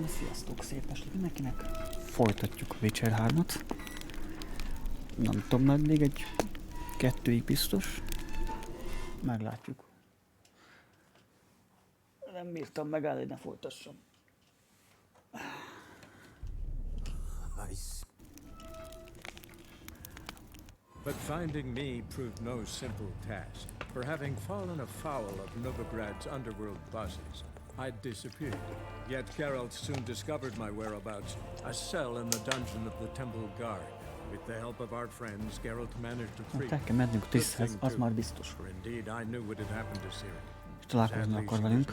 Sziasztok, szép estét mindenkinek! Folytatjuk a Witcher 3-at. Nem tudom, meddig, egy 2-ig biztos. Meglátjuk. Nem bírtam megállni, hogy ne folytassam. But finding me proved no simple task. For having fallen afoul of Novigrad's underworld bosses, I'd disappeared. Yet Geralt soon discovered my whereabouts, a cell in the dungeon of the Temple Guard. With the help of our friends, Geralt managed to free El kell mennünk Triszhez, az már biztos. For indeed, I knew what had happened to Ciri. És találkozni akar velünk.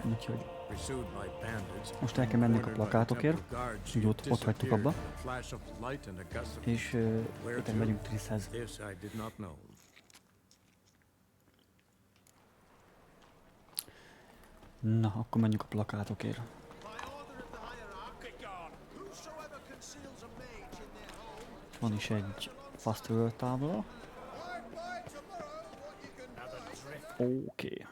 Úgyhogy most el kell mennünk a plakátokért, úgy ott hagytuk abba. És itt megyünk Triszhez. Na, akkor menjünk a plakátokért. Van is egy fast travel tábla. Oké.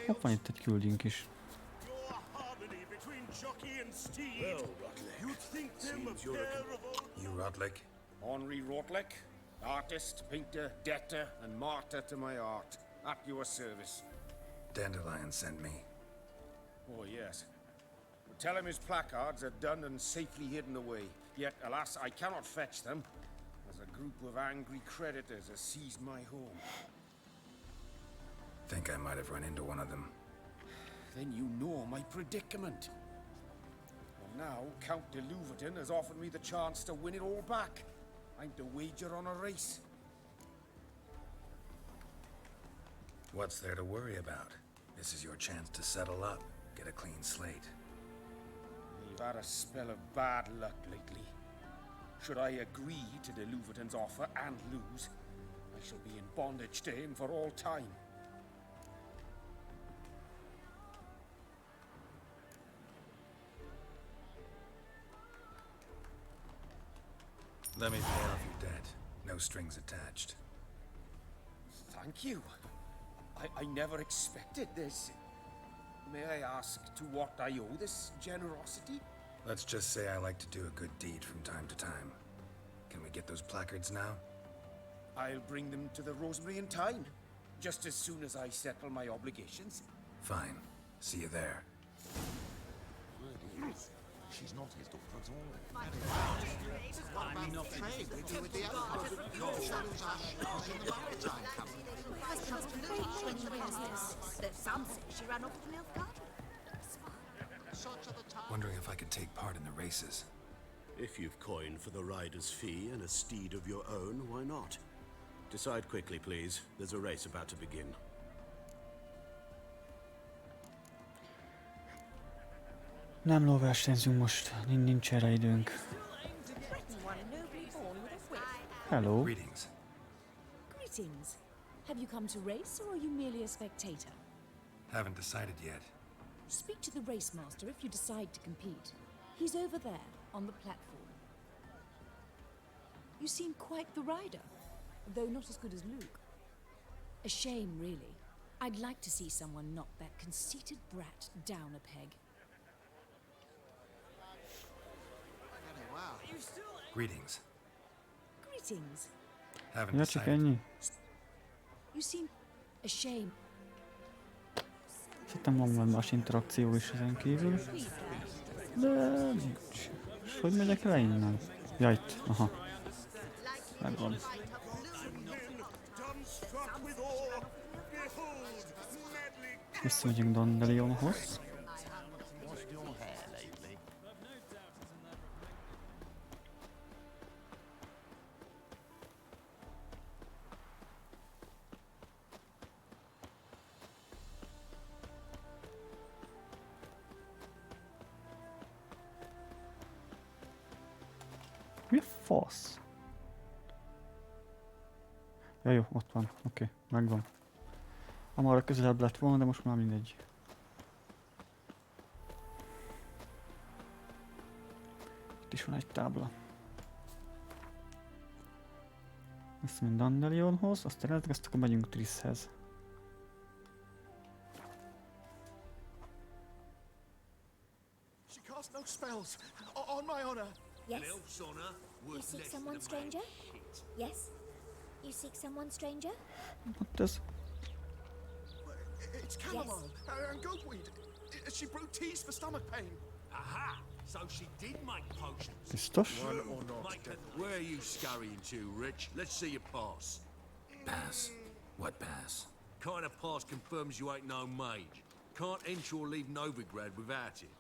Hát van itt egy küldjünk is. You Rodlick? Henri Rodlick, artist, painter, debtor, and martyr to my art, at your service. Dandelion sent me. Oh, yes. Tell him his placards are done and safely hidden away. Yet, alas, I cannot fetch them, as a group of angry creditors has seized my home. Think I might have run into one of them. Then you know my predicament. Well, now, Count de Louverton has offered me the chance to win it all back. I'm to wager on a race. What's there to worry about? This is your chance to settle up, get a clean slate. You've had a spell of bad luck lately. Should I agree to de Louverton's offer and lose, I shall be in bondage to him for all time. Let me pay off your debt. No strings attached. Thank you. I never expected this. May I ask to what I owe this generosity? Let's just say I like to do a good deed from time to time. Can we get those placards now? I'll bring them to the Rosemary in time. Just as soon as I settle my obligations. Fine. See you there. She's not his daughter at all. I'm not trade with the other. Your shadows are shoes in the maritime company. When he wears this, that some say she ran off the milk garden. Wondering if I could take part in the races. If you've coin for the rider's fee and a steed of your own, why not? Decide quickly, please. There's a race about to begin. Nem lóversenyzünk most, nincs erre időnk. Hello. Greetings. Greetings. Have you come to race, or are you merely a spectator? Haven't decided yet. Speak to the race master if you decide to compete. He's over there, on the platform. You seem quite the rider, though not as good as Luke. A shame, really. I'd like to see someone knock that conceited brat down a peg. Greetings. Greetings. Haven't Ja, csak decided. ennyi. You seem a shame. Szerintem van majd más interakció is ezen kívül. De nincs. És hogy megyek le innen? Ja, itt. Aha. Megvan. Visszamegyünk Dandelionhoz. Mi a fasz? Ja, jó, ott van. Oké, megvan. Amarra közelebb lett volna, de most már mindegy. Itt is van egy tábla. Ezt mind Dandelionhoz, azt eredetileg, azt akkor megyünk Trisshez. She cast no spells. On my honor. Yes? Elf's honor You worth seek less someone, than a man's stranger? shit. Yes? You seek someone, stranger? Hát ez... It's chamomile and goatweed. She brewed teas for stomach pain. Aha! So she did make potions. Biztos? One or not. Make her... Where are you scurrying to, Rich? Let's see your pass. Pass? What pass? Kind of pass confirms you ain't no mage. Can't enter or leave Novigrad without it.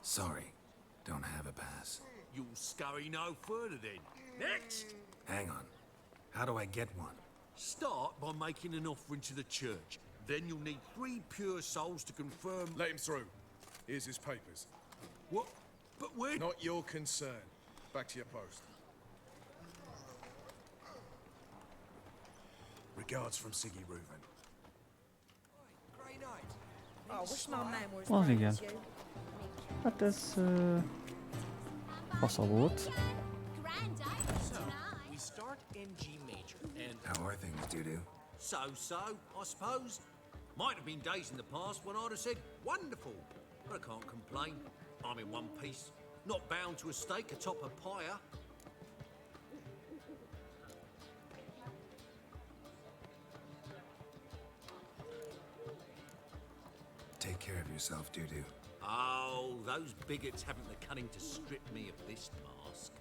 Sorry, don't have a pass. You'll scurry no further then. Next! Hang on. How do I get one? Start by making an offering to the church. Then you'll need 3 pure souls to confirm... Let him through. Here's his papers. What? But where... Not your concern. Back to your post. Regards from Siggy Reuven. Oh, I wish my man were as Az brave igen. as you. Hát ez... fasza volt. Grand So, tonight. we start in G major, and How are things, Dudu? So, I suppose. Might have been days in the past when I'd have said, wonderful. But I can't complain. I'm in one piece. Not bound to a stake atop a pyre. Take care of yourself, Dudu. Oh, those bigots haven't the cunning to strip me of this mask.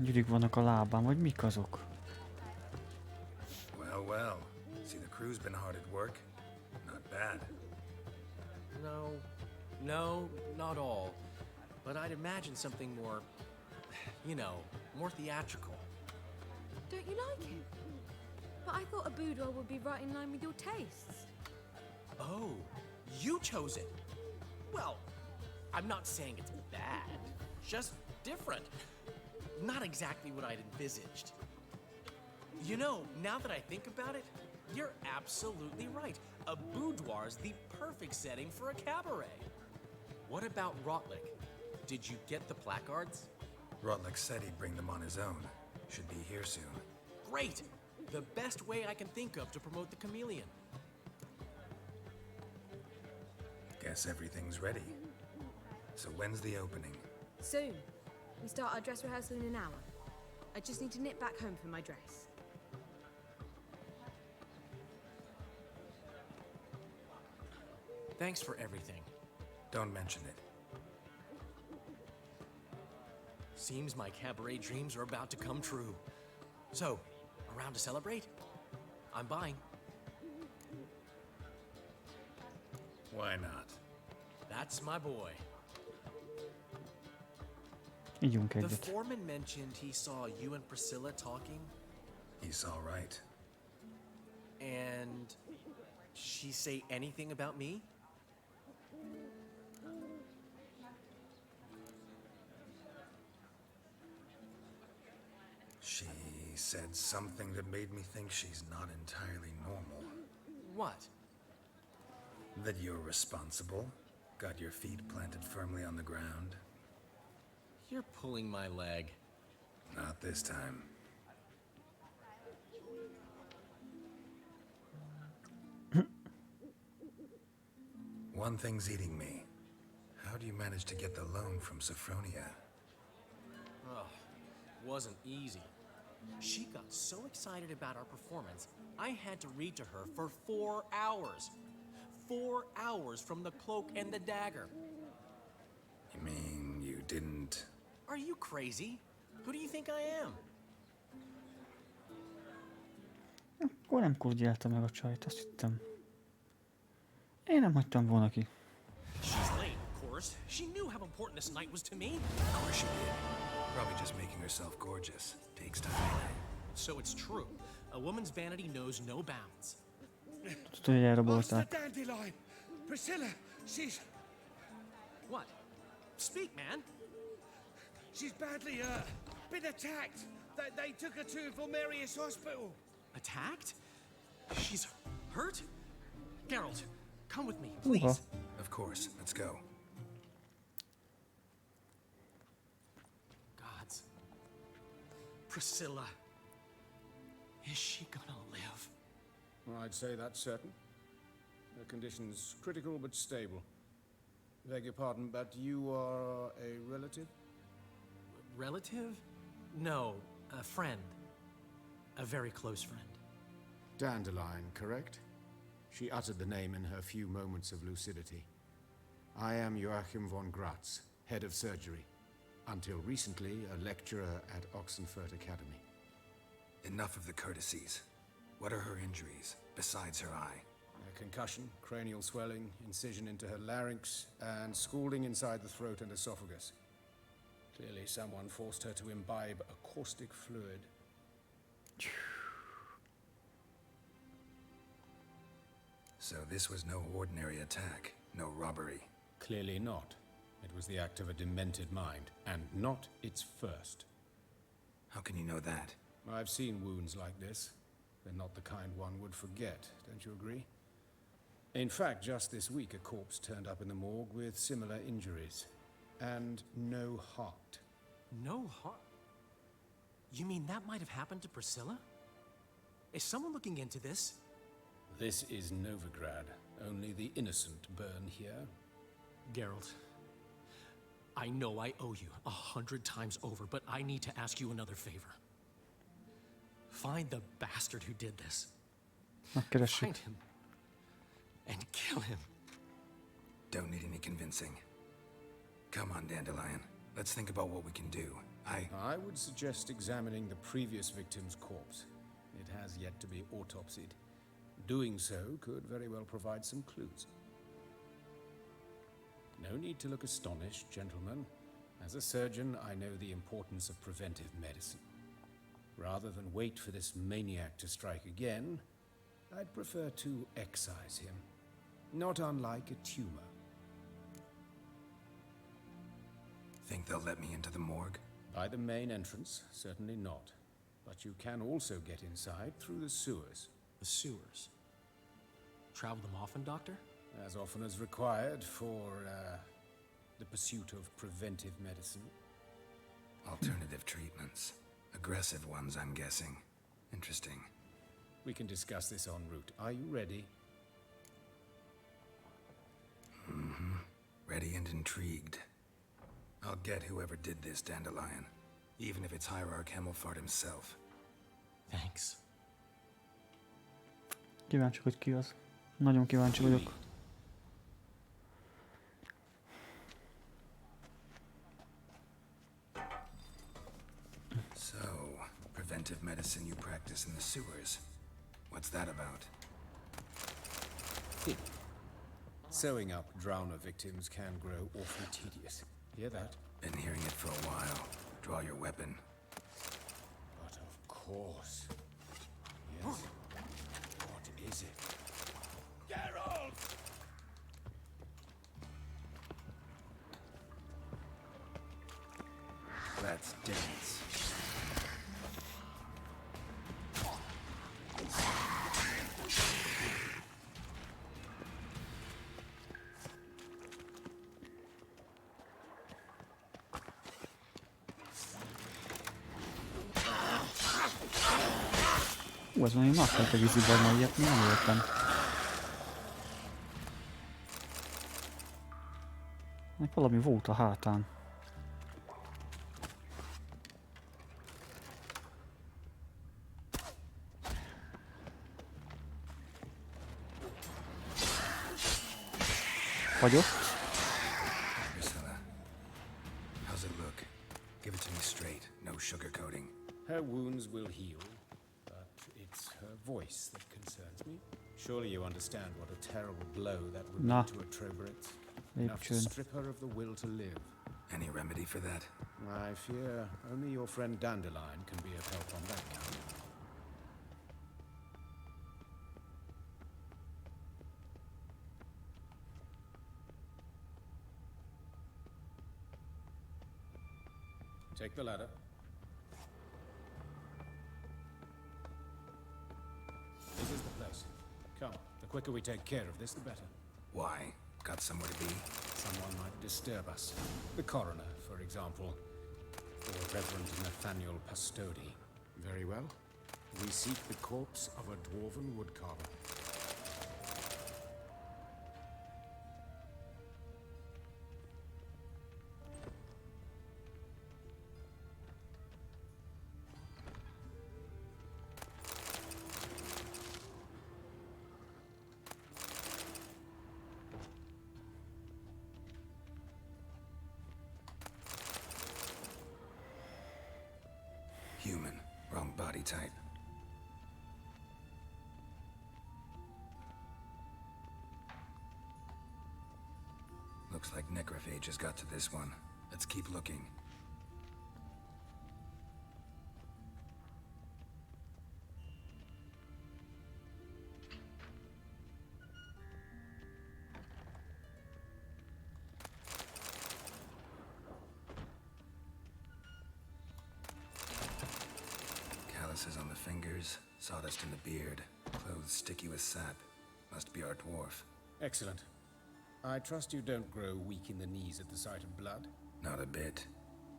Gyűrűk vannak a lábán, vagy mik azok? Well, well. See, the crew's been hard at work. Not bad. no, not all. But I'd imagine something more, you know, more theatrical. Don't you like it? But I thought a boudoir would be right in line with your tastes. Oh, you chose it. Well, I'm not saying it's bad, just different. Not exactly what I'd envisaged. You know, now that I think about it, you're absolutely right. A boudoir's the perfect setting for a cabaret. What about Rotlick? Did you get the placards? Rotlick said he'd bring them on his own. Should be here soon. Great! The best way I can think of to promote the chameleon. Guess everything's ready. So when's the opening? Soon. We start our dress rehearsal in an hour. I just need to nip back home for my dress. Thanks for everything. Don't mention it. Seems my cabaret dreams are about to come true. So, around to celebrate? I'm buying. Why not? That's my boy. Ígyunk The egyet. foreman mentioned he saw you and Priscilla talking, He's all right. and she say anything about me? She said something that made me think she's not entirely normal. What? That you're responsible, got your feet planted firmly on the ground. You're pulling my leg. Not this time. One thing's eating me. How do you manage to get the loan from Sophronia? Ugh, wasn't easy. She got so excited about our performance, I had to read to her for 4 hours. 4 hours from the Cloak and the Dagger. You mean you didn't... Are you crazy? Who do you think I am? Akkor nem kurgyálta meg a csajt, azt hittem. Én nem hagytam volna ki. She's late, of course. She knew how important this night was to me. Of course she did. Probably just making herself gorgeous. Takes time. So it's true. A woman's vanity knows no bounds. Tudod, hogy elrabolták. Dandelion! Priscilla! What? Speak, man. She's badly, been attacked! They took her to Valmerius Hospital. Attacked? She's hurt? Geralt, come with me, please. Of course, let's go. Gods. Priscilla. Is she gonna live? I'd say that's certain. Her condition's critical but stable. Beg your pardon, but you are a relative? Relative? No, a friend. A very close friend. Dandelion, correct? She uttered the name in her few moments of lucidity. I am Joachim von Gratz, head of surgery. Until recently, a lecturer at Oxenfurt Academy. Enough of the courtesies. What are her injuries, besides her eye? A concussion, cranial swelling, incision into her larynx, and scalding inside the throat and esophagus. Clearly someone forced her to imbibe a caustic fluid. So this was no ordinary attack, no robbery. Clearly not. It was the act of a demented mind, and not its first. How can you know that? I've seen wounds like this. They're not the kind one would forget, don't you agree? In fact, just this week a corpse turned up in the morgue with similar injuries. And no heart. No heart? You mean that might have happened to Priscilla? Is someone looking into this? This is Novigrad. Only the innocent burn here. Geralt, I know I owe you 100 times over, but I need to ask you another favor. Find the bastard who did this. Megkeressük. Find him. And kill him. Don't need any convincing. Come on, Dandelion. Let's think about what we can do. I would suggest examining the previous victim's corpse. It has yet to be autopsied. Doing so could very well provide some clues. No need to look astonished, gentlemen. As a surgeon, I know the importance of preventive medicine. Rather than wait for this maniac to strike again, I'd prefer to excise him. Not unlike a tumor. Think they'll let me into the morgue? By the main entrance, certainly not. But you can also get inside through the sewers. The sewers. Travel them often, Doctor? As often as required for, the pursuit of preventive medicine. Alternative treatments. Aggressive ones, I'm guessing. Interesting. We can discuss this en route. Are you ready? Mm-hmm. Ready and intrigued. I'll get whoever did this, Dandelion. Even if it's Hierarch Hemmelfart himself. Thanks. Kíváncsi, hogy ki az. Nagyon kíváncsi vagyok. So, preventive medicine you practice in the sewers. What's that about? Sewing up drowner victims can grow awfully tedious. Hear that? Been hearing it for a while. Draw your weapon. But of course. Yes. What is it? Geralt! Let's dance. Ez valami nagyfajta vízibarna, ilyet mi nem értem. Valami volt a hátán. Fagyott. Priscilla, how's it look? Give it to me straight, no sugarcoating. Her wounds will heal, but it's her voice that concerns me. Surely you understand what a terrible blow that would Nah. be to a Trobritz. Épp Enough to csőn. strip her of the will to live. Any remedy for that? I fear only your friend Dandelion can be of help on that count. Take the ladder. quicker we take care of this, the better. Why? Got somewhere to be? Someone might disturb us. The coroner, for example. Or Reverend Nathaniel Pastodi. Very well. We seek the corpse of a dwarven woodcarver. Human. Wrong body type. Looks like necrophages got to this one. Let's keep looking. Calluses on the fingers, sawdust in the beard, clothes sticky with sap. Must be our dwarf. Excellent. I trust you don't grow weak in the knees at the sight of blood? Not a bit.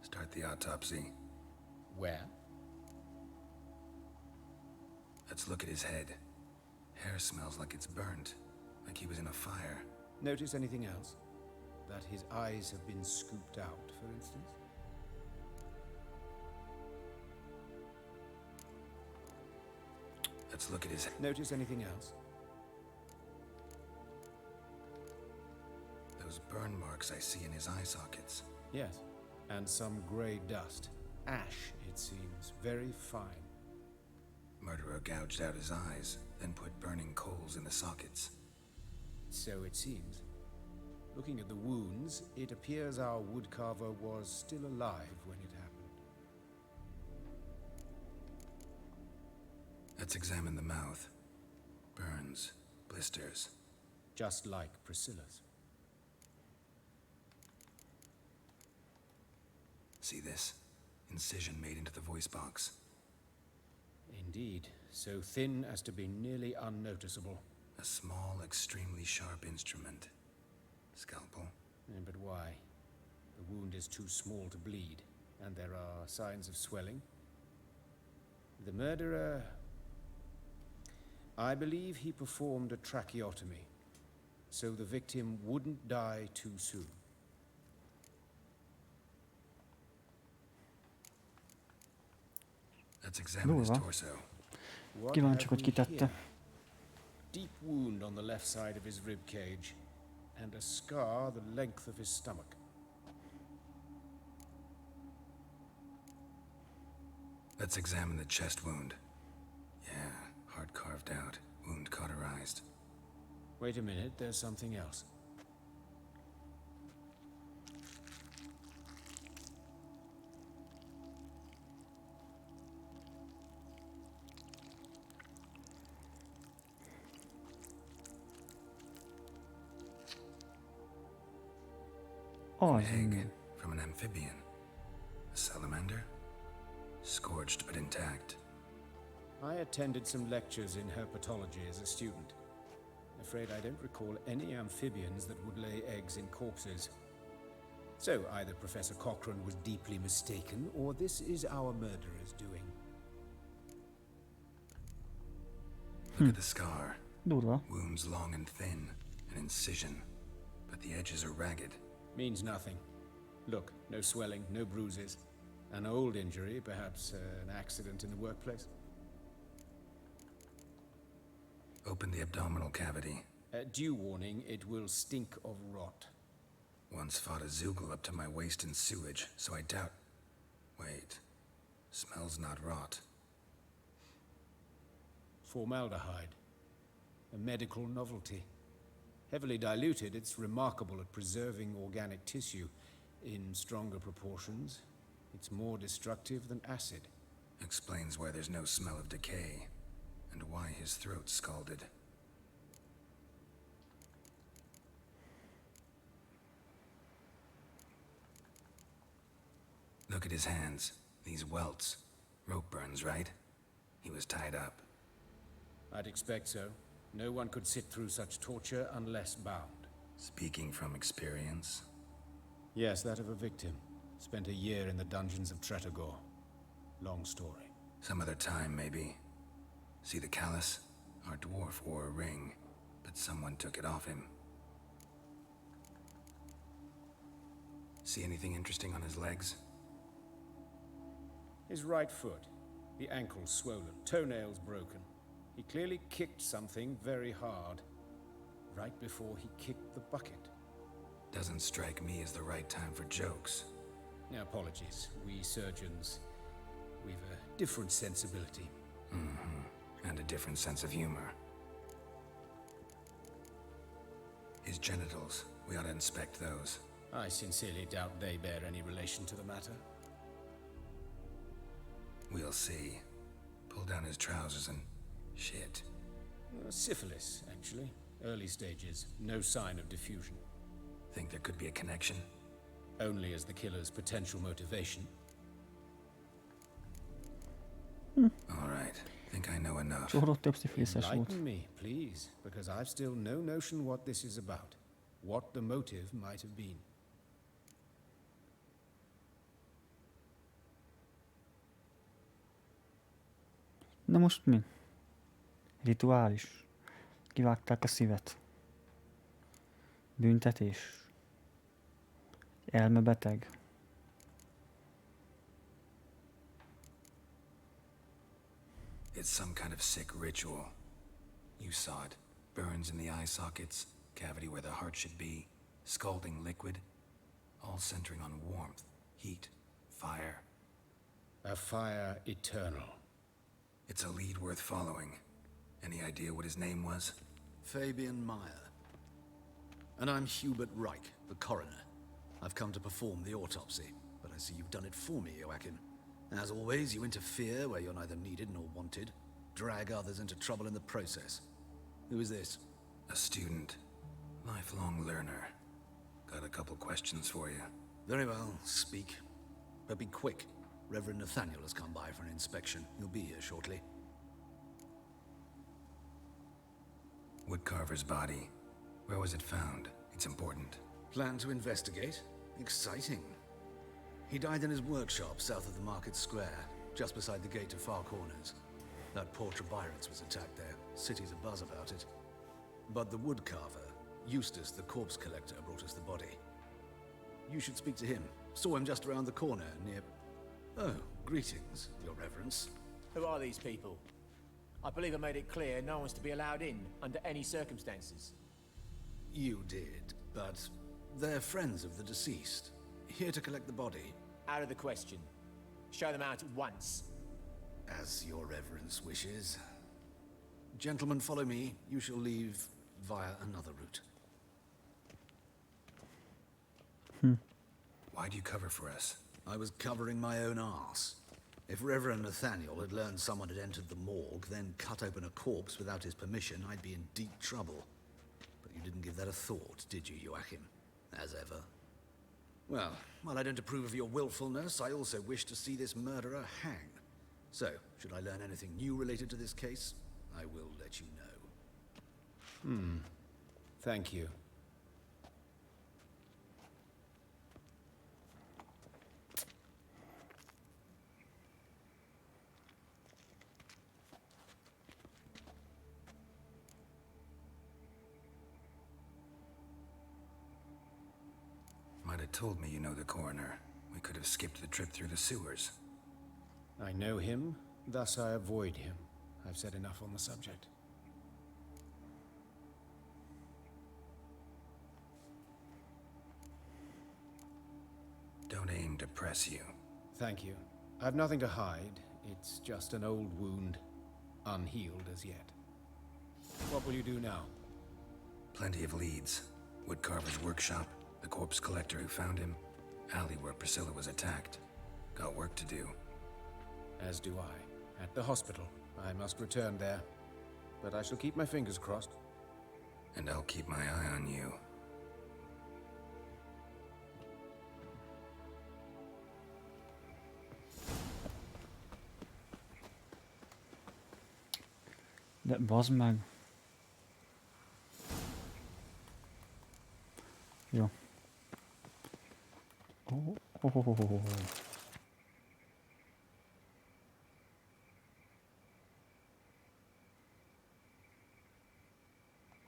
Start the autopsy. Where? Let's look at his head. Hair smells like it's burnt, like he was in a fire. Notice anything else? That his eyes have been scooped out, for instance? Let's look at his... Notice anything else? Those burn marks I see in his eye sockets. Yes. And some grey dust. Ash, it seems. Very fine. Murderer gouged out his eyes, then put burning coals in the sockets. So it seems. Looking at the wounds, it appears our woodcarver was still alive when it happened. Let's examine the mouth. Burns, blisters. Just like Priscilla's. See this? Incision made into the voice box. Indeed, so thin as to be nearly unnoticeable. A small, extremely sharp instrument. Scalpel. But why? The wound is too small to bleed, and there are signs of swelling. The murderer... I believe he performed a tracheotomy, so the victim wouldn't die too soon. Let's examine his torso. Kíváncsiak, hogy kitette. Deep wound on the left side of his rib cage, and a scar the length of his stomach. Let's examine the chest wound. Yeah, heart carved out, wound cauterized. Wait a minute, there's something else. An egg from an amphibian. A salamander? Scorched but intact. I attended some lectures in herpetology as a student. Afraid I don't recall any amphibians that would lay eggs in corpses. So either Professor Cochrane was deeply mistaken, or this is our murderer's doing. Look at the scar. Durva. Wounds long and thin, an incision, but the edges are ragged. Means nothing. Look, no swelling, no bruises. An old injury, perhaps an accident in the workplace. Open the abdominal cavity. Due warning, it will stink of rot. Once fought a Zoogle up to my waist in sewage, so I doubt... Wait. Smells not rot. Formaldehyde. A medical novelty. Heavily diluted, it's remarkable at preserving organic tissue. In stronger proportions, it's more destructive than acid. Explains why there's no smell of decay, and why his throat's scalded. Look at his hands. These welts. Rope burns, right? He was tied up. I'd expect so. No one could sit through such torture unless bound. Speaking from experience? Yes, that of a victim. Spent a year in the dungeons of Tretogor. Long story. Some other time, maybe. See the callus? Our dwarf wore a ring, but someone took it off him. See anything interesting on his legs? His right foot. The ankle swollen, toenails broken. He clearly kicked something very hard. Right before he kicked the bucket. Doesn't strike me as the right time for jokes. Apologies. We surgeons, we've a different sensibility. Mm-hmm. And a different sense of humor. His genitals, we ought to inspect those. I sincerely doubt they bear any relation to the matter. We'll see. Pull down his trousers and... shit. Syphilis, actually. Early stages. No sign of diffusion. Think there could be a connection? Only as the killer's potential motivation. All right. Think I know enough. Soha több szifiliszes volt. Enlighten me, please, because I've still no notion what this is about. What the motive might have been. Na most mi? Rituális. Kivágták a szívet. Büntetés. Elmebeteg. It's some kind of sick ritual. You saw it. Burns in the eye sockets, cavity where the heart should be, scalding liquid, all centering on warmth, heat, fire. A fire eternal. It's a lead worth following. Any idea what his name was? Fabian Meyer. And I'm Hubert Reich, the coroner. I've come to perform the autopsy, but I see you've done it for me, Joachim. As always, you interfere where you're neither needed nor wanted, drag others into trouble in the process. Who is this? A student. Lifelong learner. Got a couple questions for you. Very well, speak. But be quick. Reverend Nathaniel has come by for an inspection. He'll be here shortly. Woodcarver's body. Where was it found? It's important. Plan to investigate? Exciting. He died in his workshop south of the market square, just beside the gate to Far Corners. That poor Trebirance was attacked there. City's abuzz about it. But the woodcarver, Eustace the corpse collector, brought us the body. You should speak to him. Saw him just around the corner near... Oh, greetings, Your Reverence. Who are these people? I believe I made it clear no one's to be allowed in under any circumstances. You did, but they're friends of the deceased. Here to collect the body. Out of the question. Show them out at once. As Your Reverence wishes. Gentlemen, follow me. You shall leave via another route. Why'd you cover for us? I was covering my own arse. If Reverend Nathaniel had learned someone had entered the morgue, then cut open a corpse without his permission, I'd be in deep trouble. But you didn't give that a thought, did you, Joachim? As ever. Well, while I don't approve of your willfulness, I also wish to see this murderer hang. So, should I learn anything new related to this case, I will let you know. Thank you. Might have told me you know the coroner. We could have skipped the trip through the sewers. I know him, thus I avoid him. I've said enough on the subject. Don't aim to press you. Thank you. I've nothing to hide. It's just an old wound, unhealed as yet. What will you do now? Plenty of leads. Woodcarver's workshop, the corpse collector who found him, alley where Priscilla was attacked. Got work to do. As do I. At the hospital. I must return there. But I shall keep my fingers crossed. And I'll keep my eye on you. De bazd meg.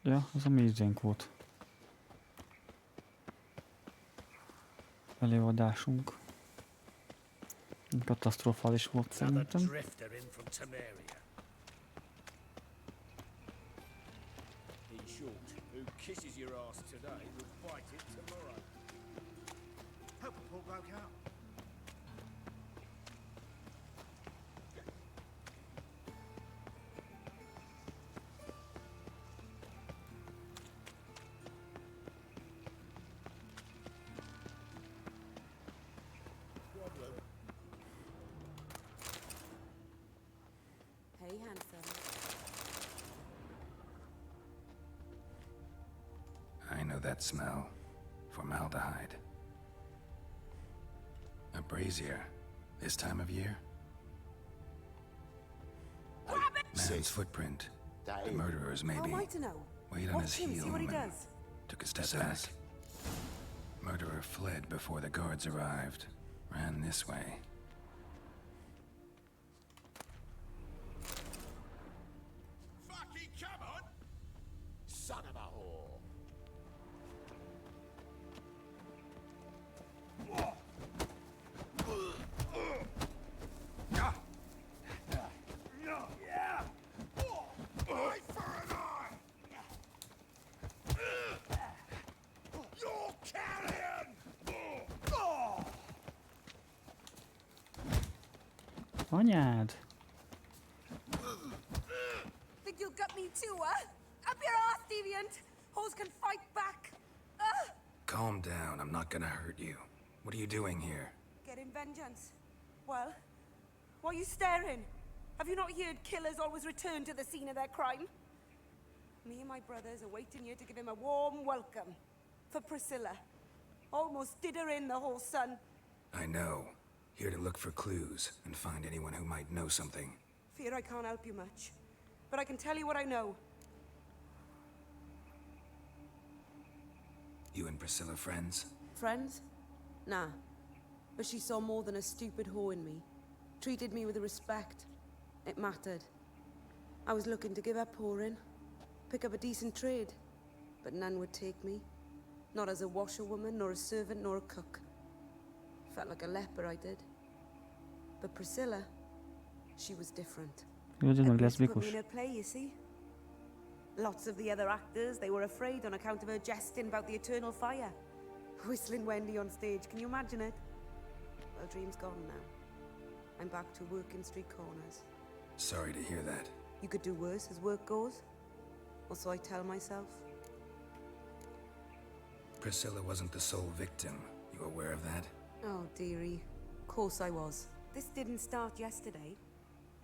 Ja, ez a mézénk volt. Előadásunk. Katasztrofális volt szerintem. Drifter in from Temeria. In short, who kisses your ass today will bite it tomorrow. Help the poor bloke out. Hey, handsome. I know that smell. Formaldehyde. A brazier. This time of year? Man's footprint. The murderer's maybe. How am I to know? Weight on Watch his him, heel see what he and does. took a step back. Murderer fled before the guards arrived. Ran this way. Fucking come on! Son of a whore! Eye for an eye! You're carrion! Anyád! Think you'll gut me too, huh? Up your ass, deviant! Hoes can fight back! Calm down, I'm not gonna hurt you. What are you doing here? Getting vengeance. Well, why are you staring? Have you not heard killers always return to the scene of their crime? Me and my brothers are waiting here to give him a warm welcome. For Priscilla. Almost did her in, the whole son. I know. Here to look for clues and find anyone who might know something. Fear I can't help you much. But I can tell you what I know. You and Priscilla friends? Friends? Nah. But she saw more than a stupid whore in me. Treated me with respect. It mattered. I was looking to give up whoring. Pick up a decent trade. But none would take me. Not as a washerwoman, nor a servant, nor a cook. Felt like a leper, I did. But Priscilla, she was different. Put me in her play, you see. Lots of the other actors, they were afraid on account of her jesting about the eternal fire. Whistling Wendy on stage, can you imagine it? Well, dream's gone now. I'm back to working street corners. Sorry to hear that. You could do worse as work goes. Or so I tell myself. Priscilla wasn't the sole victim. You aware of that? Oh, dearie. Of course I was. This didn't start yesterday.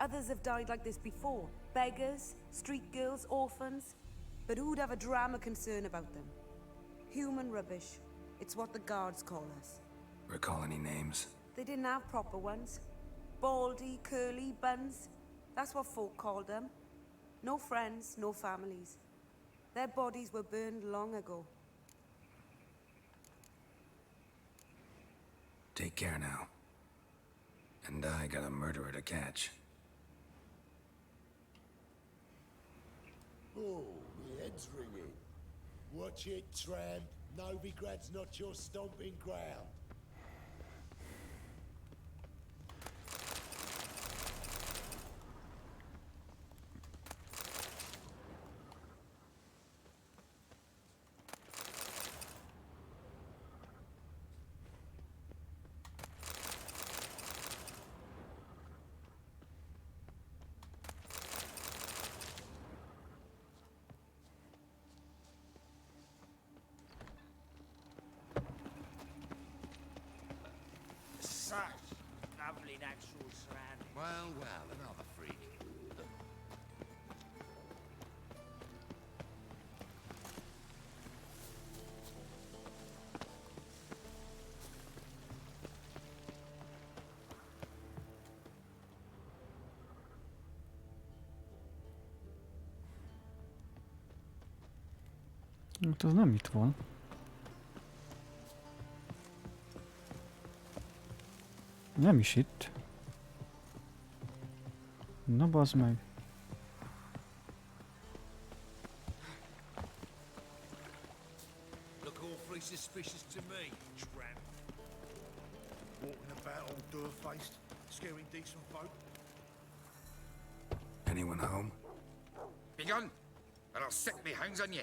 Others have died like this before. Beggars, street girls, orphans. But who'd have a drama concern about them? Human rubbish. It's what the guards call us. Recall any names? They didn't have proper ones. Baldy, curly, buns. That's what folk called them. No friends, no families. Their bodies were burned long ago. Take care now. And I got a murderer to catch. Oh, my head's ringing. Watch it, tramp. Novigrad's not your stomping ground. Such lovely natural surroundings. Well, well, another freak. Hát az nem itt van. Nem is itt. Na bazd meg. Look awfully suspicious to me, tramp. Walking about all door-faced, scaring decent folk. Anyone home? Begone, or I'll sick me hounds on you.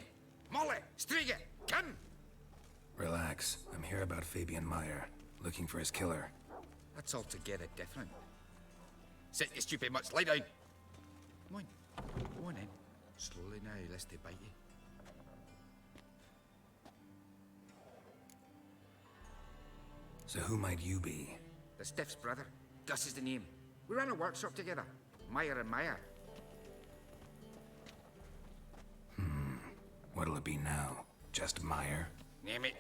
Molly, Striga, come! Relax. I'm here about Fabian Meyer, looking for his killer. That's altogether different. Sit your stupid mutts, lie down. Come on, go on in. Slowly now, lest they bite you. So who might you be? The Stiff's brother. Gus is the name. We ran a workshop together. Meyer and Meyer. What'll it be now? Just Meyer? Name it.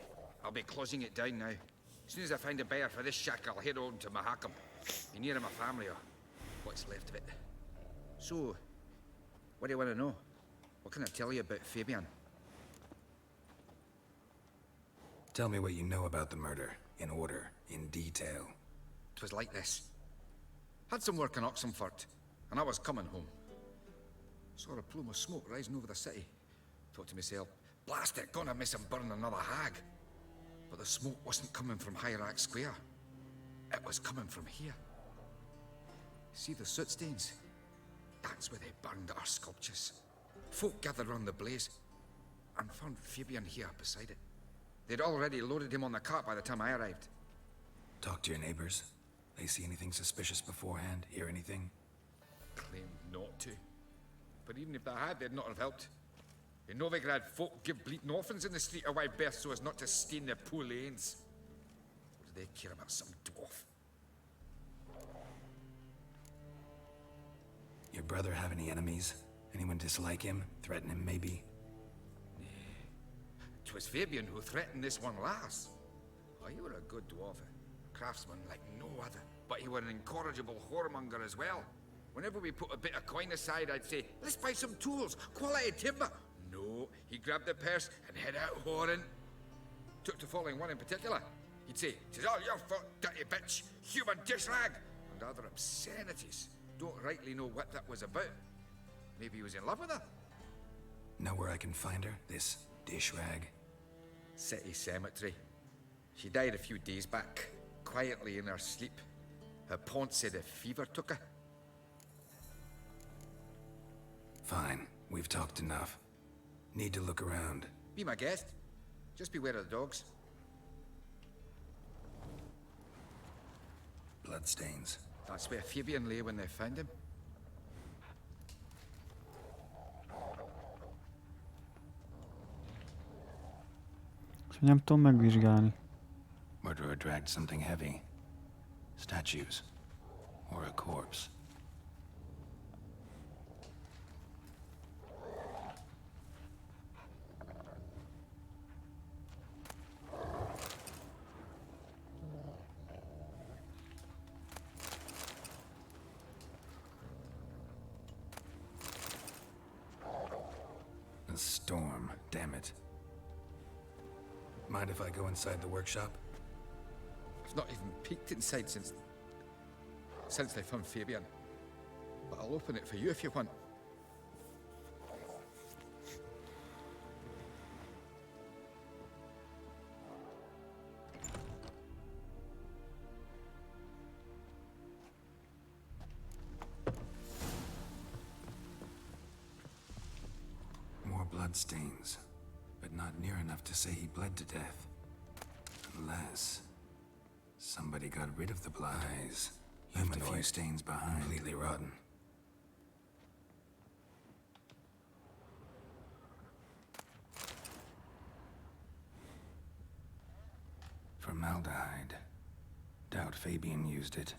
I'll be closing it down now. As soon as I find a buyer for this shack, I'll head on to Mahakam. Be near my family, or what's left of it. So, what do you want to know? What can I tell you about Fabian? Tell me what you know about the murder, in order, in detail. 'Twas like this. Had some work in Oxenfurt, and I was coming home. Saw a plume of smoke rising over the city. Thought to myself, blast it, gonna miss him burn another hag. But the smoke wasn't coming from Hierarch Square. It was coming from here. See the soot stains? That's where they burned our sculptures. Folk gathered round the blaze, and found Fabian here beside it. They'd already loaded him on the cart by the time I arrived. Talk to your neighbors. They see anything suspicious beforehand? Hear anything? Claimed not to. But even if they had, they'd not have helped. In Novigrad, folk give bleating orphans in the street a wide berth so as not to stain their poor lanes. What do they care about some dwarf? Your brother have any enemies? Anyone dislike him? Threaten him, maybe? 'Twas Fabian who threatened this one last. Oh, he were a good dwarf, a craftsman like no other. But he were an incorrigible whoremonger as well. Whenever we put a bit of coin aside, I'd say, let's buy some tools, quality timber. No, he grabbed the purse and head out whoring. Took to following one in particular. He'd say, "'Tis all your fault, dirty bitch, human dish rag," and other obscenities. Don't rightly know what that was about. Maybe he was in love with her. Know where I can find her? This dish rag? City cemetery. She died a few days back, quietly in her sleep. Her pont said a fever took her. Fine, we've talked enough. Need to look around. Be my guest. Just beware of the dogs. Bloodstains. That's where Fabian lay when they found him. Nem tudom megvizsgálni. Murderer dragged something heavy. Statues. Or a corpse. A storm, damn it. Mind if I go inside the workshop? I've not even peeked inside since they found Fabian. But I'll open it for you if you want. More bloodstains, but not near enough to say he bled to death. Unless somebody got rid of the blood. Eyes. Left a few stains behind. Completely rotten. Formaldehyde. Doubt Fabian used it.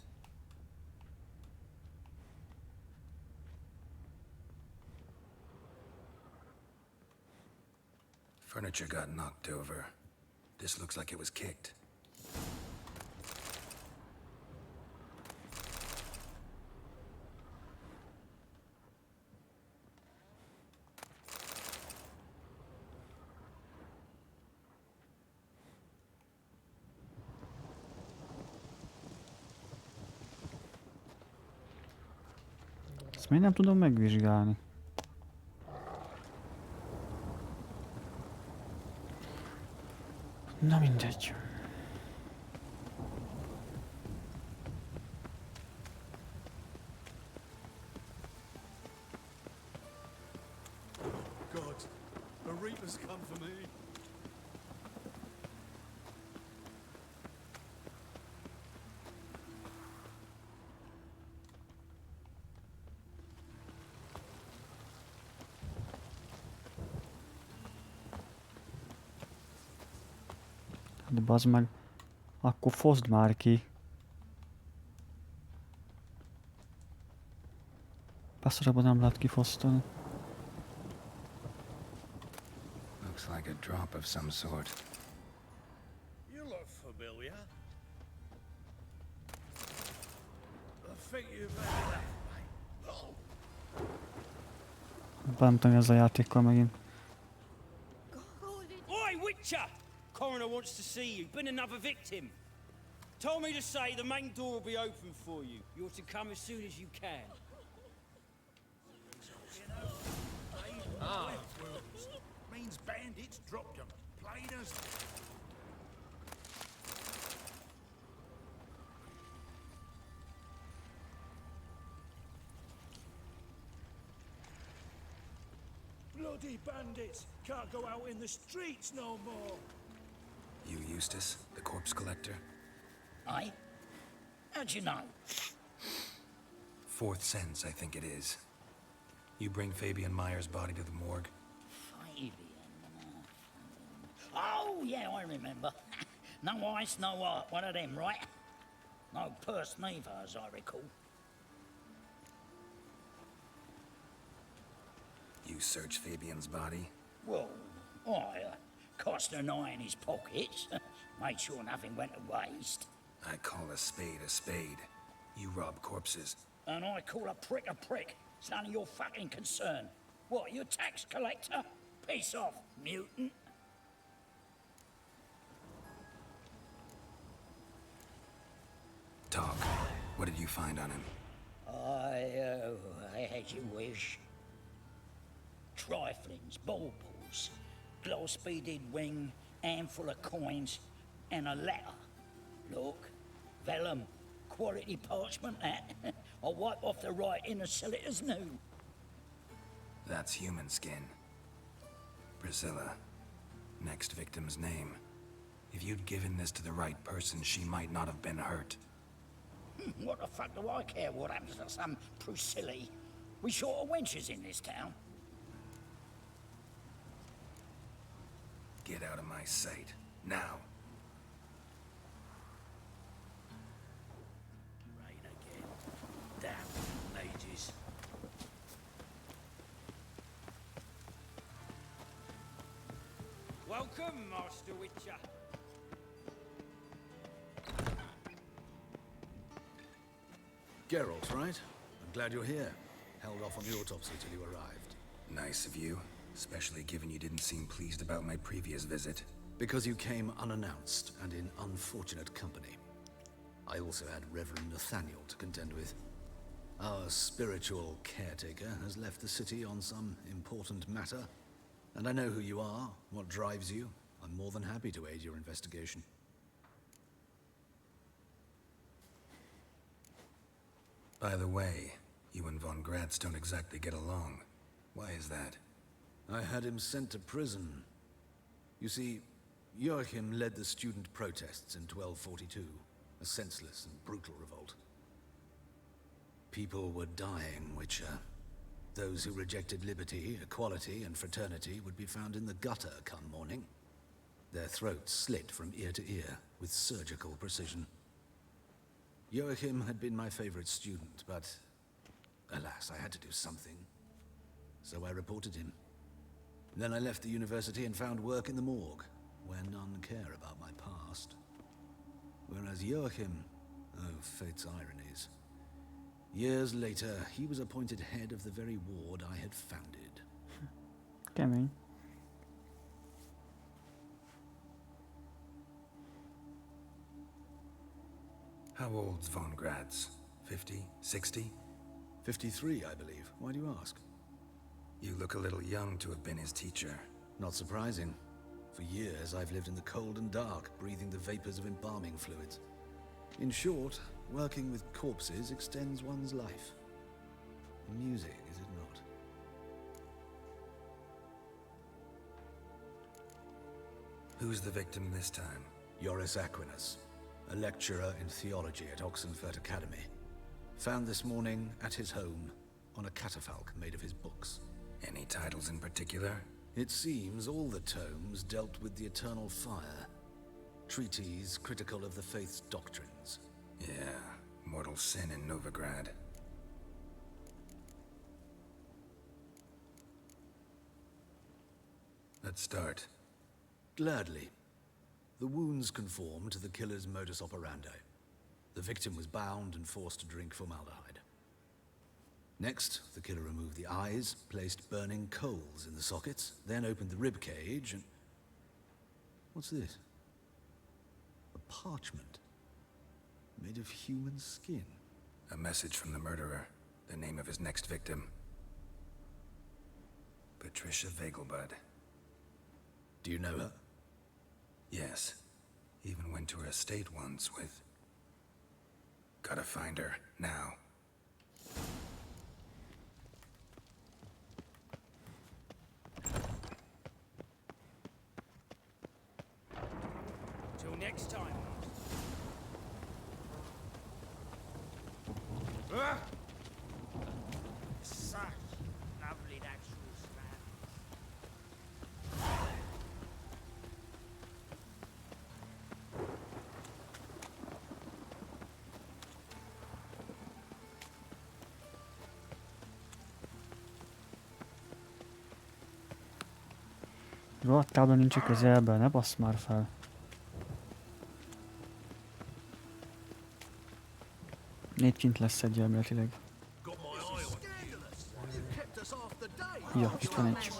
Furniture got knocked over. This looks like it was kicked. miért nem tudom megvizsgálni? Na mindegy. God, the Reaper's come for me. De bazd meg, akkor foszd már ki. Passzorabban nem lehet kifosztani. Looks like a drop of some sort. You look familiar. I think you've had enough, mate. Bántani ez a játékkal megint. Oi, Witcher! Coroner wants to see you. Been another victim. Told me to say the main door will be open for you. You're to come as soon as you can. Ah, means bandits dropped them. Plain as... Bloody bandits! Can't go out in the streets no more! You Eustace, the corpse collector? Aye? How'd you know? Fourth sense, I think it is. You bring Fabian Meyer's body to the morgue? Fabian. Oh, yeah, I remember. No ice, no art. One of them, right? No purse neither, as I recall. You search Fabian's body? Well, I cast an eye in his pockets. Made sure nothing went to waste. I call a spade a spade. You rob corpses. And I call a prick a prick. It's none of your fucking concern. What, you a tax collector? Piss off, mutant. Talk. What did you find on him? I had you wish. Triflings, baubles, gloss-beaded ring, handful of coins, and a letter. Look, vellum, quality parchment, that. I'll wipe off the writing and sell it as new. That's human skin. Priscilla. Next victim's name. If you'd given this to the right person, she might not have been hurt. What the fuck do I care what happens to some Priscilla? We short of wenches in this town. Get out of my sight. Now. Rain again. Damn mages. Welcome, Master Witcher. Geralt, right? I'm glad you're here. Held off on the autopsy till you arrived. Nice of you. Especially given you didn't seem pleased about my previous visit. Because you came unannounced and in unfortunate company. I also had Reverend Nathaniel to contend with. Our spiritual caretaker has left the city on some important matter. And I know who you are, what drives you. I'm more than happy to aid your investigation. By the way, you and von Gratz don't exactly get along. Why is that? I had him sent to prison. You see, Joachim led the student protests in 1242, a senseless and brutal revolt. People were dying, Witcher. Those who rejected liberty, equality, and fraternity would be found in the gutter come morning. Their throats slit from ear to ear with surgical precision. Joachim had been my favorite student, but alas, I had to do something. So I reported him. Then I left the university and found work in the morgue, where none care about my past. Whereas Joachim, oh, fate's ironies. Years later, he was appointed head of the very ward I had founded. Kemény. How old's von Gratz? 50? 60? 53, I believe. Why do you ask? You look a little young to have been his teacher. Not surprising. For years, I've lived in the cold and dark, breathing the vapors of embalming fluids. In short, working with corpses extends one's life. Music, is it not? Who's the victim this time? Joris Aquinas, a lecturer in theology at Oxenfurt Academy. Found this morning at his home on a catafalque made of his books. Any titles in particular? It seems all the tomes dealt with the eternal fire. Treatises critical of the faith's doctrines. Yeah, mortal sin in Novigrad. Let's start. Gladly. The wounds conform to the killer's modus operandi. The victim was bound and forced to drink formaldehyde. Next, the killer removed the eyes, placed burning coals in the sockets, then opened the rib cage and... What's this? A parchment. Made of human skin. A message from the murderer. The name of his next victim. Patricia Vegelbud. Do you know her? Yes. Even went to her estate once with... Gotta find her, now. Till next time. Such lovely natural surroundings. Rohadtában nincs a közelben, ne bassz már fel. Itt kint lesz egy elméletileg. Ja, itt van egy.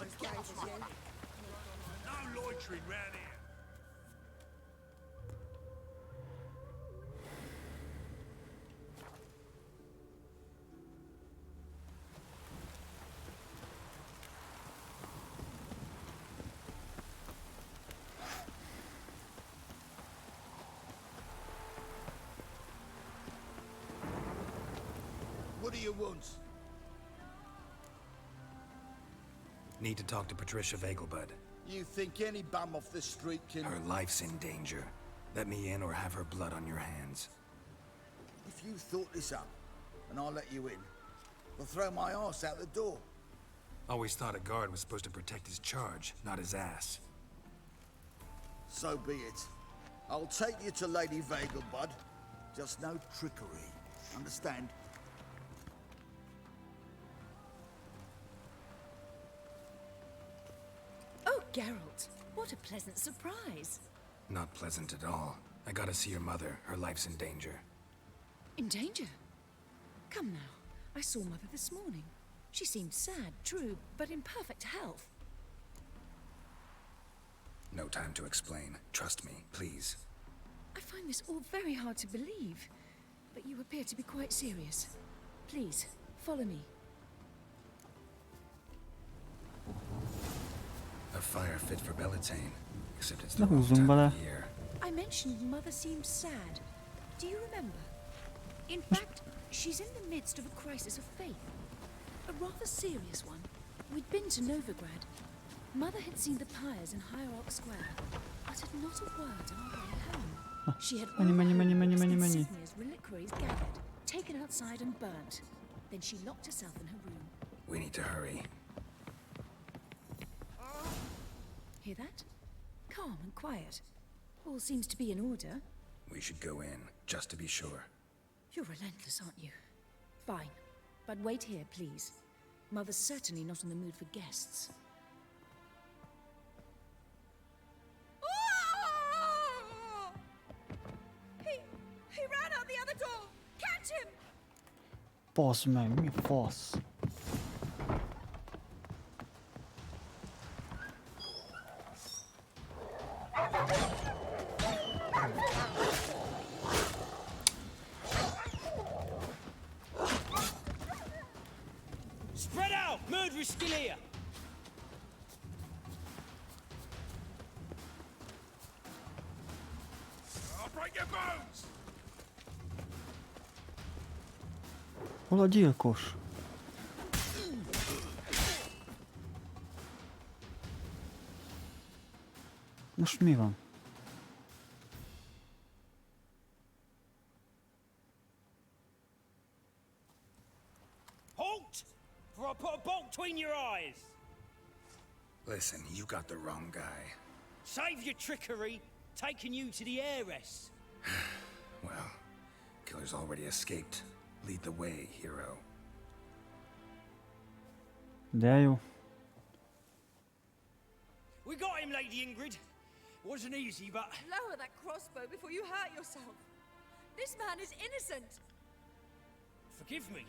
What do you want? Need to talk to Patricia Vegelbud. You think any bum off the street can... Her life's in danger. Let me in or have her blood on your hands. If you thought this up, and I'll let you in, I'll throw my ass out the door. Always thought a guard was supposed to protect his charge, not his ass. So be it. I'll take you to Lady Vegelbud. Just no trickery. Understand? Oh, Geralt, what a pleasant surprise. Not pleasant at all. I gotta see your mother. Her life's in danger. In danger? Come now, I saw Mother this morning. She seemed sad, true, but in perfect health. No time to explain. Trust me, please. I find this all very hard to believe, but you appear to be quite serious. Please, follow me. A fire fit for Bellatane, except it's the wrong time of year. I mentioned Mother seemed sad. Do you remember? In fact, she's in the midst of a crisis of faith. A rather serious one. We'd been to Novigrad. Mother had seen the pyres in Hierarch Square, uttered not a word on our way home. She had all her insignias, reliquaries gathered, taken outside and burnt. Then she locked herself in her room. We need to hurry. Hear that? Calm and quiet. All seems to be in order. We should go in, just to be sure. You're relentless, aren't you? Fine. But wait here, please. Mother's certainly not in the mood for guests. He ran out the other door! Catch him! Fasz meg, mi a fasz? we're still here. I'll break your bones! Hol a gyilkos? Most mi van? Halt! For I put a bolt between your eyes. Listen, you got the wrong guy. Save your trickery, taking you to the heiress. Well, killer's already escaped. Lead the way, hero. De jó. We got him, Lady Ingrid. Wasn't easy, but... Lower that crossbow before you hurt yourself. This man is innocent. Forgive me.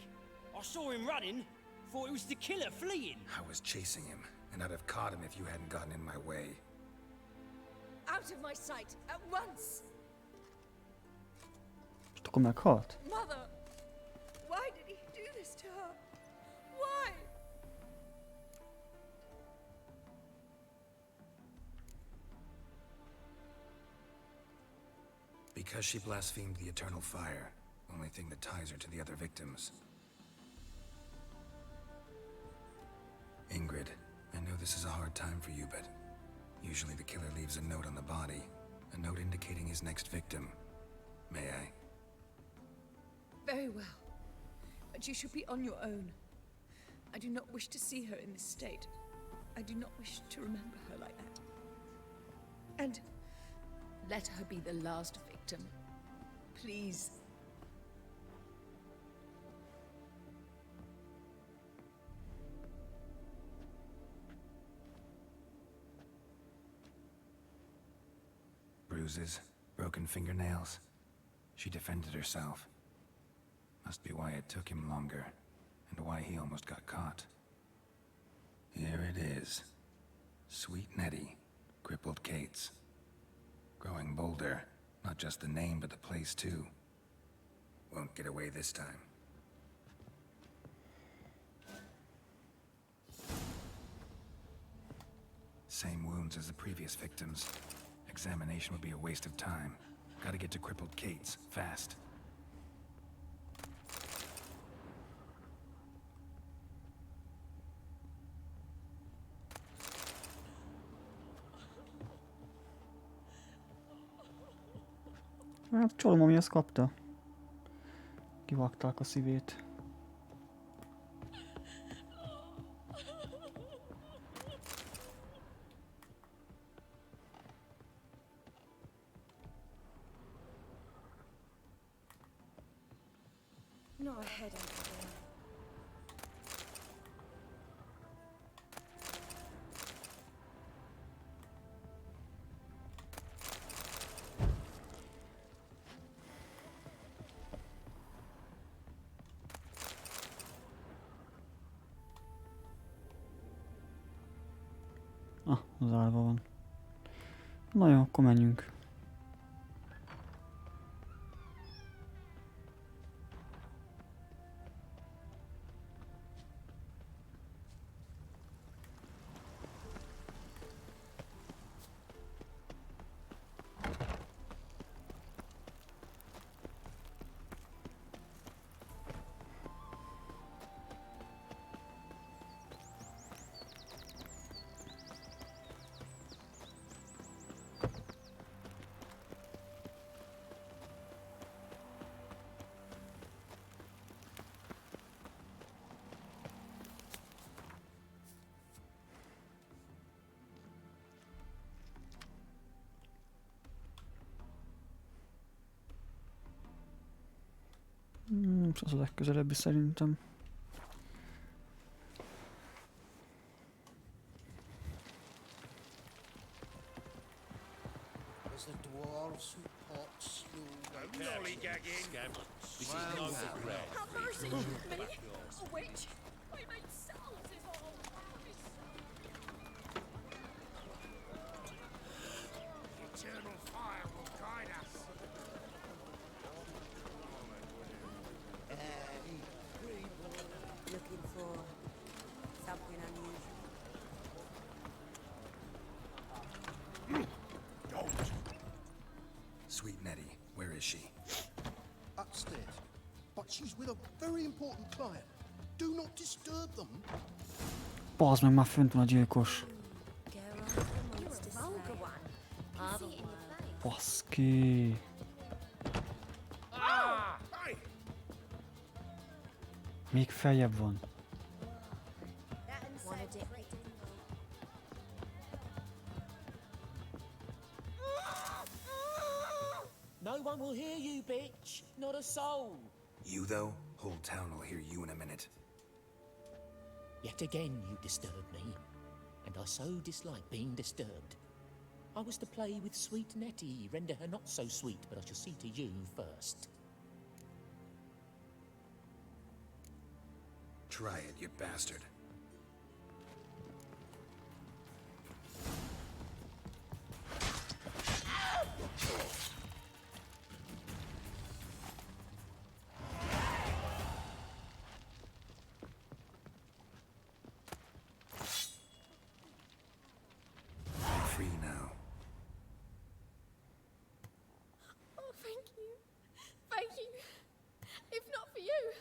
I saw him running, thought it was the killer fleeing. I was chasing him, and I'd have caught him if you hadn't gotten in my way. Out of my sight, at once! És akkor meghalt? Mother! Why did he do this to her? Why? Because she blasphemed the eternal fire. Only thing that ties her to the other victims. Ingrid, I know this is a hard time for you, but usually the killer leaves a note on the body. A note indicating his next victim. May I? Very well. But you should be on your own. I do not wish to see her in this state. I do not wish to remember her like that. And let her be the last victim. Please. Bruises, broken fingernails. She defended herself. Must be why it took him longer, and why he almost got caught. Here it is. Sweet Nettie, crippled Kate's. Growing bolder, not just the name, but the place too. Won't get away this time. Same wounds as the previous victims. Examination would be a waste of time. Gotta get to crippled Kate's, fast. Hát csalom, ami azt kapta. Kivágták a szívét. Not a head over there. Ah, zárva van. Na jó, akkor menjünk. Az a legközelebbi szerintem. As the dwarves who pot slew Lollygagging. This is no regret. Have mercy! Me? A witch? I made salves is all. eternal fire will guide us. Looking for something upstairs, but she's with a very important client. Do not disturb them. Bazd meg, már fönt van a gyilkos. Baszki. Még feljebb van. No one will hear you, bitch. Not a soul. You, though? Whole town will hear you in a minute. Yet again you disturb me, and I so dislike being disturbed. I was to play with sweet Nettie, render her not so sweet, but I shall see to you first. Try it, you bastard. I'm free now. Oh, thank you. Thank you. If not for you.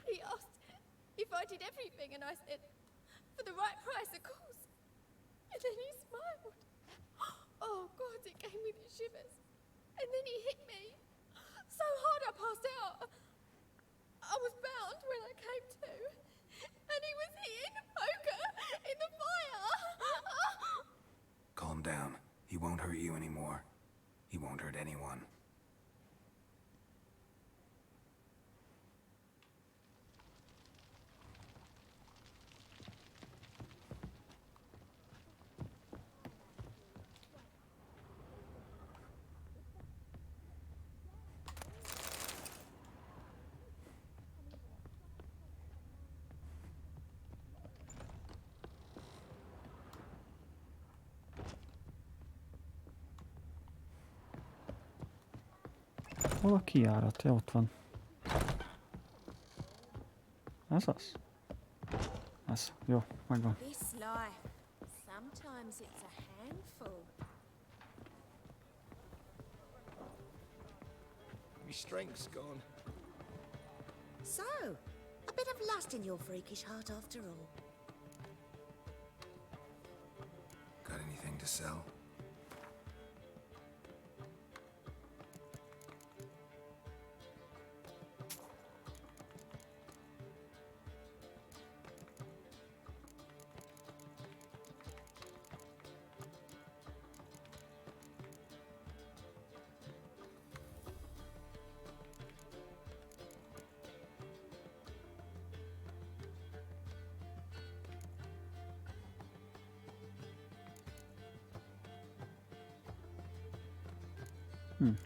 He asked if I did everything, and I said, for the right price, of course. And then he smiled. Oh, God, it gave me the shivers. And then he hit me so hard I passed out. I was bound when I came to. And he was hitting the poker in the fire. Calm down. He won't hurt you anymore. He won't hurt anyone. Hol a kijárat? Ja, ott van. Ez az? Ez. Jó, megvan. This life, sometimes it's a handful. My strength's gone. So, a bit of lust in your freakish heart after all. Got anything to sell?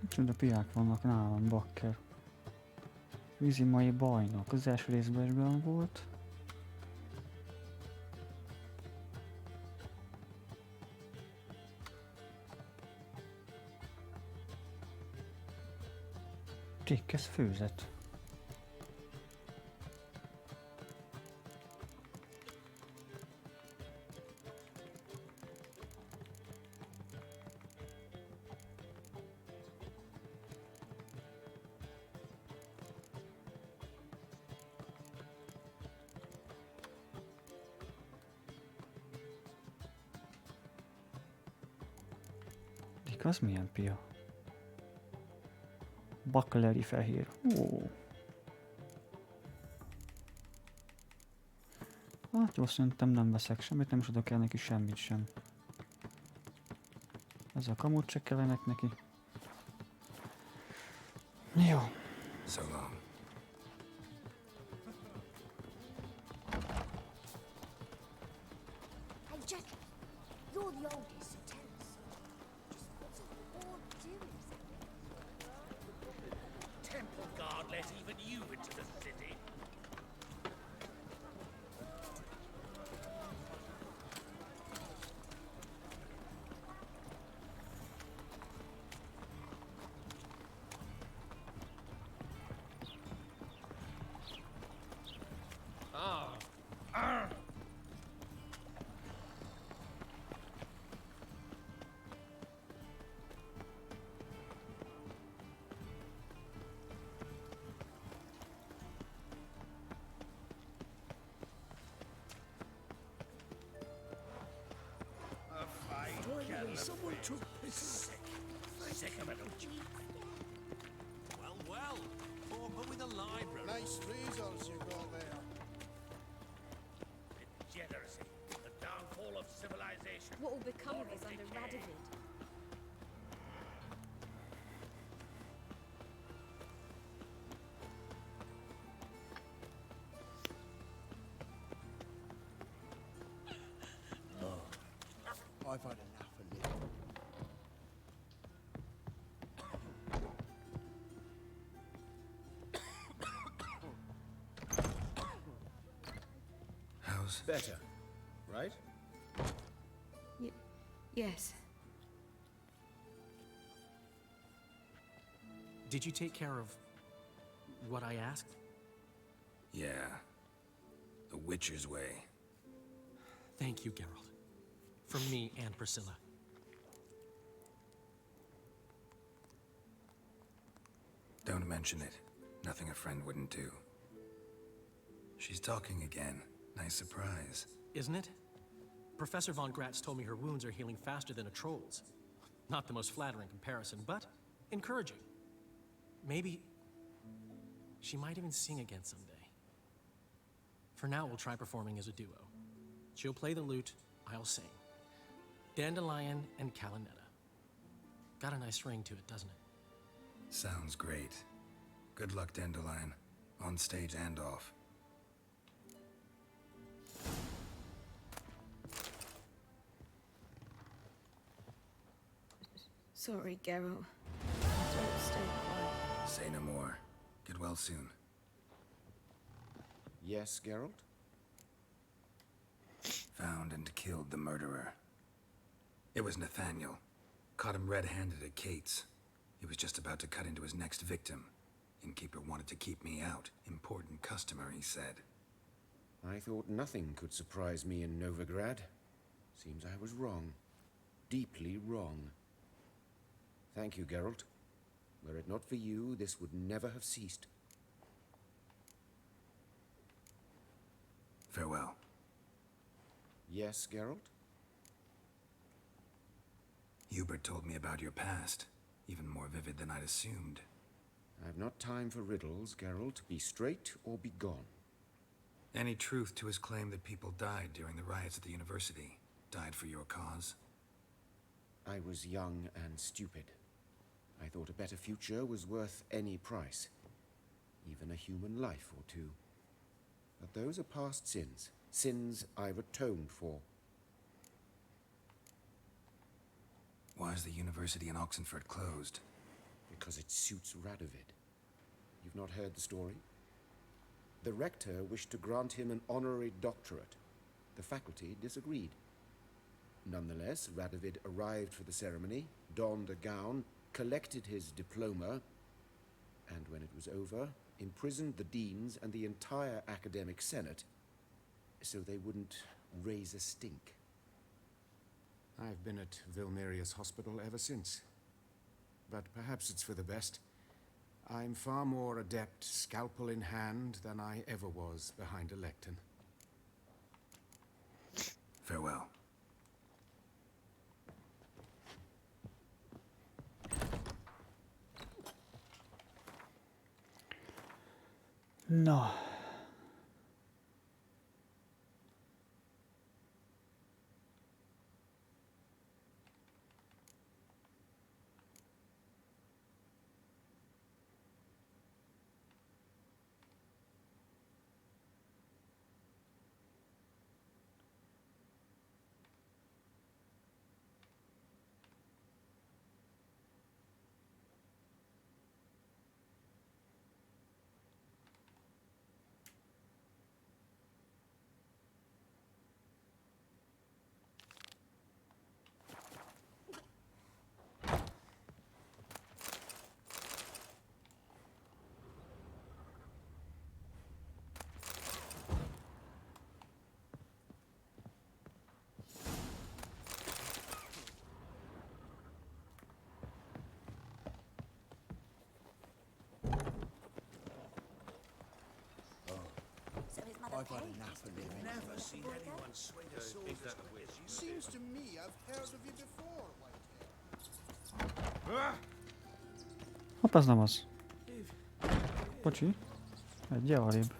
Csuda piák vannak nálam, bakker. Vízimai bajnok. Az első részben is benn volt. Kékkez főzet. Az milyen pia? Bakleri fehér. Ó. Hát jó, szerintem nem veszek semmit, nem is adok el neki semmit sem. Ez a kamut se kellenek neki. Jó. So long. Hey, Jack, you're the oldest, so tell us. Just what's a whore doing? Temple Guard let even you into the city. Someone took pity. Sick of it. Well, well. Oh, but with a library. Nice resource you got there. Degeneracy. The downfall of civilization. What will become of us under Radovid? I've had enough of living. How's better, right? Yes. Did you take care of what I asked? Yeah. The Witcher's way. Thank you, Geralt. From me and Priscilla. Don't mention it. Nothing a friend wouldn't do. She's talking again. Nice surprise. Isn't it? Professor von Gratz told me her wounds are healing faster than a troll's. Not the most flattering comparison, but encouraging. Maybe she might even sing again someday. For now, we'll try performing as a duo. She'll play the lute, I'll sing. Dandelion and Calinetta. Got a nice ring to it, doesn't it? Sounds great. Good luck, Dandelion. On stage and off. Sorry, Geralt. Don't stay quiet. Say no more. Get well soon. Yes, Geralt? Found and killed the murderer. It was Nathaniel. Caught him red-handed at Kate's. He was just about to cut into his next victim. Innkeeper wanted to keep me out. Important customer, he said. I thought nothing could surprise me in Novigrad. Seems I was wrong. Deeply wrong. Thank you, Geralt. Were it not for you, this would never have ceased. Farewell. Yes, Geralt? Hubert told me about your past. Even more vivid than I'd assumed. I've not time for riddles, Geralt. Be straight or be gone. Any truth to his claim that people died during the riots at the university? Died for your cause? I was young and stupid. I thought a better future was worth any price. Even a human life or two. But those are past sins. Sins I've atoned for. Why is the university in Oxenford closed? Because it suits Radovid. You've not heard the story? The rector wished to grant him an honorary doctorate. The faculty disagreed. Nonetheless, Radovid arrived for the ceremony, donned a gown, collected his diploma, and when it was over, imprisoned the deans and the entire academic senate so they wouldn't raise a stink. I've been at Vilmerius Hospital ever since. But perhaps it's for the best. I'm far more adept, scalpel in hand, than I ever was behind a lectern. Farewell. No. I've had enough of it. Never seen anyone swing a sword. Is that a whiz? Seems to me I've heard of you before, Whitehead. Hopp, ez nem az. Bocsi. Egyel arrébb.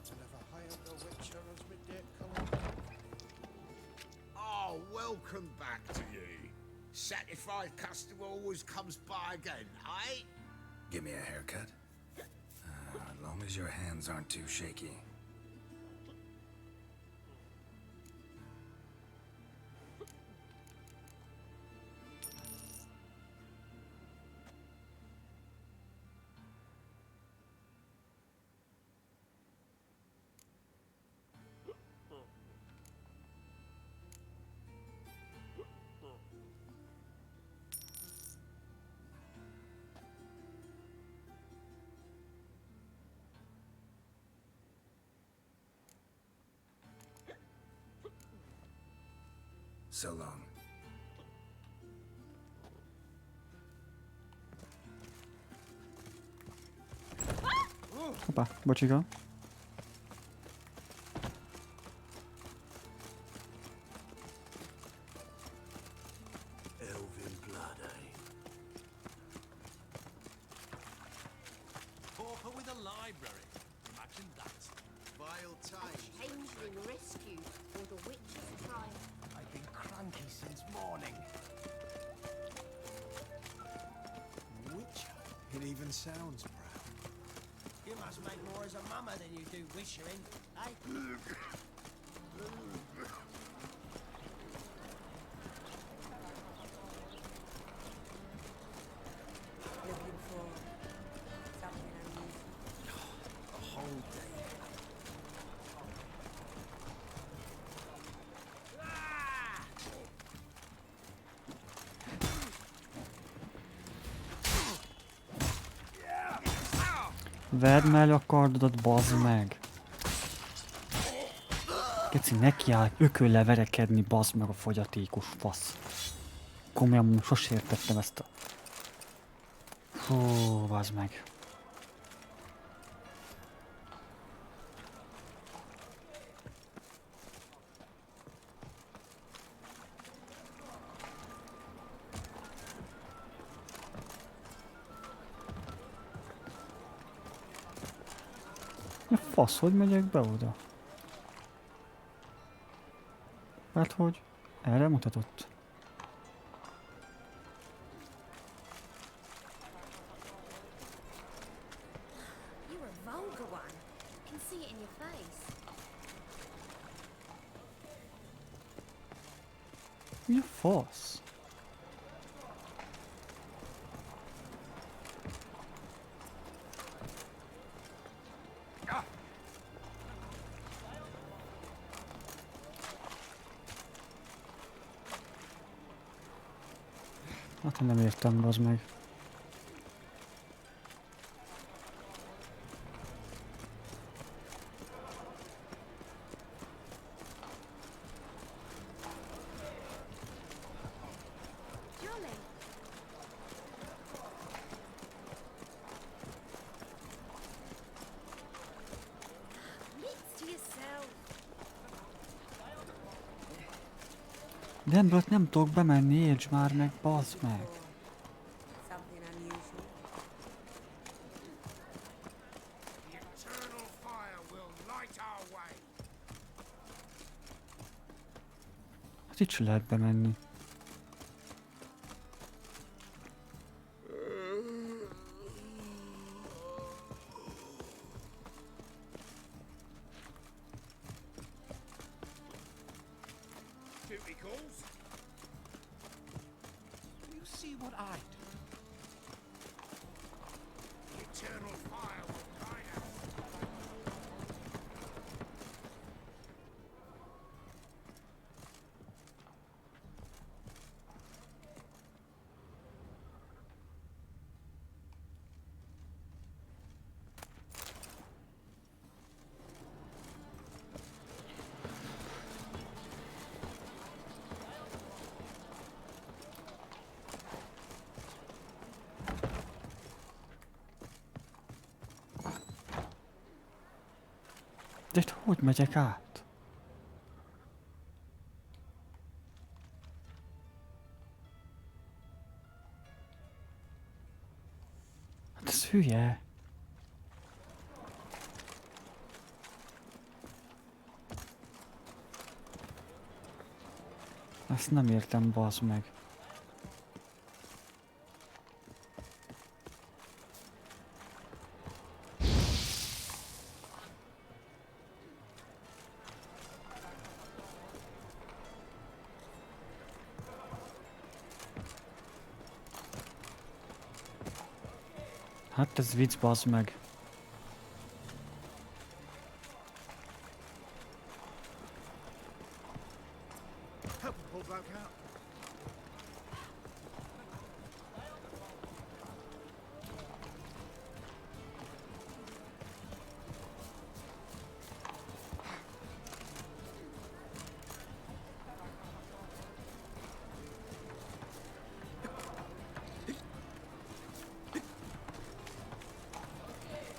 Oh, welcome back to you. Satisfied customer always comes by again, eh? Give me a haircut? As long as your hands aren't too shaky. So long. Hoppá, bocsika. Elven blood, eh? Pauper with a library. Imagine that. Vile time. Changeling rescue or the witch's trial. I've been cranky since morning. Witcher? It even sounds proud. You must make more as a mama than you do wishing, eh? Looking for something unusual. A whole day. Vedd meg a kardodat, bazd meg! Geci, nekiáll ökölle verekedni, bazd meg a fogyatékos fasz. Komolyan sose értettem ezt a... Hú, bazd meg. Ja, fasz, hogy megyek be oda? Hát hogy? Erre mutatott. You're a vulgar one. I can see it in your face. Mi a fasz? Hát nem értem, bazd meg. Jolly. Mix to yourself. De ebből nem tudok bemenni, értsd már meg, bazd meg. Something unusual. The eternal fire will light our way. Hát itt se lehet bemenni. Duty calls. You see what I do? The eternal fire will guide us. De itt hogy megyek át? Hát ez hülye. Ezt nem értem, bazd meg. Hát ez vicc, bazd meg. Help the poor bloke out.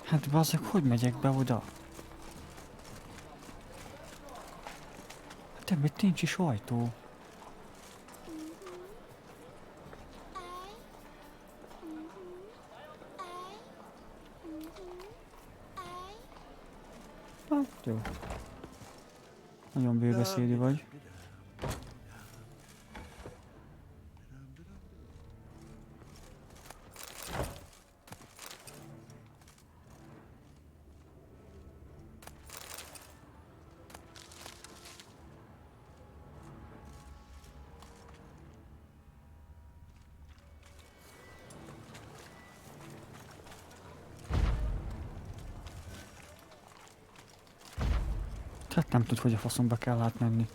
Hát bazzeg, hogy megyek be oda? Hát ebben nincs is ajtó. Hát jó. Nagyon bőbeszédű vagy. Hát nem tud, hogy a faszomba kell átmenni.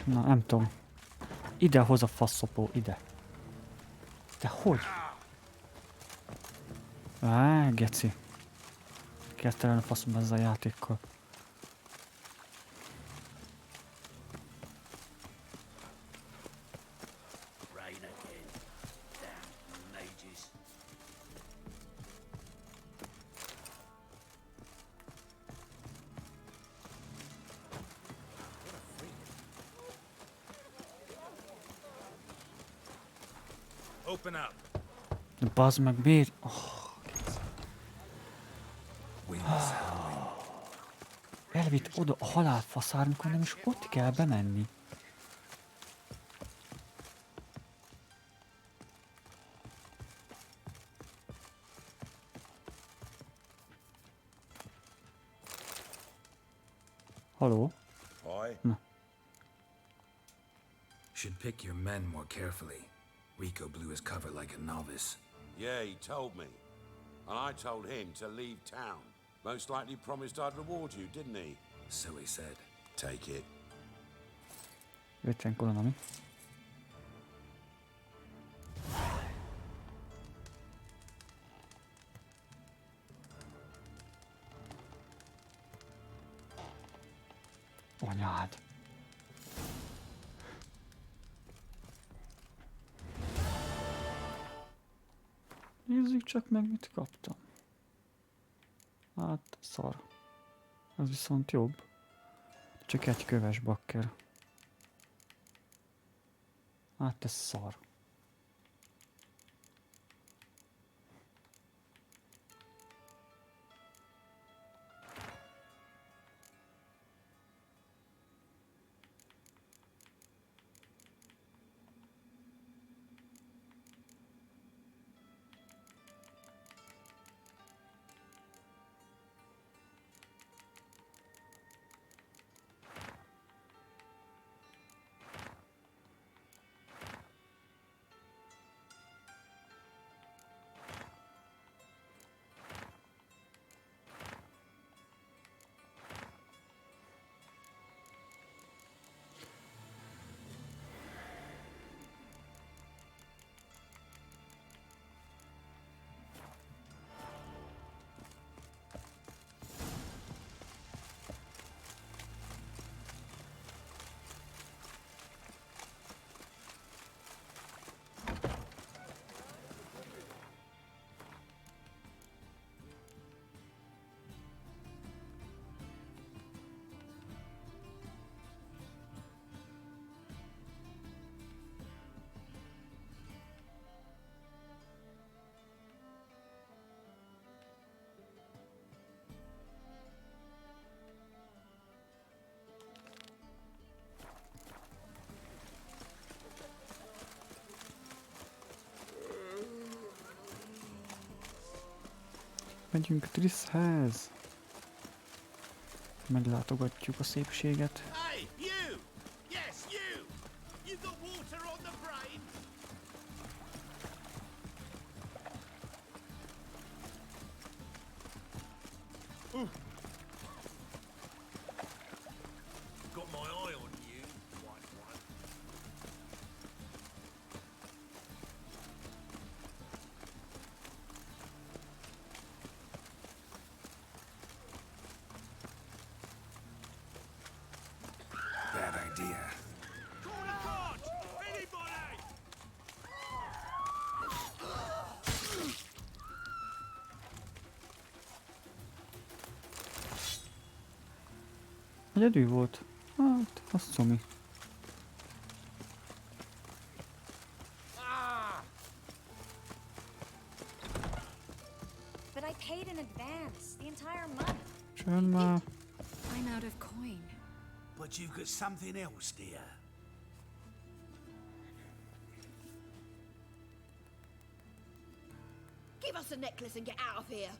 Na, nem tudom. Ide hoz a faszopó, ide. De hogy? Á, geci. Kezdtelen a faszomba ezzel a játékkal. Open up. De bazd meg, miért? Oh, elvitt oda a halálfaszár, amikor nem is ott kell bemenni. Haló? Na. Should pick your men more carefully. Rico blew his cover like a novice. Yeah, he told me. And I told him to leave town. Most likely promised I'd reward you, didn't he? So he said. Take it. 50 korona, mi? Anyád. Nézzük csak meg, mit kaptam. Hát, szar. Ez viszont jobb. Csak egy köves bakker. Hát, ez szar. Megyünk Trisshez. Meglátogatjuk a szépséget. Hey, you! Yes, you! You got water on the brain? Got my eye on you, white one. Bad idea. Call a guard! Anybody! Egyedül volt? Hát, az comi. But I paid in advance, the entire month. Csön már. I'm out of coin. But you've got something else, dear. Give us the necklace and get out of here.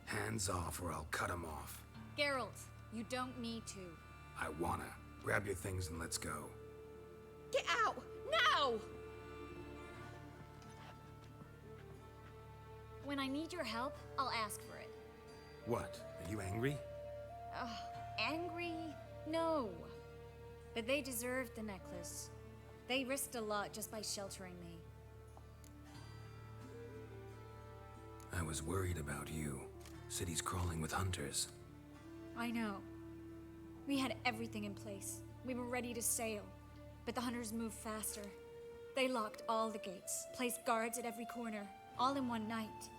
Hands off or I'll cut 'em off. Geralt, you don't need to. I wanna. Grab your things and let's go. Get out! Now! When I need your help, I'll ask for it. What? Are you angry? Angry? No. But they deserved the necklace. They risked a lot just by sheltering me. I was worried about you. City's crawling with hunters. I know. We had everything in place. We were ready to sail. But the hunters moved faster. They locked all the gates, placed guards at every corner, all in one night.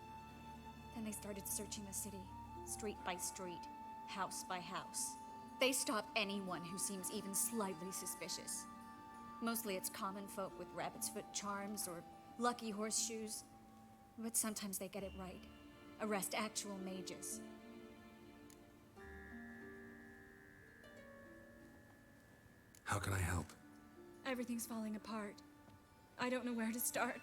Then they started searching the city, street by street, house by house. They stop anyone who seems even slightly suspicious. Mostly it's common folk with rabbit's foot charms or lucky horseshoes. But sometimes they get it right. Arrest actual mages. How can I help? Everything's falling apart. I don't know where to start.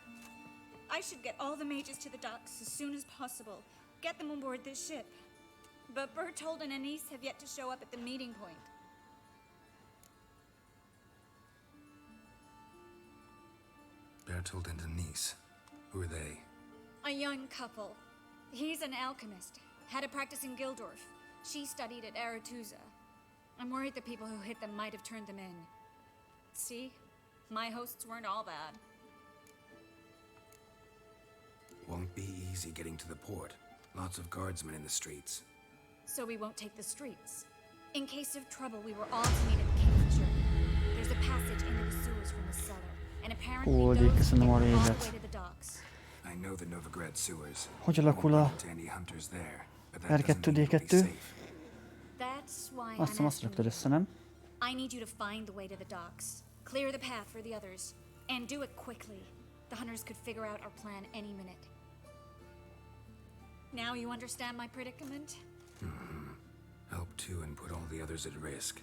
I should get all the mages to the docks as soon as possible. Get them aboard this ship. But Bertold and Anise have yet to show up at the meeting point. Bertold and Denise. Who are they? A young couple. He's an alchemist. Had a practice in Gildorf. She studied at Aretusa. I'm worried the people who hit them might have turned them in. See? My hosts weren't all bad. Won't be easy getting to the port. Lots of guardsmen in the streets. So we won't take the streets. In case of trouble, we were all to meet at the Kingfisher. There's a passage into the sewers from the cellar. And apparently those get all the way to the docks. I know the Novigrad sewers. Hogy alakul a To any hunters there, but that doesn't mean it'll be R2-D2? safe. That's why Azt hiszem, azt raktad össze, nem? I need you to find the way to the docks. Clear the path for the others. And do it quickly. The hunters could figure out our plan any minute. Now you understand my predicament? Help two and put all the others at risk.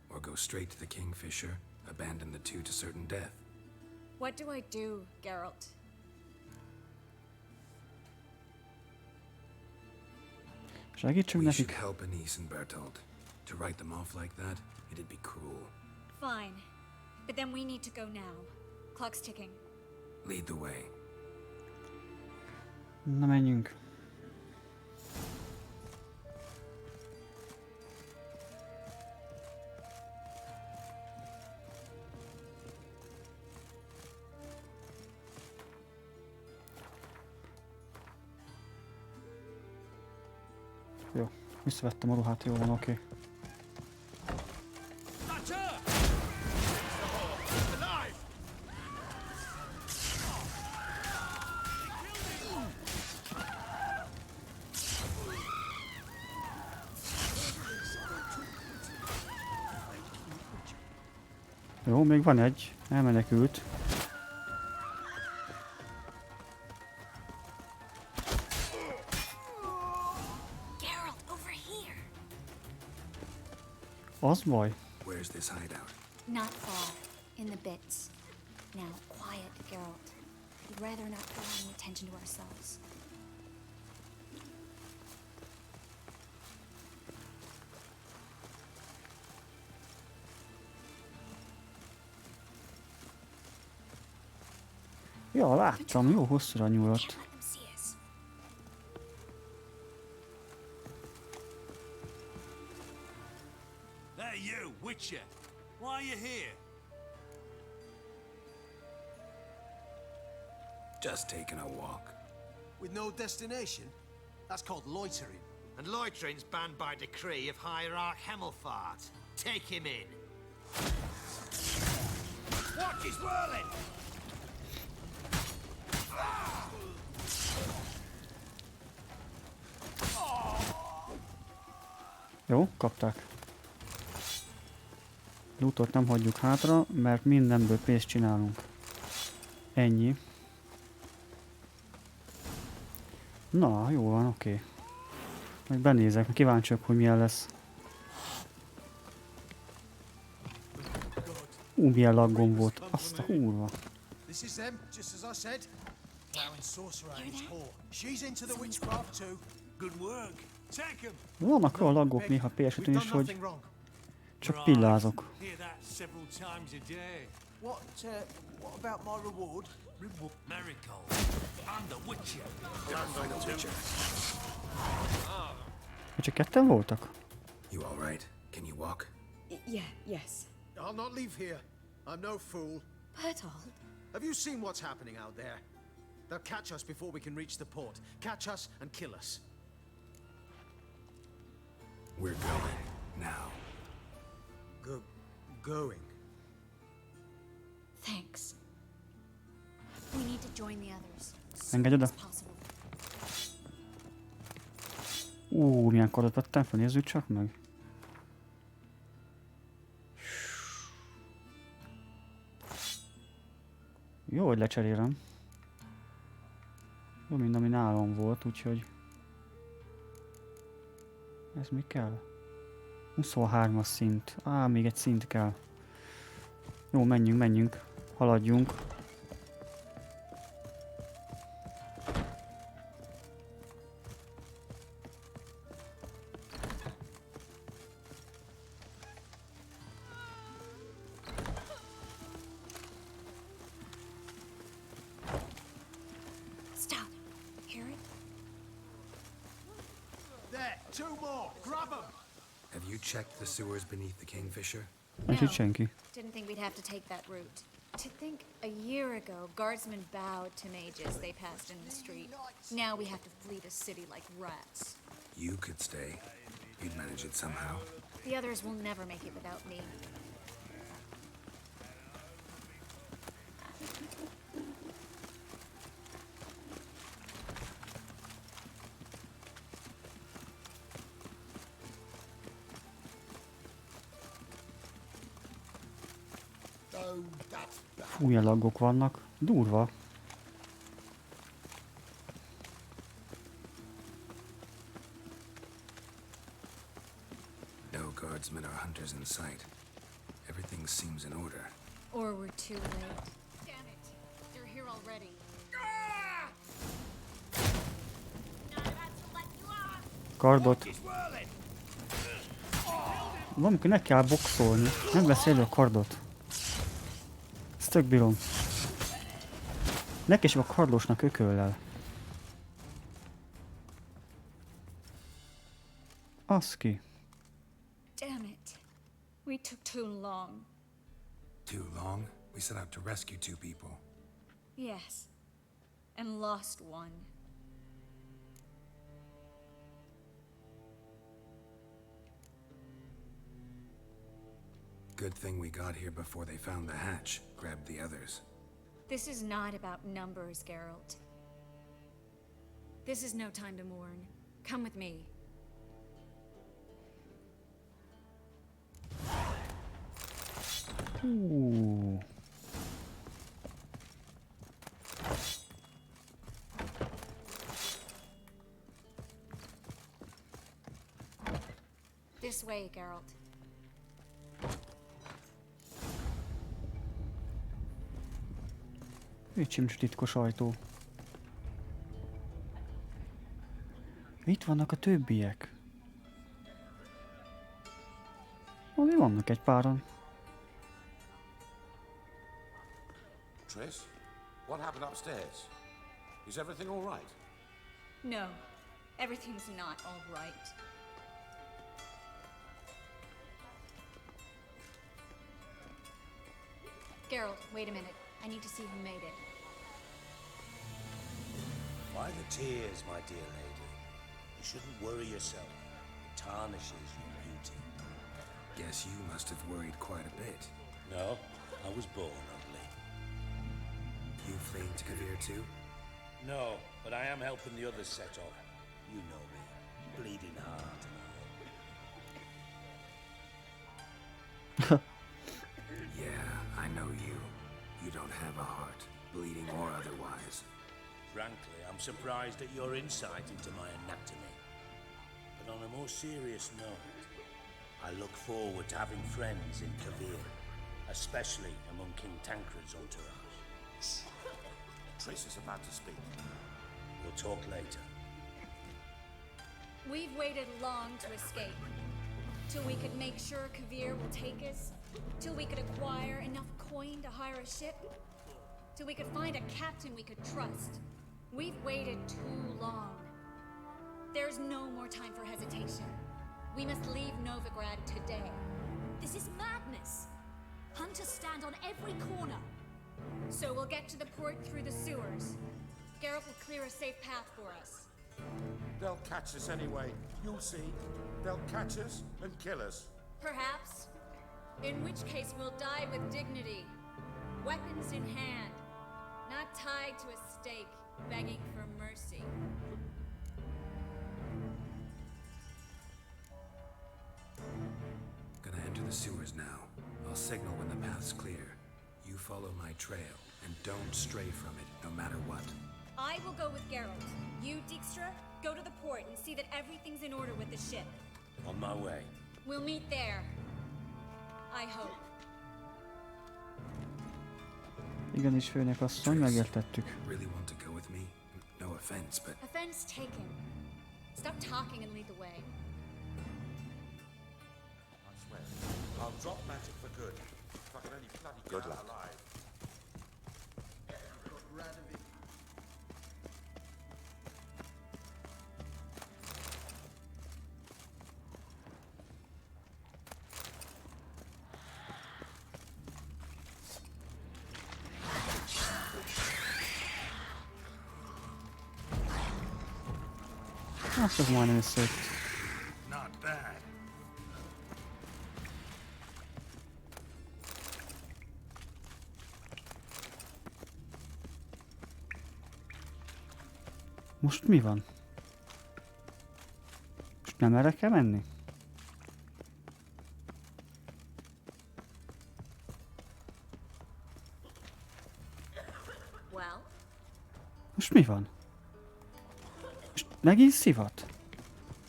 Or go straight to the Kingfisher, abandon the two to certain death. What do I do, Geralt? Segítsünk We should nekik. help Anise and Bertold. To write them off like that, it'd be cruel. Fine. But then we need to go now. Clock's ticking. Lead the way. Na menjünk. Jó, visszavettem a ruhát, jó van, oké. Jó, még van egy. Elmenekült. Geralt, over here. Az baj. Where's this hideout? Not far. In the bits. Now, quiet, Geralt. You rather not draw any attention to ourselves. Ja, láttam, jó hosszúra nyúlott. Can't let them see us. Hey, you, Witcher! Why are you here? Just taking a walk. With no destination? That's called loitering. And loitering's banned by decree of Hierarch Hemelfart. Take him in. Watch his whirling! Jó, kapták. Lootot nem hagyjuk hátra, mert mindenből pénzt csinálunk. Ennyi. Na, jó van, oké. Majd benézek, kíváncsiak, hogy milyen lesz. Milyen laggom volt. Azt a húrva. This is them, just as I said. Darren Sorcerer and his whore. She's into the witchcraft too. Good work. Take him. Vannak olyan laggok néha PS5-ön is, hogy csak pillázok. What about my reward? Miracle. I'm the Witcher. Hogy csak ketten voltak? You all right? Can you walk? Yeah, yes. I'll not leave here. I'm no fool. Bertold? Have you seen what's happening out there? They'll catch us before we can reach the port. Catch us and kill us. We're going now. Going. Thanks. We need to join the others. Engedj oda. Milyen kardot vettem fel, nézzük csak meg. Jó, hogy lecserélem. Jó, mint ami nálam volt, úgyhogy... Ez mi kell? 23-as szint. Még egy szint kell. Jó, menjünk. Haladjunk. Stop. Hear it? There, two more. Grab them. Have you checked the sewers beneath the Kingfisher? Senki. Didn't think we'd have to take that route. To think a year ago, guardsmen bowed to mages they passed in the street. Now we have to flee the city like rats. You could stay. You'd manage it somehow. The others will never make it without me. Fú, milyen laggok vannak. Durva. No guardsmen or hunters in sight. Everything seems in order. Or we're too late. Damn it. They're here already. Kardot. Valamikor ne kell boxolni. Nem vesz elő a kardot. Ezt tök bírom. Neki sem a kardosnak ököllel. Az ki. Damn it. We took too long. Too long? We set out to rescue two people. Yes. And lost one. Good thing we got here before they found the hatch, grabbed the others. This is not about numbers, Geralt. This is no time to mourn. Come with me. Ooh. This way, Geralt. Itt sincs titkos ajtó. Itt vannak a többiek. Ami vannak egy páran. Triss, what happened upstairs? Is everything all right? No, everything's not all right. Geralt, wait a minute. I need to see who made it. Why the tears, my dear lady? You shouldn't worry yourself. It tarnishes your beauty. Guess you must have worried quite a bit. No, I was born ugly. You fleeing to Kavir too? No, but I am helping the others set off. You know me, bleeding heart and all. Yeah, I know you. You don't have a heart, bleeding or otherwise. Frankly, I'm surprised at your insight into my anatomy. But on a more serious note, I look forward to having friends in Kavir, especially among King Tancred's entourage. Triss is about to speak. We'll talk later. We've waited long to escape. Till we could make sure Kavir will take us. Till we could acquire enough coin to hire a ship. Till we could find a captain we could trust. We've waited too long. There's no more time for hesitation. We must leave Novigrad today. This is madness. Hunters stand on every corner. So we'll get to the port through the sewers. Geralt will clear a safe path for us. They'll catch us anyway. You'll see. They'll catch us and kill us. Perhaps. In which case we'll die with dignity. Weapons in hand. Not tied to a stake, begging for mercy. Gonna enter the sewers now. I'll signal when the path's clear. You follow my trail, and don't stray from it, no matter what. I will go with Geralt. You, Dijkstra, go to the port and see that everything's in order with the ship. On my way. We'll meet there. I hope. Igenis, főnök asszony, megértettük. Really want to go with me? No offense, but... Offense taken. Stop talking and lead the way. I swear, I'll drop magic for good. If I can only bloody get out alive. Azt az majdnem összejött. Not bad. Most mi van? Most nem erre kell menni? Well? Most mi van? Most megint szivat?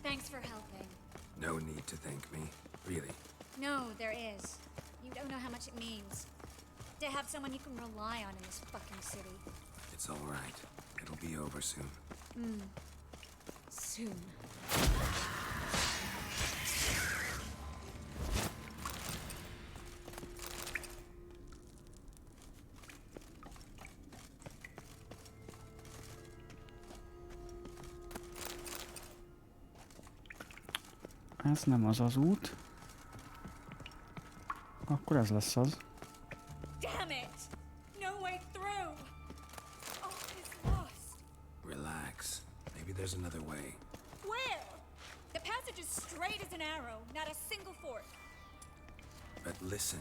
Thanks for helping. No need to thank me, really. No, there is. You don't know how much it means. To have someone you can rely on in this fucking city. It's all right. It'll be over soon. Soon. Ez nem az az út. Akkor ez lesz az. Damn it! No way through! Oh, it's lost. Relax. Maybe there's another way. Where? The passage is straight as an arrow, not a single fork. But listen.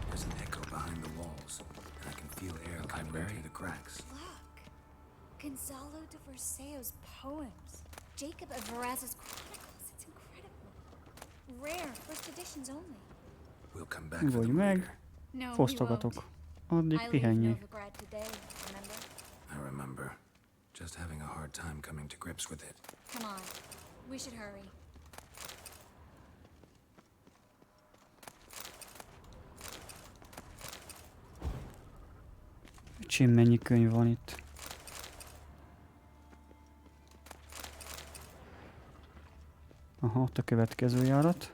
There's an echo behind the walls. And I can feel air coming through the cracks. Look. Gonzalo de Verseo's poems. Jacob of Varaz's chronicles. It's incredible. Rare, first editions only. We'll come back for Nyugodj them meg. later. No, Fosztogatok. Addig I leave pihenjél. Novigrad today, remember? I remember. Just having a hard time coming to grips with it. Come on. We should hurry. Öcsém, mennyi könyv van itt. Aha, ott a következő járat.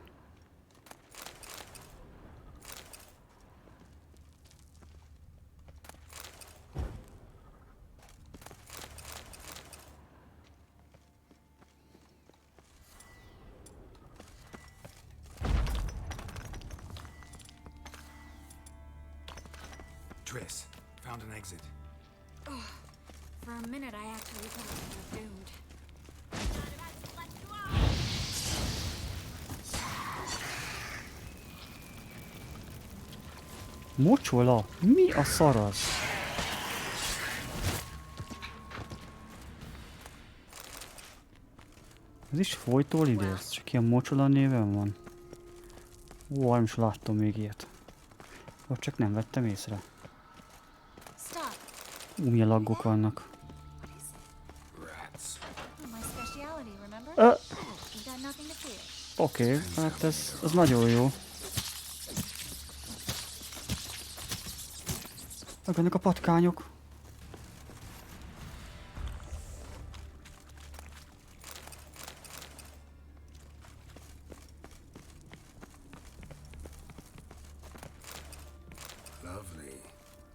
Triss, found an exit. Oh, for a minute I actually thought we were doomed. Mocsola? Mi a szar az? Ez is folytól idéz? Csak ilyen mocsola néven van? Ó, nem is láttam még ilyet. Vagy csak nem vettem észre. Milyen laggok vannak. Oké, hát ez nagyon jó. Meg a patkányok. Lovely.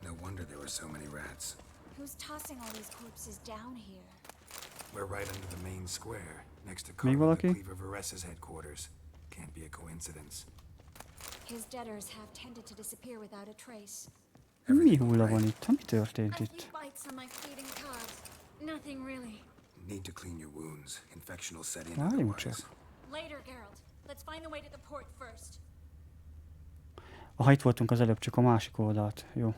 No wonder there were so many rats. Who's tossing all these corpses down here? We're right under the main square, next to Még valaki? Cleaver Varessa's headquarters. Can't be a coincidence. His debtors have tended to disappear without a trace. Mi hulla van itt? Mi történt itt? Bites on my feet and calves. Nothing really. Need to clean your wounds. Infection will set in Várjunk otherwise. csak. Later, Geralt. Let's find the way to the port first. Aha, itt voltunk az előbb, csak a másik oldalt. Jó.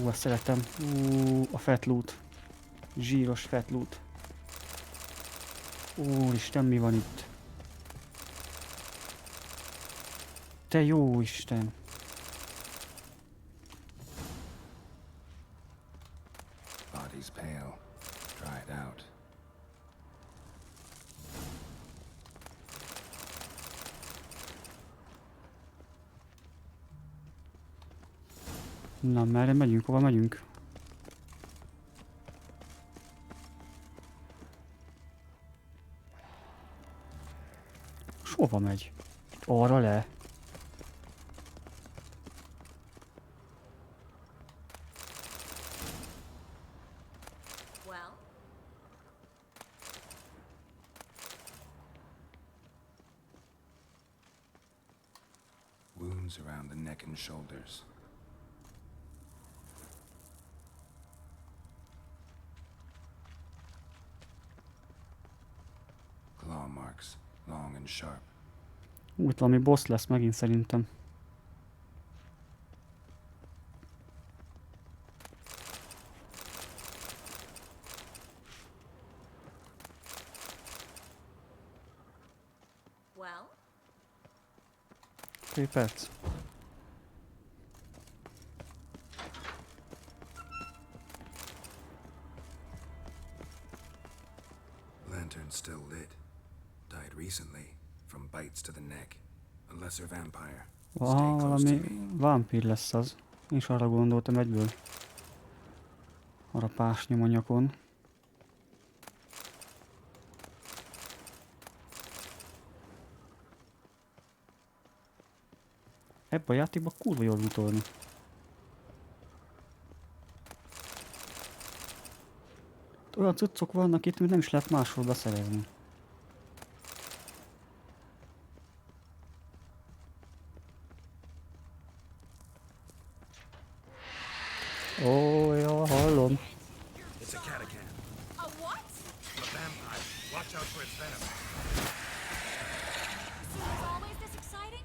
Ezt szeretem. A fat loot. Zsíros fat loot. Úristen, mi van itt? Te jó Isten! Body's pale, dried out. Na, merre megyünk? Hova megyünk? És hova megy? Arra le? Well? Wounds around the neck and shoulders. Claw marks, long and sharp. Itt valami boss lesz megint szerintem. Well? 2 perc. Lantern still lit. Died recently, from bites to the neck. A lesser vampire. Valami vámpír lesz az. Én is arra gondoltam egyből. Arra pásnyom a nyakon. Ebben a játékban kurva jól utolni. Olyan cuccok vannak itt, mint nem is lehet máshol beszerezni. Ó, ja, hallom. It's a catachan. A what? A vampire. Watch out for its venom. So it was always this exciting?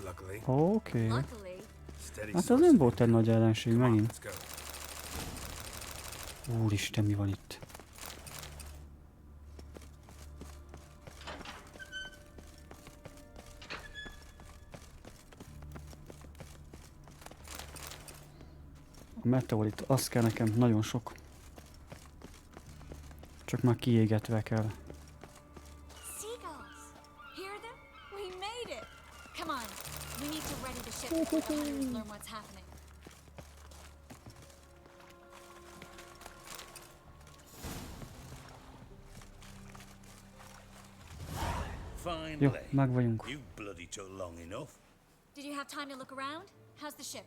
Luckily. Oké. Luckily. Hát az nem volt egy nagy ellenség megint. Let's go. Úristen, mi van itt? A meteorit, az kell nekem, nagyon sok. Csak már kiégetve kell. Seagulls. Learn what's happening. Jó, Finally. meg vagyunk. You bloody took long enough. Did you have time to look around? How's the ship?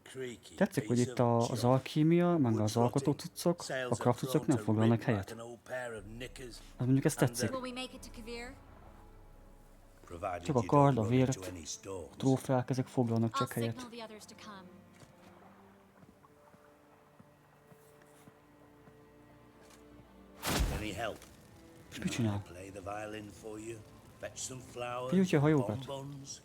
Creaky. Tetszik, hogy itt az alkímia, meg az alkotó cuccok, a craft cuccok nem foglalnak helyet. Az mondjuk ezt tetszik. Will we make it to Kavir? Csak a kard, a vért, a trófeák, ezek foglalnak csak I'll helyet. signal the others to come. Any help? És mit csinál? Play the violin for you. Fetch some flowers. Kiújtja a hajókat. Bonbons.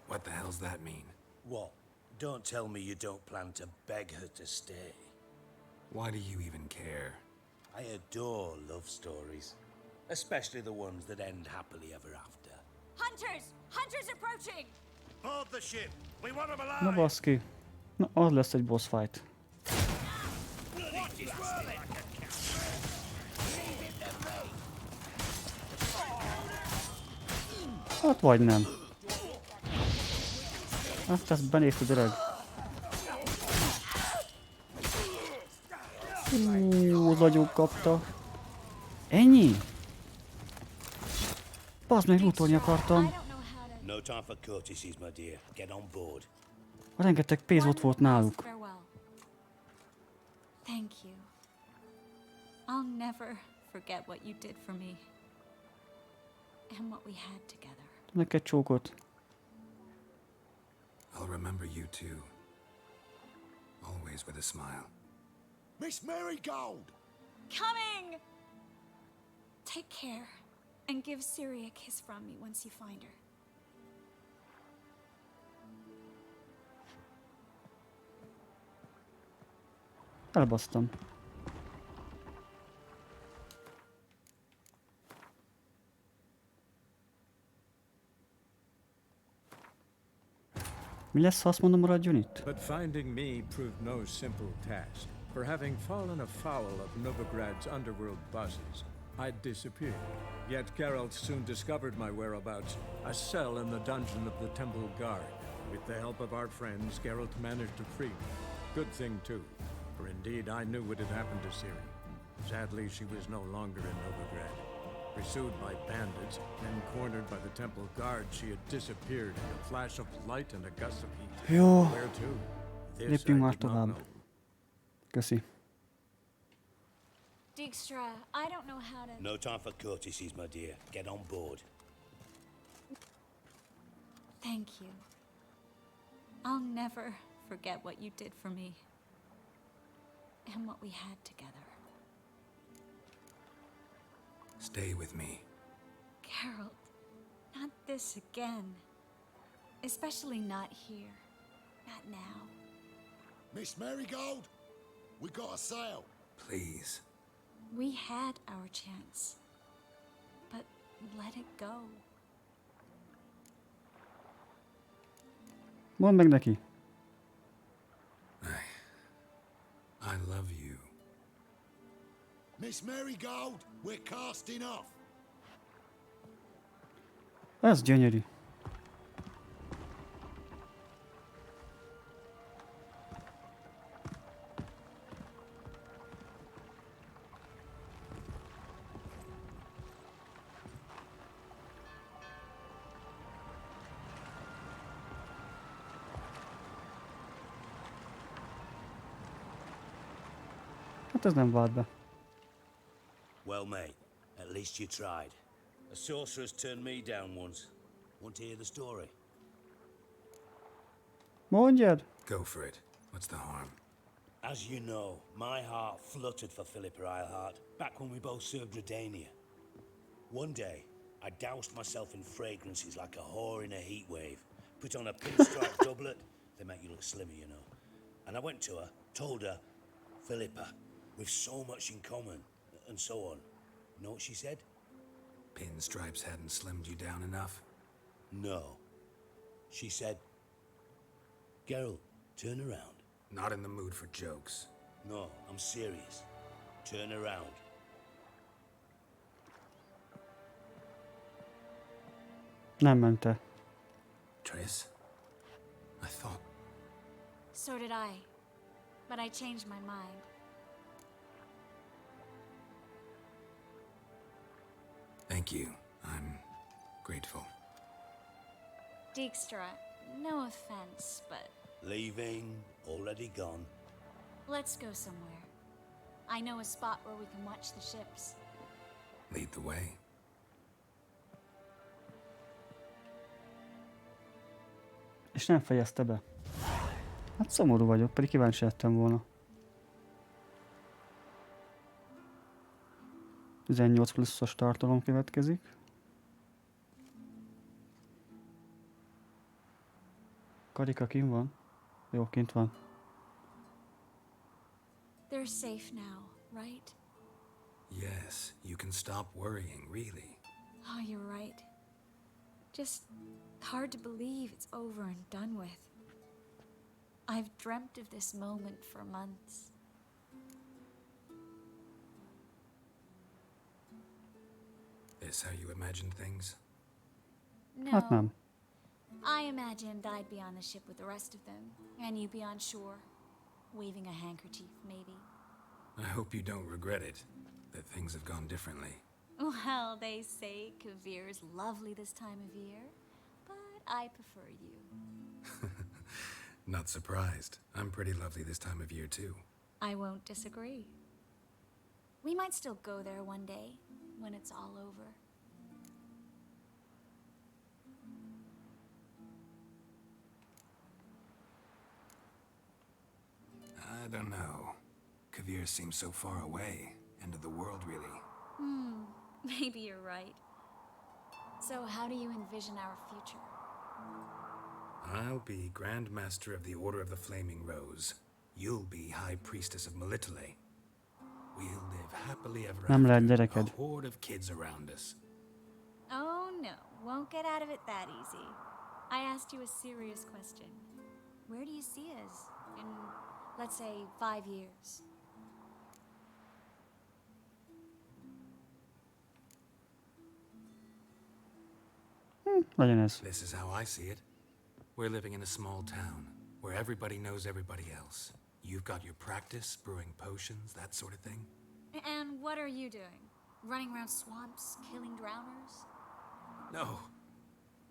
What the hell's that mean? What? Don't tell me you don't plan to beg her to stay. Why do you even care? I adore love stories. Especially the ones that end happily ever after. Hunters! Hunters approaching! Board the ship! We want them Na baszki. Na, az lesz egy boss fight. Hát vagy nem. Hát ezt benézted öreg. Az agyuk kapta. Ennyi? Bazd meg, lootolni akartam. No time for courtesies, my dear. Get on board. Rengeteg pénz ott volt náluk. Farewell. Thank you. I'll never forget what you did for me. And what we had together. Neked csókot. I'll remember you too. Always with a smile. Miss Marigold! Coming! Take care. And give Siri a kiss from me once you find her. Elbasztam. Mi lesz, ha azt mondom, maradjon itt? But finding me proved no simple task. For having fallen afoul of Novigrad's underworld bosses, I'd disappeared. Yet Geralt soon discovered my whereabouts, a cell in the dungeon of the Temple Guard. With the help of our friends, Geralt managed to free me. Good thing too, for indeed I knew what had happened to Ciri. Sadly, she was no longer in Novigrad. Pursued by bandits, then cornered by the Temple Guard, she had disappeared in a flash of light and a gust of heat. Jó. Where to? This I Lépjünk már did not tovább. know. Köszi. Dijkstra, I don't know how to... No time for courtesies, my dear. Get on board. Thank you. I'll never forget what you did for me. And what we had together. Stay with me. Geralt, not this again. Especially not here. Not now. Miss Marigold, we got a sail. Please. We had our chance. But let it go. Mondd meg neki. I love you. Miss Marigold, we're casting off. Ez gyönyörű. Hát ez nem vált be. Well, mate, at least you tried. A sorceress turned me down once. Want to hear the story? Mondjad. Go for it. What's the harm? As you know, my heart fluttered for Philippa Eilhart back when we both served Redania. One day, I doused myself in fragrances like a whore in a heat wave. Put on a pinstripe doublet. They make you look slimmer, you know. And I went to her, told her, Philippa, we've so much in common, and so on. You know what she said? Pinstripes hadn't slimmed you down enough? No. She said, Geralt, turn around. Not in the mood for jokes. No, I'm serious. Turn around. Nem ment el. Triss? I thought... So did I. But I changed my mind. Thank you. I'm grateful. Dijkstra, no offense, but Leaving, already gone. let's go somewhere. I know a spot where we can watch the ships. Lead the way. És nem fejezte be. Hát szomorú vagyok, pedig kíváncsi lettem volna. 18 pluszos tartalom következik. Karika kint van? Jó, kint van. They're safe now, right? Yes, you can stop worrying, really. Oh, you're right. Just hard to believe it's over and done with. I've dreamt of this moment for months. Is how you imagine things? No. Hát nem. I imagined I'd be on the ship with the rest of them, and you'd be on shore, waving a handkerchief, maybe. I hope you don't regret it, that things have gone differently. Well, they say Kavir's lovely this time of year, but I prefer you. Not surprised. I'm pretty lovely this time of year, too. I won't disagree. We might still go there one day, when it's all over. I don't know. Kavir seems so far away. End of the world, really. Maybe you're right. So how do you envision our future? I'll be Grand Master of the Order of the Flaming Rose. You'll be High Priestess of Melitele. We'll live happily ever Nem lehet after, gyereked. a horde of kids around us. Oh no, won't get out of it that easy. I asked you a serious question. Where do you see us in, let's say, 5 years? Legyen ez. This is how I see it. We're living in a small town where everybody knows everybody else. You've got your practice, brewing potions, that sort of thing. And what are you doing? Running around swamps, killing drowners? No.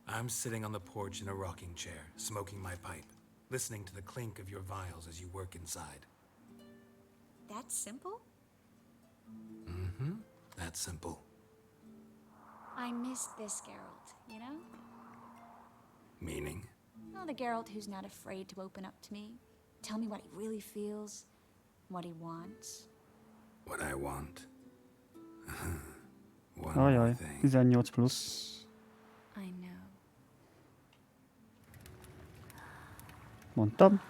I'm sitting on the porch in a rocking chair, smoking my pipe, listening to the clink of your vials as you work inside. That simple? Mm-hmm. That simple. I missed this Geralt, you know? Meaning? Oh, the Geralt who's not afraid to open up to me. Tell me what he really feels, what he wants. What I want. One Ajaj, more thing. 18 plusz. I know. Mondtam.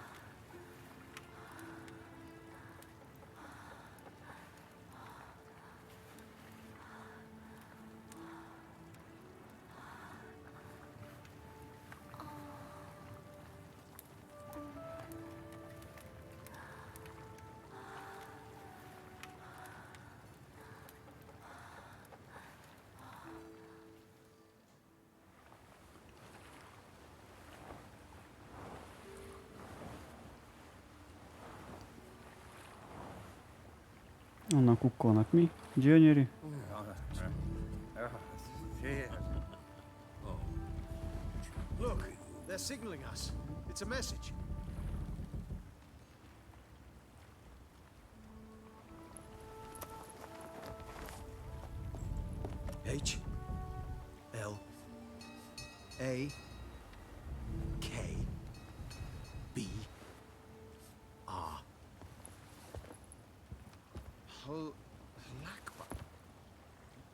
Onnan kukkolnak mi? Gyönyörű. Look, they're signaling us. It's a message. H L A K B R.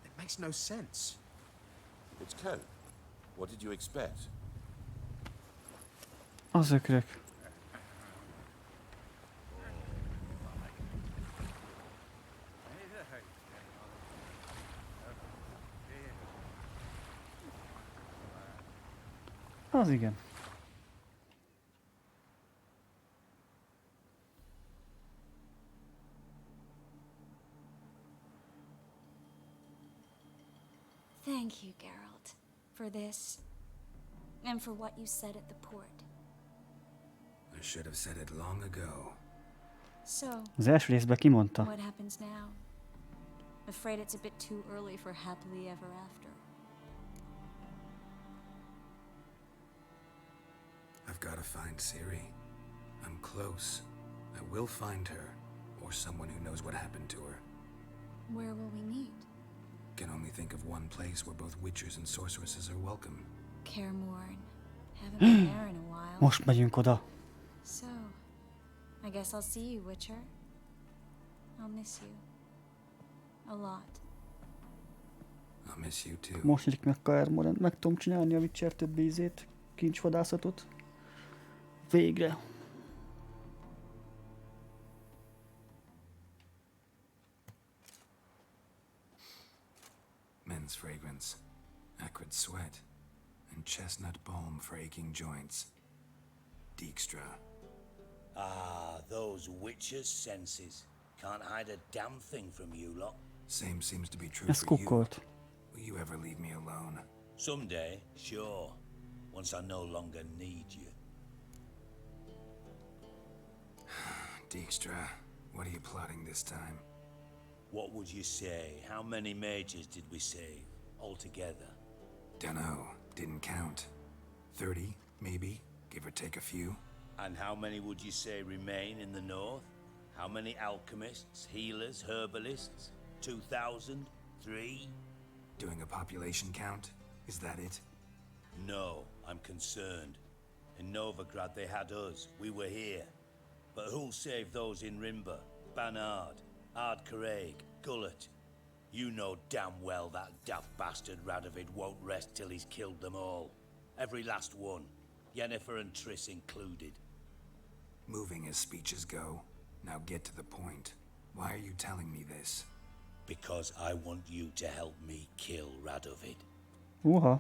It makes no sense. It's code. What did you expect? Az ökrök. Az igen. Thank you, Geralt, for this And for what you said at the port. I should have said it long ago. So, Az első részben kimondta. what happens now? Afraid it's a bit too early for happily ever after. I've got to find Ciri. I'm close. I will find her, or someone who knows what happened to her. Where will we meet? Can only think of one place where both witchers and sorceresses are welcome. Kaer Morhen. Haven't been there in a while. Most megyünk oda. So, I guess I'll see you, Witcher. I'll miss you. A lot. I'll miss you too. Most nyílik meg Kaer Morhen. Meg tudom csinálni a Witcher többi ízét. Kincsvadászatot. Végre. Men's fragrance, acrid sweat, and chestnut balm for aching joints. Dijkstra. Ah, those witches' senses. Can't hide a damn thing from you lot. Same seems to be true Ez for you. kukkolt. Will you ever leave me alone? Someday, sure. Once I no longer need you. Dijkstra, what are you plotting this time? What would you say? How many mages did we save altogether? Dunno. Didn't count. 30, maybe, give or take a few. And how many would you say remain in the north? How many alchemists, healers, herbalists? 2,000? 3? Doing a population count? Is that it? No, I'm concerned. In Novigrad they had us. We were here. But who'll save those in Rimba? Banard, Ardcaraig, Gullet? You know damn well that daft bastard Radovid won't rest till he's killed them all. Every last one. Yennefer and Triss included. Moving as speeches go. Now get to the point. Why are you telling me this? Because I want you to help me kill Radovid. Uha.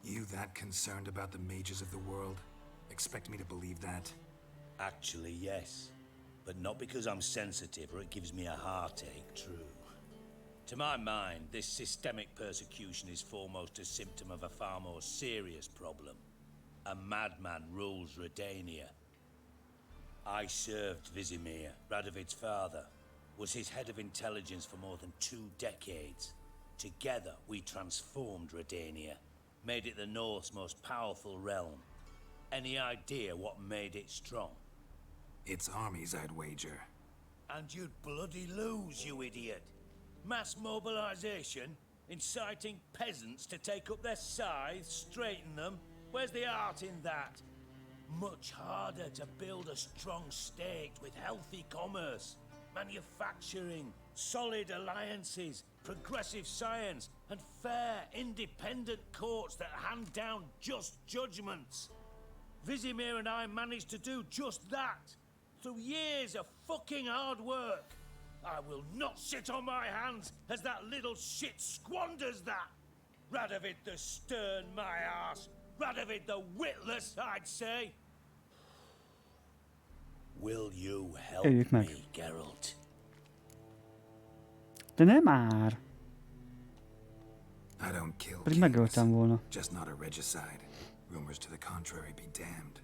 You that concerned about the mages of the world? Expect me to believe that? Actually, yes. But not because I'm sensitive or it gives me a heartache, true. To my mind, this systemic persecution is foremost a symptom of a far more serious problem. A madman rules Redania. I served Vizimir, Radovid's father, was his head of intelligence for more than 2 decades. Together, we transformed Redania, made it the North's most powerful realm. Any idea what made it strong? Its armies, I'd wager. And you'd bloody lose, you idiot. Mass mobilization, inciting peasants to take up their scythes, straighten them. Where's the art in that? Much harder to build a strong state with healthy commerce, manufacturing, solid alliances, progressive science, and fair, independent courts that hand down just judgments. Vizimir and I managed to do just that, through years of fucking hard work. I will not sit on my hands as that little shit squanders that. Radovid the stern, my ass. Radovid the witless, I'd say. Will you help me, Geralt? De nem már. I don't kill Pedig megöltem volna. just not a regicide. Rumors to the contrary be damned.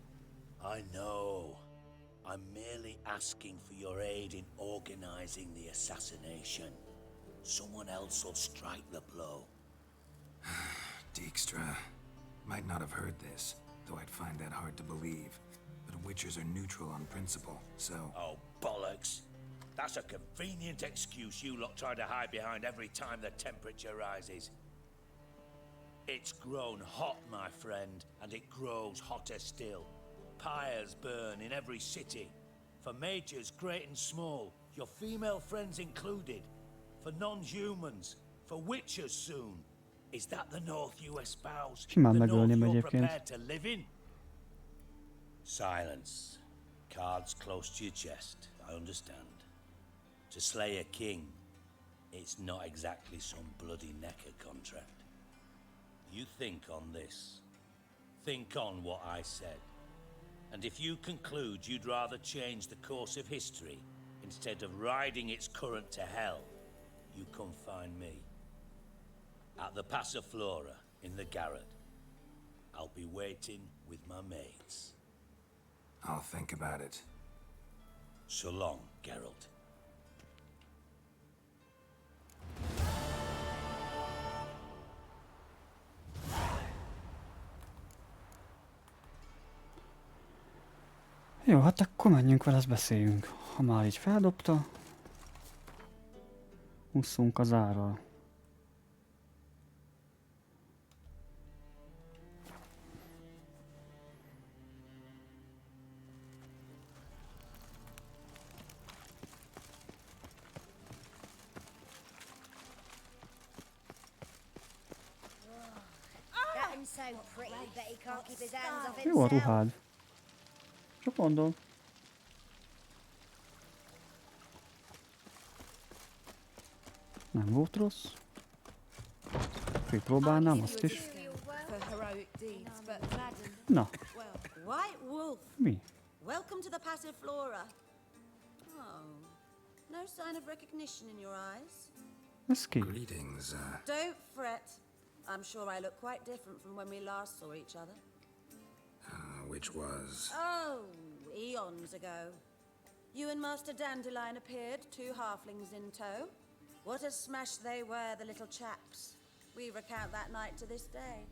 I know. I'm merely asking for your aid in organizing the assassination. Someone else will strike the blow. Dijkstra. Might not have heard this, though I'd find that hard to believe. But witchers are neutral on principle, so... Oh, bollocks. That's a convenient excuse you lot try to hide behind every time the temperature rises. It's grown hot, my friend, and it grows hotter still. Pyres burn in every city. For mages great and small, your female friends included. For non-humans, for witchers soon. Is that the North you espouse? Simán The North megölném you're egyébként. prepared to live in? Silence. Cards close to your chest, I understand. To slay a king, it's not exactly some bloody necker contract. You think on this. Think on what I said. And if you conclude you'd rather change the course of history instead of riding its current to hell, you come find me. At the Passiflora in the garret. I'll be waiting with my mates. I'll think about it. So long, Geralt. Jó, hát akkor menjünk vele, ezt beszéljünk. Ha már így feldobta, ússzunk az árral. That so pretty, but he can't keep his hands off Jó a himself. ruhád. Csak mondom. Nem volt rossz. Kipróbálnám azt is. For heroic deeds, but Na, White Wolf, mi? welcome to the Passiflora. Oh, no sign of recognition in your eyes. Ez ki? Greetings, Don't fret. I'm sure I look quite different from when we last saw each other. which was... Oh, eons ago. You and Master Dandelion appeared, two halflings in tow. What a smash they were, the little chaps. We recount that night to this day.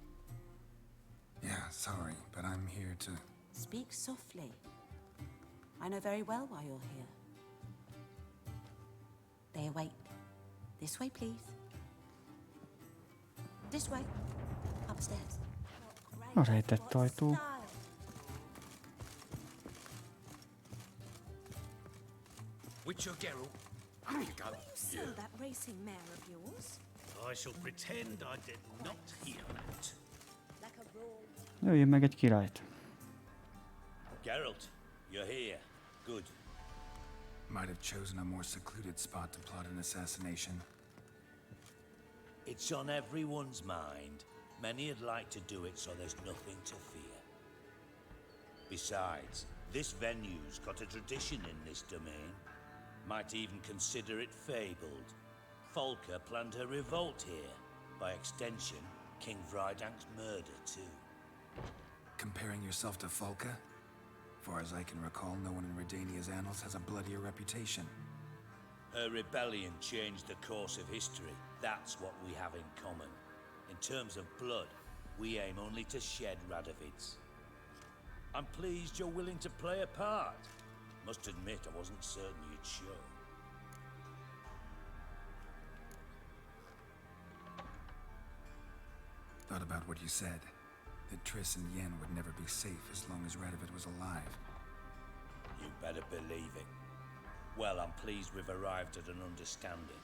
Yeah, sorry, but I'm here to... Speak softly. I know very well why you're here. They await. This way, please. This way. Upstairs. A rejtett ajtó. Witcher Geralt, up you go. Sell that racing mare of yours? I shall pretend I did not hear that. Jöjjön meg egy királyt. Geralt, you're here. Good. Might have chosen a more secluded spot to plot an assassination. It's on everyone's mind. Many'd like to do it so there's nothing to fear. Besides, this venue's got a tradition in this domain. Might even consider it fabled. Folka planned her revolt here. By extension, King Vrydank's murder too. Comparing yourself to Folka? Far as I can recall, no one in Redania's annals has a bloodier reputation. Her rebellion changed the course of history. That's what we have in common. In terms of blood, we aim only to shed Radovid's. I'm pleased you're willing to play a part. Must admit, I wasn't certain you'd show. Thought about what you said. That Triss and Yen would never be safe as long as Radovid was alive. You better believe it. Well, I'm pleased we've arrived at an understanding.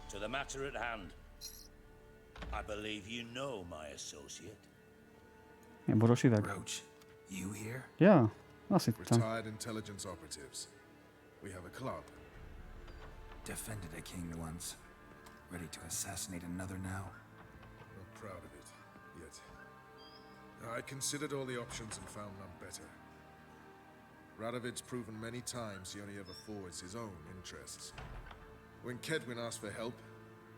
To the matter at hand. I believe you know my associate. Ilyen boros üveg. Roach, you here? Ja, azt hittem. Retired intelligence operatives. We have a club. Defended a king once. Ready to assassinate another now? Not proud of it, yet. I considered all the options and found none better. Radovid's proven many times he only ever forwards his own interests. When Kedwin asked for help,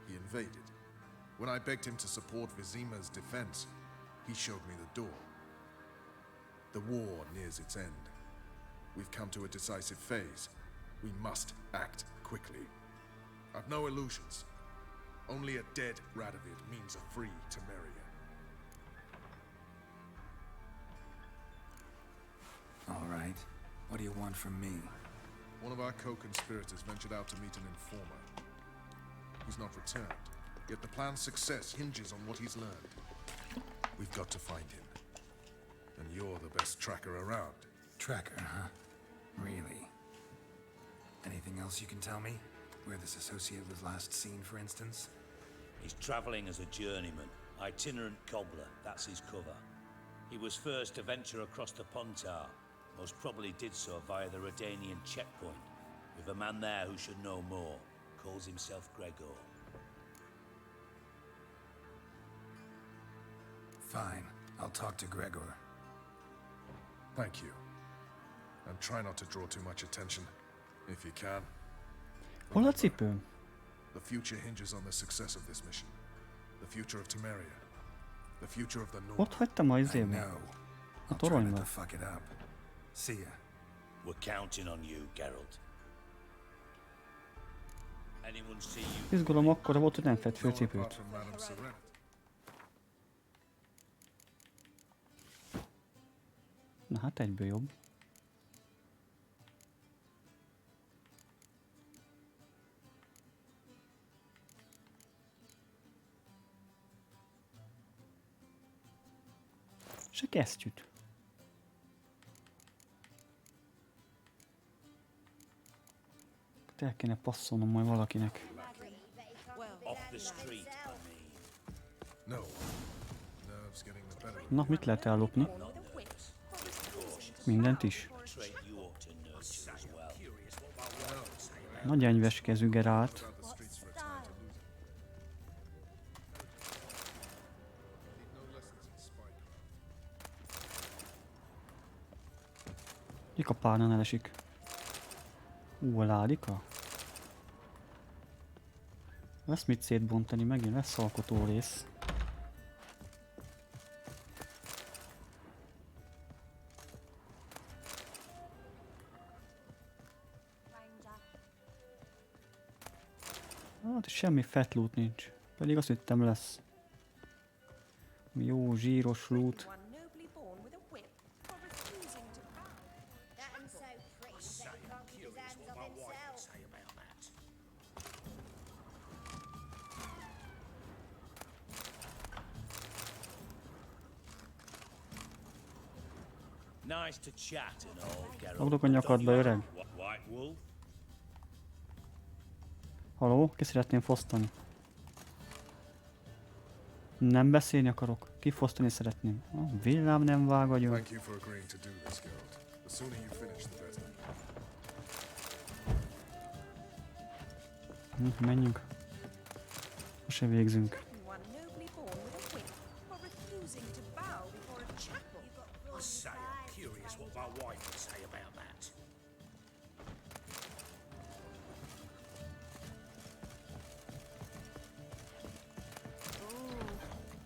he invaded. When I begged him to support Vizima's defense, he showed me the door. The war nears its end. We've come to a decisive phase. We must act quickly. I've no illusions. Only a dead Radovid means a free Temeria. All right. What do you want from me? One of our co-conspirators ventured out to meet an informer. He's not returned, yet the plan's success hinges on what he's learned. We've got to find him. And you're the best tracker around. Tracker, huh? Really? Anything else you can tell me? Where this associate was last seen, for instance? He's traveling as a journeyman. Itinerant cobbler, that's his cover. He was first to venture across the Pontar. Most probably did so via the Redanian checkpoint. With a man there who should know more. Calls himself Gregor. Fine. I'll talk to Gregor. Thank you. And try not to draw too much attention, if you can. Hol a cipőm? The future hinges on the success of this mission. The future of Temeria. The future of the North. Ott hagytam a izében. A toronyban. Fuck it up. See ya. We're counting on you, Geralt. Anyone see you? Izgalom akkora volt, hogy nem fett főcipőt. Na hát egyből jobb. Se kesztyűt. El kéne passzolnom majd valakinek. Na, mit lehet ellopni? Mindent is. Nagy enyves kezű Geralt. Mik a párnán elesik? A ládika? Lesz mit szétbontani, megint lesz alkotó rész. Hát semmi fett loot nincs. Pedig azt hittem lesz. Jó zsíros loot. Nice to chat and all, Geralt. Fogdok a nyakadba, öreg. Haló? Ki szeretném fosztani? Nem beszélni akarok. Ki fosztani szeretném. A villám nem vág agyon. Menjünk. Most se végzünk.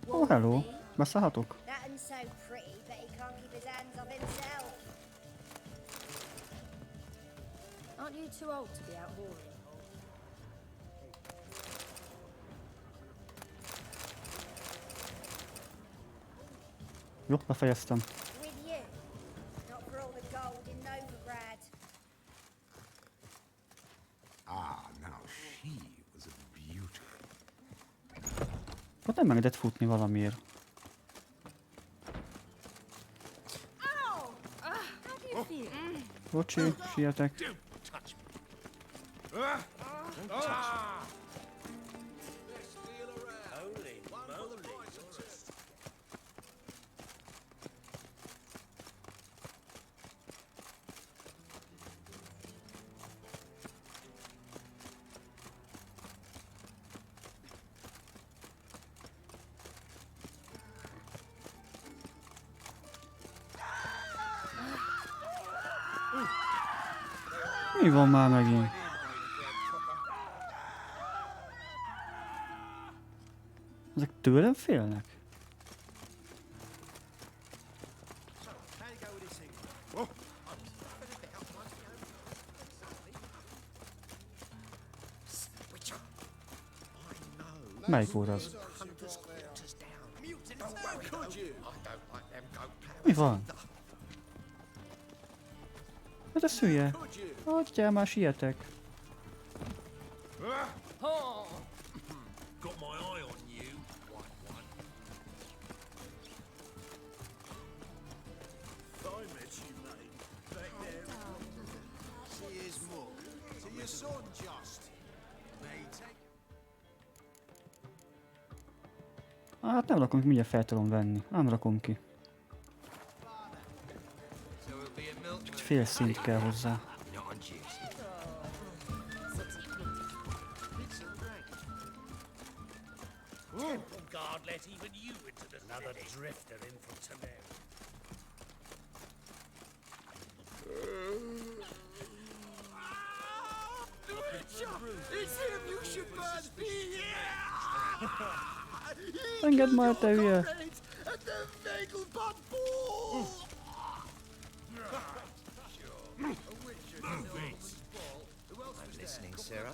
Oh, hello. Beszállhatok? Aren't you too old to be out whoring? Jó, befejeztem. With you, not for all the gold in Novigrad. Ah, now she was a beauty. Ott nem engedett futni valamiért. Bocsi, sietek. Mi van már megint? Ezek tőlem félnek? Melyik volt az? Mi van? Hát ez hülye. Hagyjál már, sietek. Got my eye on you. I met you, mate. Back there. Cheers, Mug. To your son, just. Mate. Hát nem rakom ki, mindjárt fel tudom venni. Nem rakom ki. Csak fél szint kell hozzá. Temple guard let even you into the another drifter in from Temeria. It's him! You should burn me! Yeah! Engedd már, te hülye! I'm listening, Sarah.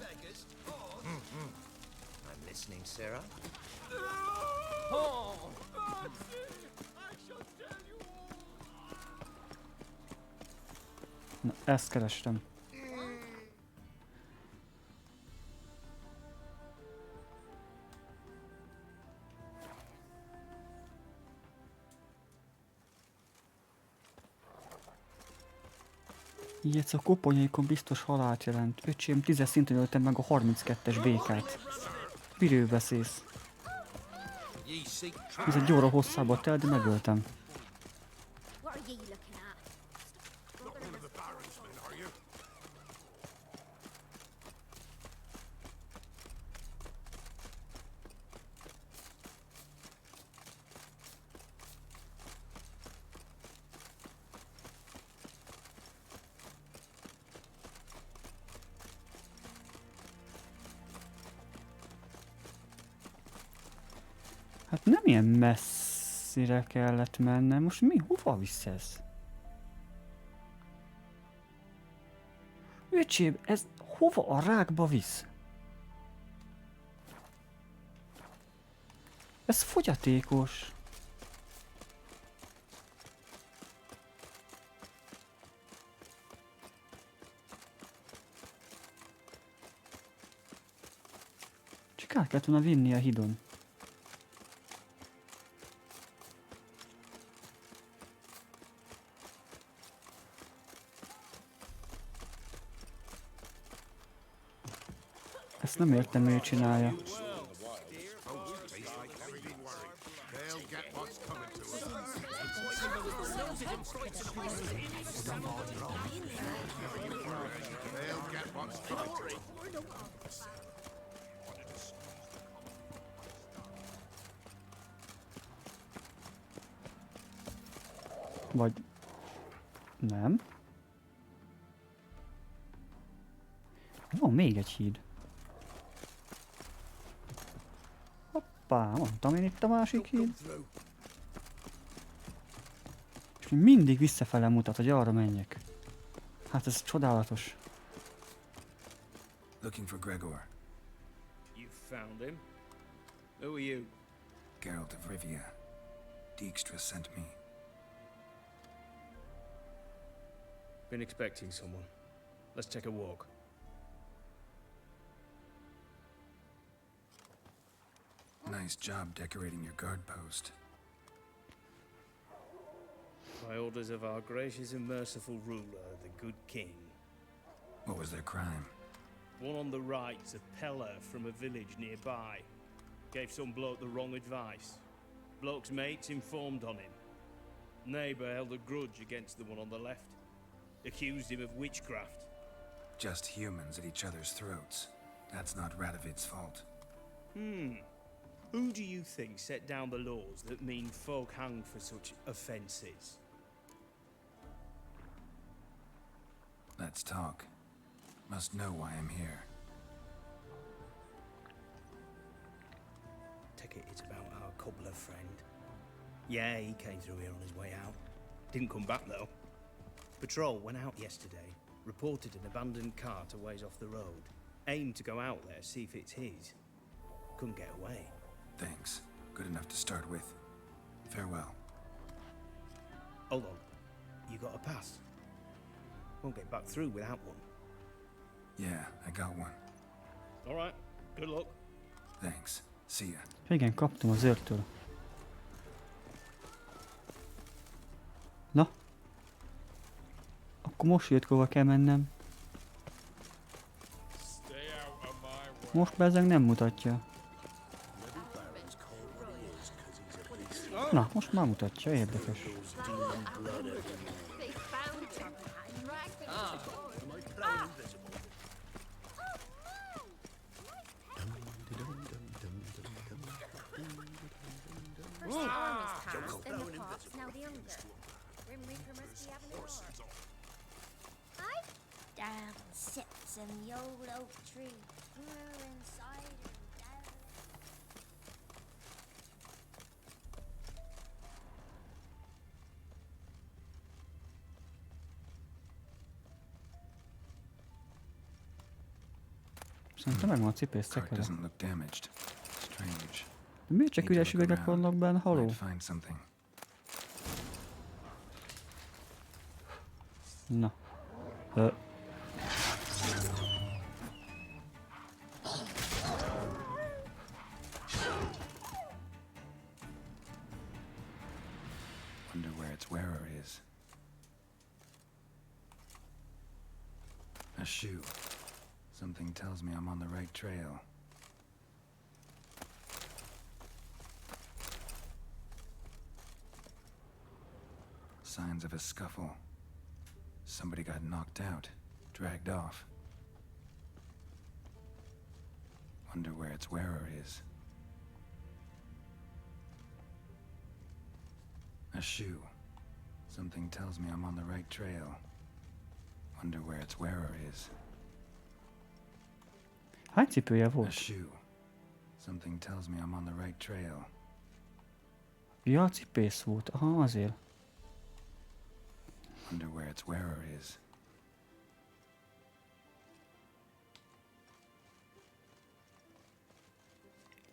I'm listening, Sarah. Na, ezt kerestem. Ilyetsz a koponyaikon biztos halált jelent. Öcsém, 10 szinten öltem meg a 32-es békát. Miről beszélsz? Ez egy óra hosszába telt, de megöltem. What are you looking at? Not one of the Baron's men, are you? Hát nem ilyen messzire kellett mennem. Most mi? Hova visz ez? Öcsém, ez hova a rákba visz? Ez fogyatékos. Csak át kellett volna vinni a hídon. Ezt nem értem, ő csinálja. Vagy... nem? Van még egy híd. Hoppá, mondtam én itt a másik híd. És mindig visszafele mutat, hogy arra menjek. Hát ez csodálatos. Looking for Gregor. You found him? Who are you? Geralt of Rivia. Dijkstra sent me. Been expecting someone. Let's take a walk. Nice job decorating your guard post. By orders of our gracious and merciful ruler, the good king. What was their crime? One on the right, a peller from a village nearby. Gave some bloke the wrong advice. Bloke's mates informed on him. Neighbour held a grudge against the one on the left. Accused him of witchcraft. Just humans at each other's throats. That's not Radovid's fault. Who do you think set down the laws that mean folk hang for such offences? Let's talk. Must know why I'm here. Take it it's about our cobbler friend. Yeah, he came through here on his way out. Didn't come back though. Patrol went out yesterday, reported an abandoned cart a ways off the road. Aimed to go out there, see if it's his. Couldn't get away. Thanks. Good enough to start with. Farewell. Hold on. You got a pass? Won't get back through without one. Yeah, I got one. Alright. Good luck. Thanks. See ya. Igen, kaptam az őrtől. Na? Akkor most jött, hova kell mennem. Most bezeg nem mutatja. Na, most már mutatja, érdekes. Down sits in the old oak tree, grew inside and down. Szerintem megvan a cipős Cart szekere. doesn't look damaged. Strange. De miért csak Need to üres look üvegek around. vannak benne, haló? Might find something. Na. Wonder where its wearer is. A shoe. Something tells me I'm on the right trail. Signs of a scuffle. Somebody got knocked out, dragged off. Wonder where its wearer is. A shoe. Something tells me I'm on the right trail. Wonder where its wearer is. Hány cipője A volt? shoe. Something tells me I'm on the right trail. Ja, cipész volt. Aha, azért. Wonder where its wearer is.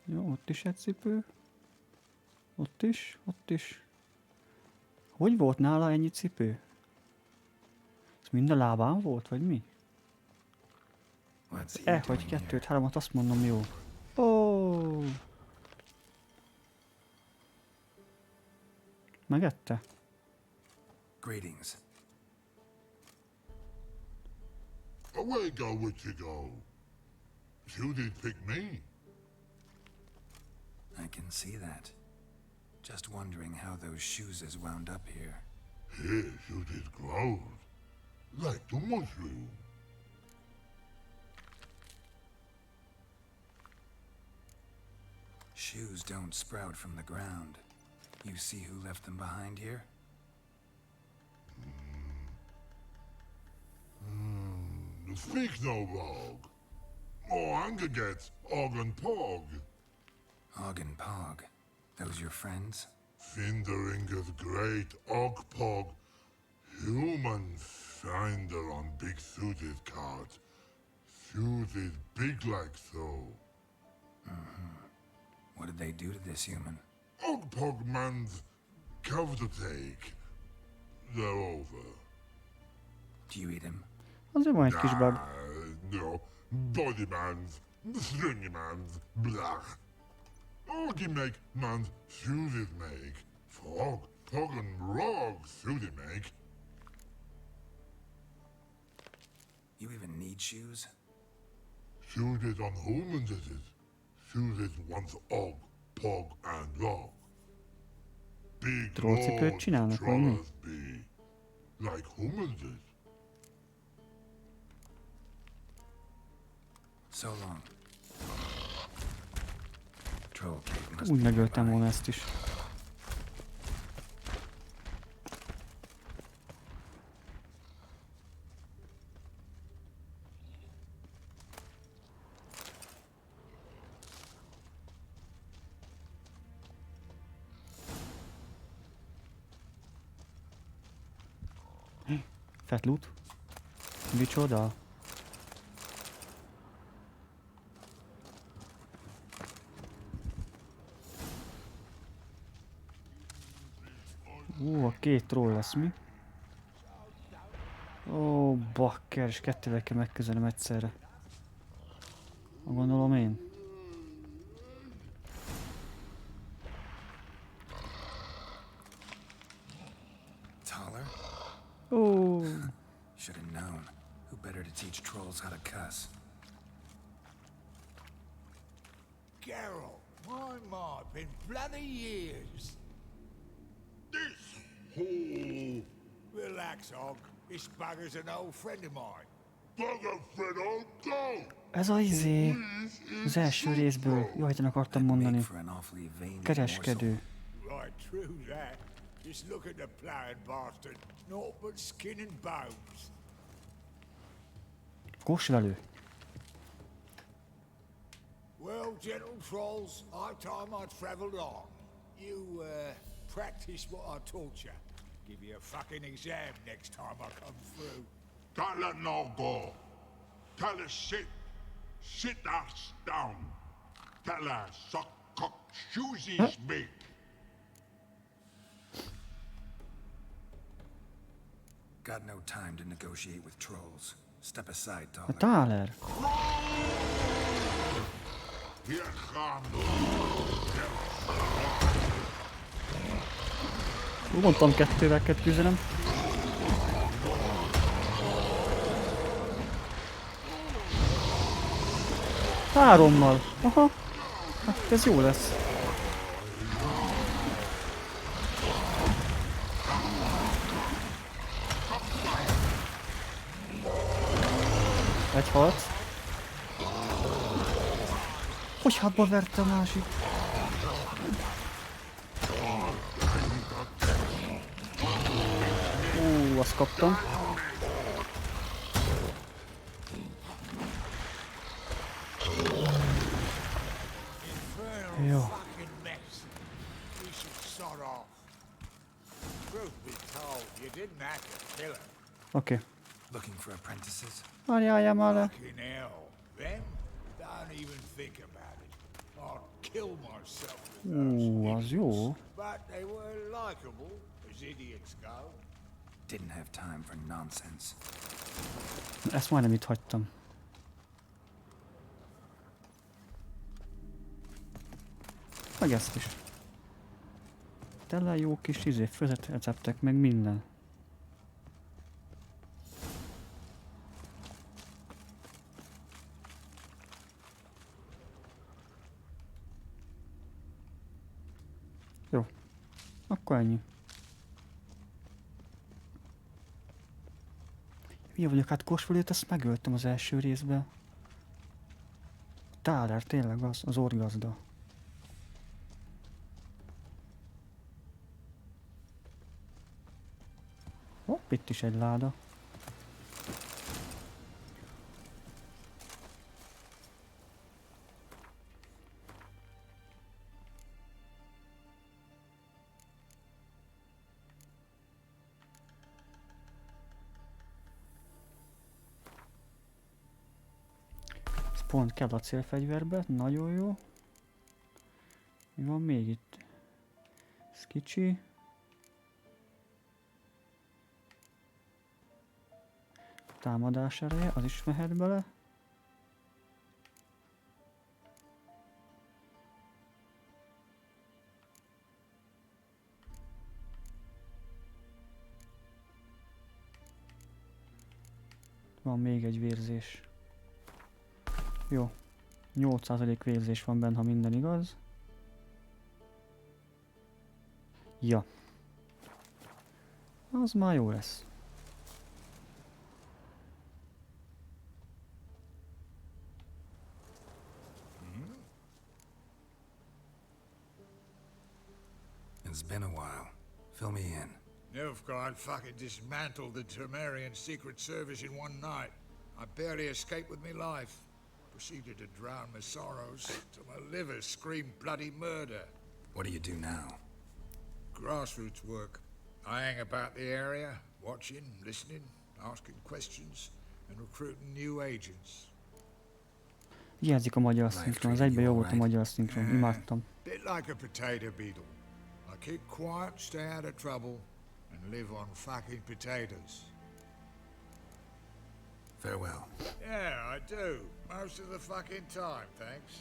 Jó, ott is egy cipő. Ott is, ott is. Hogy volt nála ennyi cipő? Ez mind a lábán volt, vagy mi? Hogy 2, 3, azt mondom, jó. Ó. Megette? Greetings. Away go, would you go? You did pick me. I can see that. Just wondering how those shoes is wound up here. Here you did grow. Like the mushroom. Shoes don't sprout from the ground. You see who left them behind here? Speak no rogue. More anger gets Og and Pog. Og and Pog. Those your friends? Finderinger's great Og Pog. Human finder on big suited cart. Suited big like so. What did they do to this human? Og Pog man's cover to take. They're over. Do you eat him? Azért van egy kis bug. No. Body man's, stringy man's, blah. Orgy make man's suited make. Frog, Pog and Rog suited make. You even need shoes? Suited on humans it is. Suited once Og, Pog and Rog. Big Trollcipőt csinálnak, vagy mi? trollers be. Like humans is. So long. Troll cave must Úgy be megöltem nearby. volna ezt is. Fett loot. Micsoda? A két troll lesz mi? Ó, bakker, és kettővel kell megközelem egyszerre. Gondolom én. Taller? Ó. Should have known. Who better to teach trolls how to cuss? Geralt, my, been bloody years. Relax, Og. This bugger's an old friend of mine. Bugger friend, oh go! Ez az izé. Az első részből. Jaj, nem akartam mondani. Kereskedő. Right, true that. Just look at the plowing bastard. Naught but skin and bones. Kósvelő. Well, gentle trolls, high time I travelled on. You, practice what I taught you. Give you a fucking exam next time I come through. Can't let no go. Tell us shit. Sit us down. Tell us suck cock shoesies me. Got no time to negotiate with trolls. Step aside, A Dollar. táler. Hier gaan Úgy mondtam, kettővel kell küzdenem. Hárommal. Aha. Hát ez jó lesz. Egy halt. Hogy hátba verte a másik? Azt kaptam. Jó. Oké. Looking for apprentices? Várjál már le. Fucking hell. Then don't even think about it. I'd kill myself with those Az jó. but they were likable, as idiots go. Didn't have time for nonsense. Ezt majdnem itt hagytam. Meg ezt is. Tele jó kis főzet receptek, meg minden. Jó. Akkor ennyi. Hülye vagyok, hát Kosvolét ezt megöltem az első részben. Táler, tényleg az orgazda. Hopp, itt is egy láda. Ez pont kell a célfegyverbe, nagyon jó. Mi van még itt? Ez kicsi. Támadás ereje, az is mehet bele. Van még egy vérzés. Jó. 8% vérzés van benne, ha minden igaz. Ja. Az már jó lesz. It's been a while. Fill me in. Nilfgaard fucking dismantled the Temerian Secret Service in one night. I barely escaped with my life. Proceeded to drown my sorrows till my liver screamed bloody murder. What do you do now? Grassroots work. I hang about the area, watching, listening, asking questions, and recruiting new agents. Hiányzik a magyar szinkron, az egyben jó volt a magyar szinkron, imádtam. Bit like a potato beetle. I keep quiet, stay out of trouble, and live on fucking potatoes. Farewell. Yeah, I do. Most of the fucking time, thanks.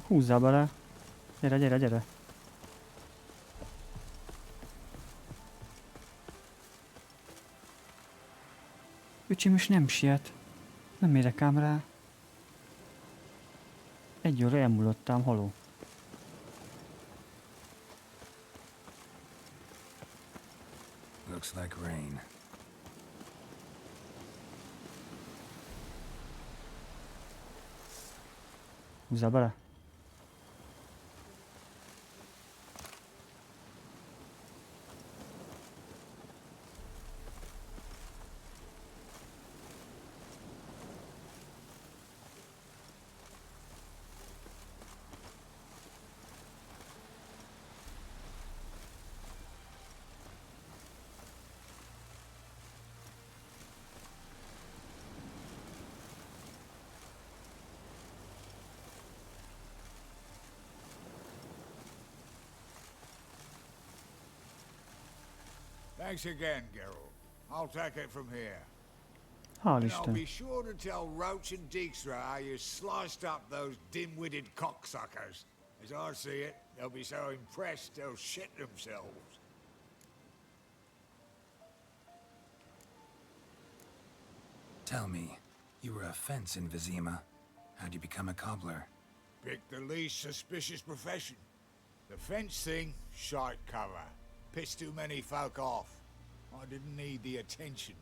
Húzzál bele. Gyere, gyere, gyere. Öcsém is nem siet. Nem érek ám rá. Egy óra elmúlottám, haló. Looks like rain. Húzzál bele. Thanks again, Geralt. I'll take it from here. Hál' And I'll Isten. be sure to tell Roach and Dijkstra how you sliced up those dim-witted cocksuckers. As I see it, they'll be so impressed they'll shit themselves. Tell me, you were a fence in Vizima. How'd you become a cobbler? Pick the least suspicious profession. The fence thing, shite cover. Pissed too many folk off. I didn't need the attention.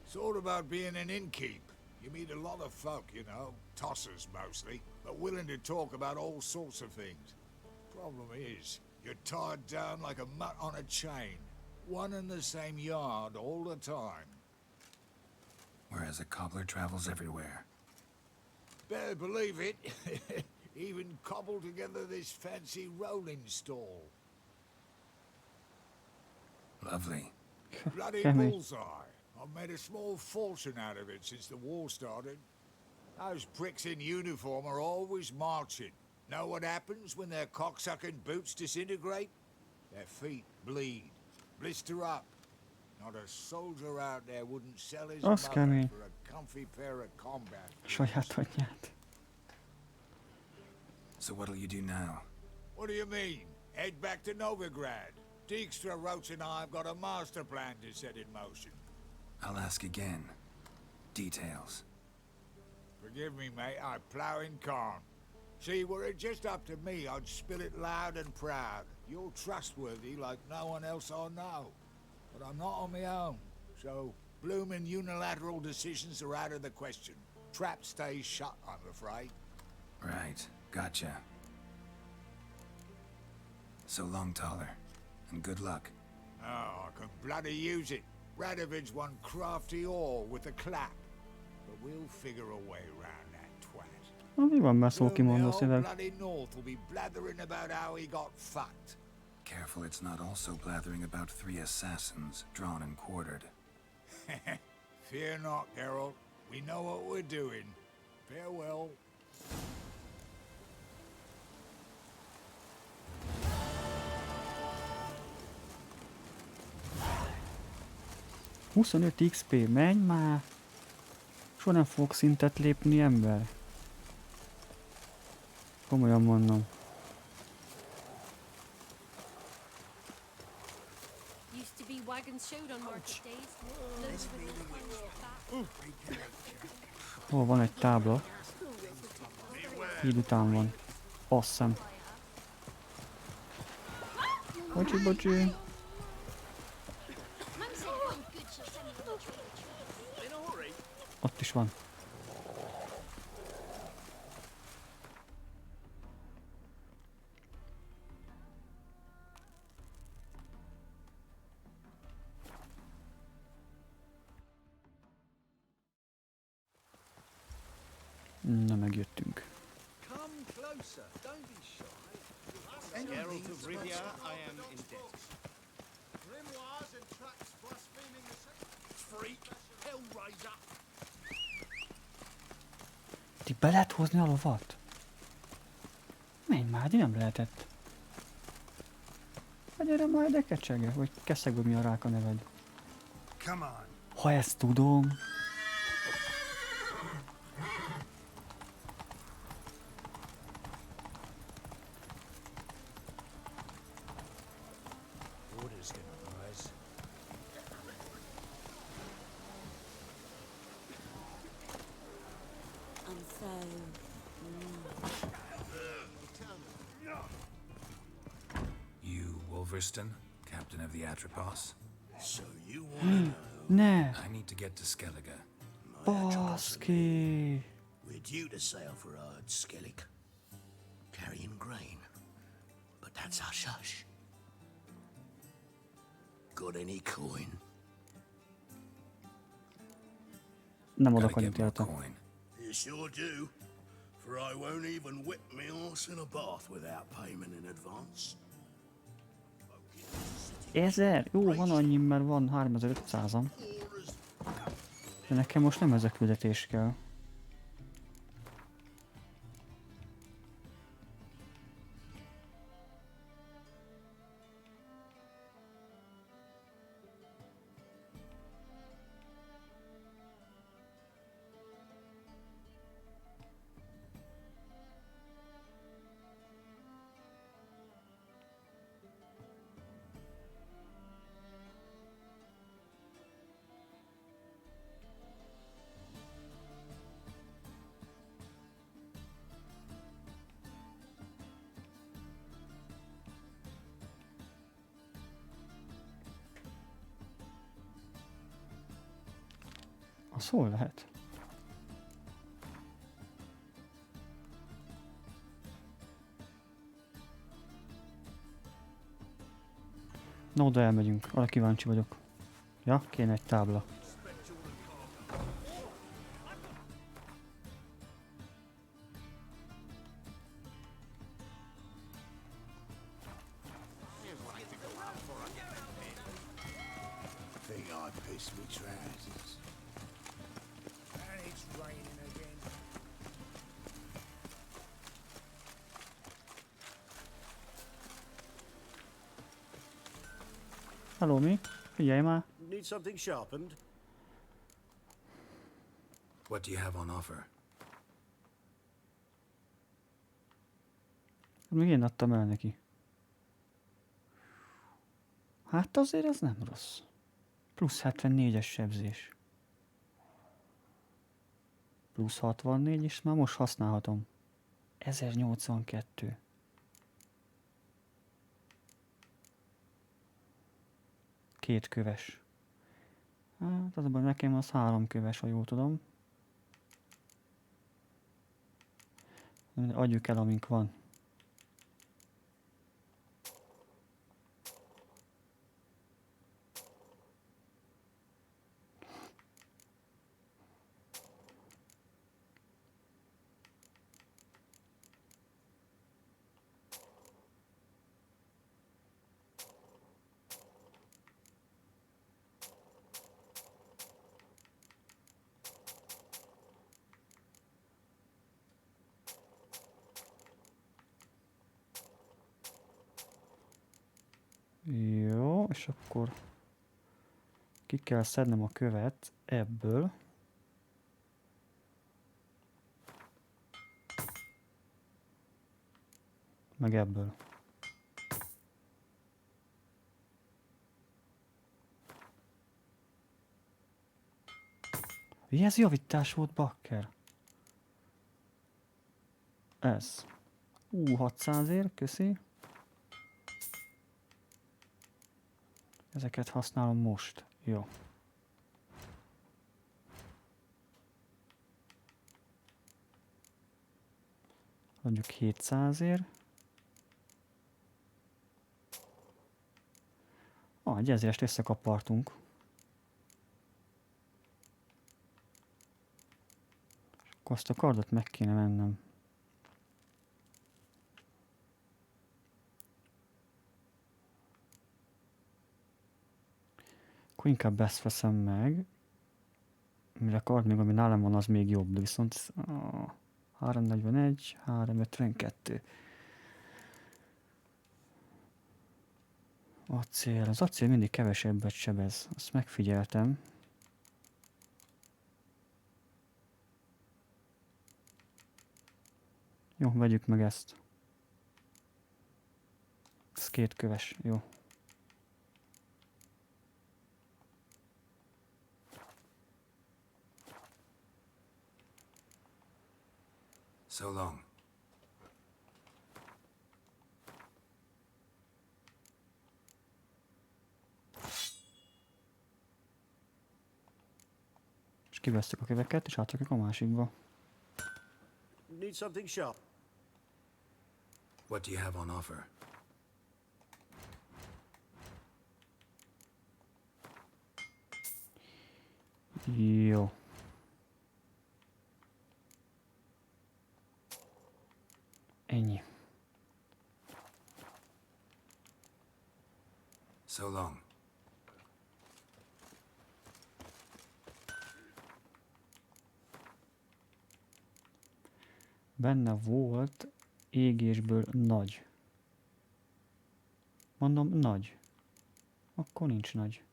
It's all about being an innkeep. You meet a lot of folk, you know, tossers mostly, but willing to talk about all sorts of things. Problem is, you're tied down like a mutt on a chain. One and the same yard all the time. Whereas a cobbler travels everywhere. Better believe it. Even cobbled together this fancy rolling stall. Lovely. Bloody Henry. bullseye. I've made a small fortune out of it since the war started. Those pricks in uniform are always marching. Know what happens when their cocksucking boots disintegrate? Their feet bleed, blister up. Not a soldier out there wouldn't sell his Az mother kemény. for a comfy pair of combat boots. Saját anyját. So what'll you do now? What do you mean? Head back to Novigrad. Dijkstra, Roach and I have got a master plan to set in motion. I'll ask again. Details. Forgive me, mate, I plough in corn. See, were it just up to me, I'd spill it loud and proud. You're trustworthy like no one else I know. But I'm not on my own, so bloomin' unilateral decisions are out of the question. Trap stays shut, I'm afraid. Right, gotcha. So long, Taller, and good luck. Oh, I can bloody use it. Radovid's one crafty ore with a clap. But we'll figure a way around that twat. Na, mi van már szó Soon the kimondó whole szívek? bloody North will be blathering about how he got fucked. Careful it's not also blathering about 3 assassins, drawn and quartered. Fear not, Geralt. We know what we're doing. Farewell. ...25 XP, menj már! Soha nem fogok szintet lépni, ember. Komolyan mondom. Used to be wagons showed on market days. Loads of little ones with that. Hol van egy tábla? Híd után van. Awesome. Bocsi, bocsi. Ott is van. Na, megjöttünk. Come closer, don't be shy. Geralt of Rivia, I am in debt. Grimoires and tracks blaspheming the Freak, Hellraiser. Ti be lehet hozni a lovat? Menj már, de nem lehetett. Gyere majd, de kecsege, vagy keszeg, vagy mi a rák a neved. Come on. Ha ezt tudom. Orders gonna rise. I'm so... You, Wolverston, captain of the Atropos? So you want to know? Ne! I need to get to Skellige. Baszki! We're due to sail for Ard Skellig, carrying grain. But that's hush hush. Got any coin? Nem oda annyit érte. You sure do. For I won't even whip me horse in a bath without payment in advance. 1000? Jó, van annyi, mert van 3500-am. De nekem most nem ez a küldetés kell. Az hol lehet? Na, oda elmegyünk, arra kíváncsi vagyok. Ja, kéne egy tábla. Think I pissed me trousers. And it's raining again. Hello, mi? Figyelj már! Need something sharpened? What do you have on offer? Még én adtam el neki. Hát azért ez nem rossz. Plusz 74-es sebzés. Plusz 64, és már most használhatom. 1082. Két köves. Hát az a baj, nekem az 3 köves, ha jól tudom. Adjuk el, amink van. Jó, és akkor ki kell szednem a követ ebből. Meg ebből. Ez javítás volt, bakker. Ez. 600-ért, köszi. Ezeket használom most. Jó. Mondjuk 700-ért. Egy ezért összekapartunk. És akkor azt a kardot meg kéne vennem. Akkor inkább ezt veszem meg. Mire a kard még, ami nálam van, az még jobb. De viszont 341, 352. Acél. Az acél mindig kevesebbet sebez. Azt megfigyeltem. Jó, vegyük meg ezt. Ez 2 köves. Jó. So long. És kivesztük a köveket, és átrakjuk a másikba. Need something sharp. What do you have on offer? Jó. Ennyi. So long. Benne volt égésből nagy. Mondom, nagy. Akkor nincs nagy.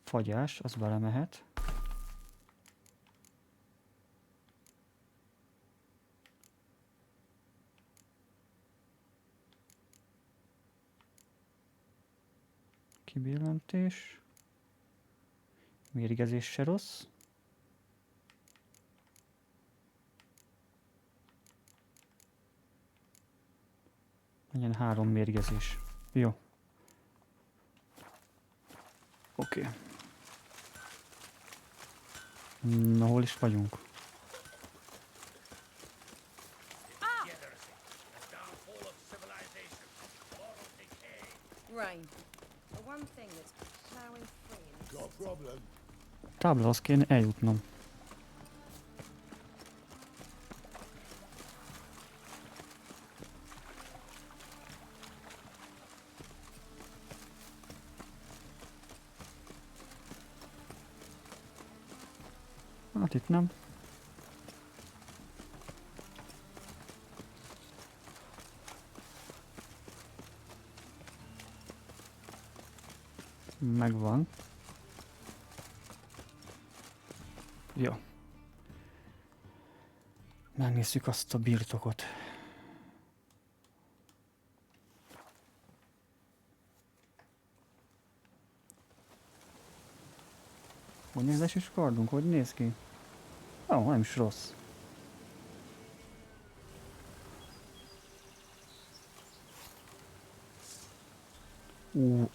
Fagyás, az belemehet. Kibillentés. Mérgezés se rossz. Legyen 3 mérgezés. Jó. Oké. Na, hol is vagyunk? Rain. The one thing that's plowing free in Got a problem? Táblához kéne eljutnom. Hát itt nem. Megvan. Jó. Megnézzük azt a birtokot. Hogy néz is kardunk? Hogy néz ki? Ó, nem is rossz.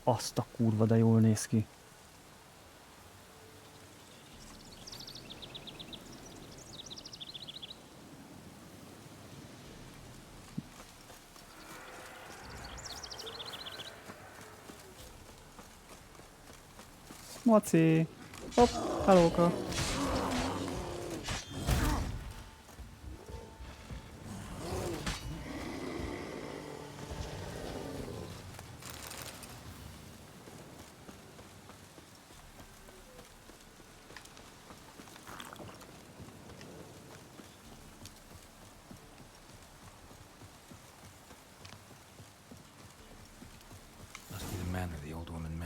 Azt a kurva, de jól néz ki. Maci! Hopp, hallóka!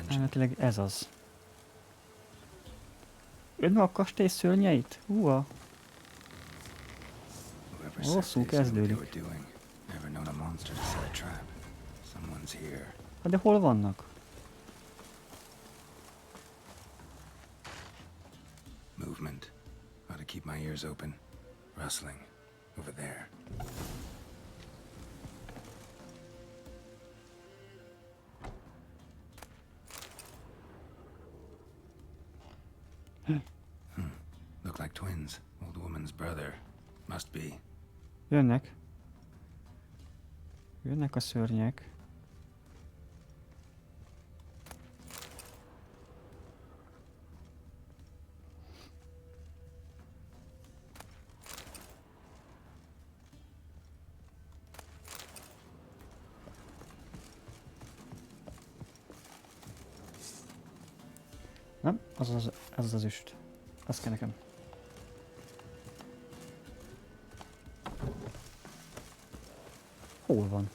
Elméletileg ez az. Öld meg a kastély szörnyeit? Húha! Rosszul kezdődik. Hát de hol vannak? Movement. Ought to keep my ears open. Rustling. Over there. Look like twins. Old woman's brother. Must be. Jönnek. Jönnek a szörnyek. Nem, ez az üst. Az kell nekem. Hol van?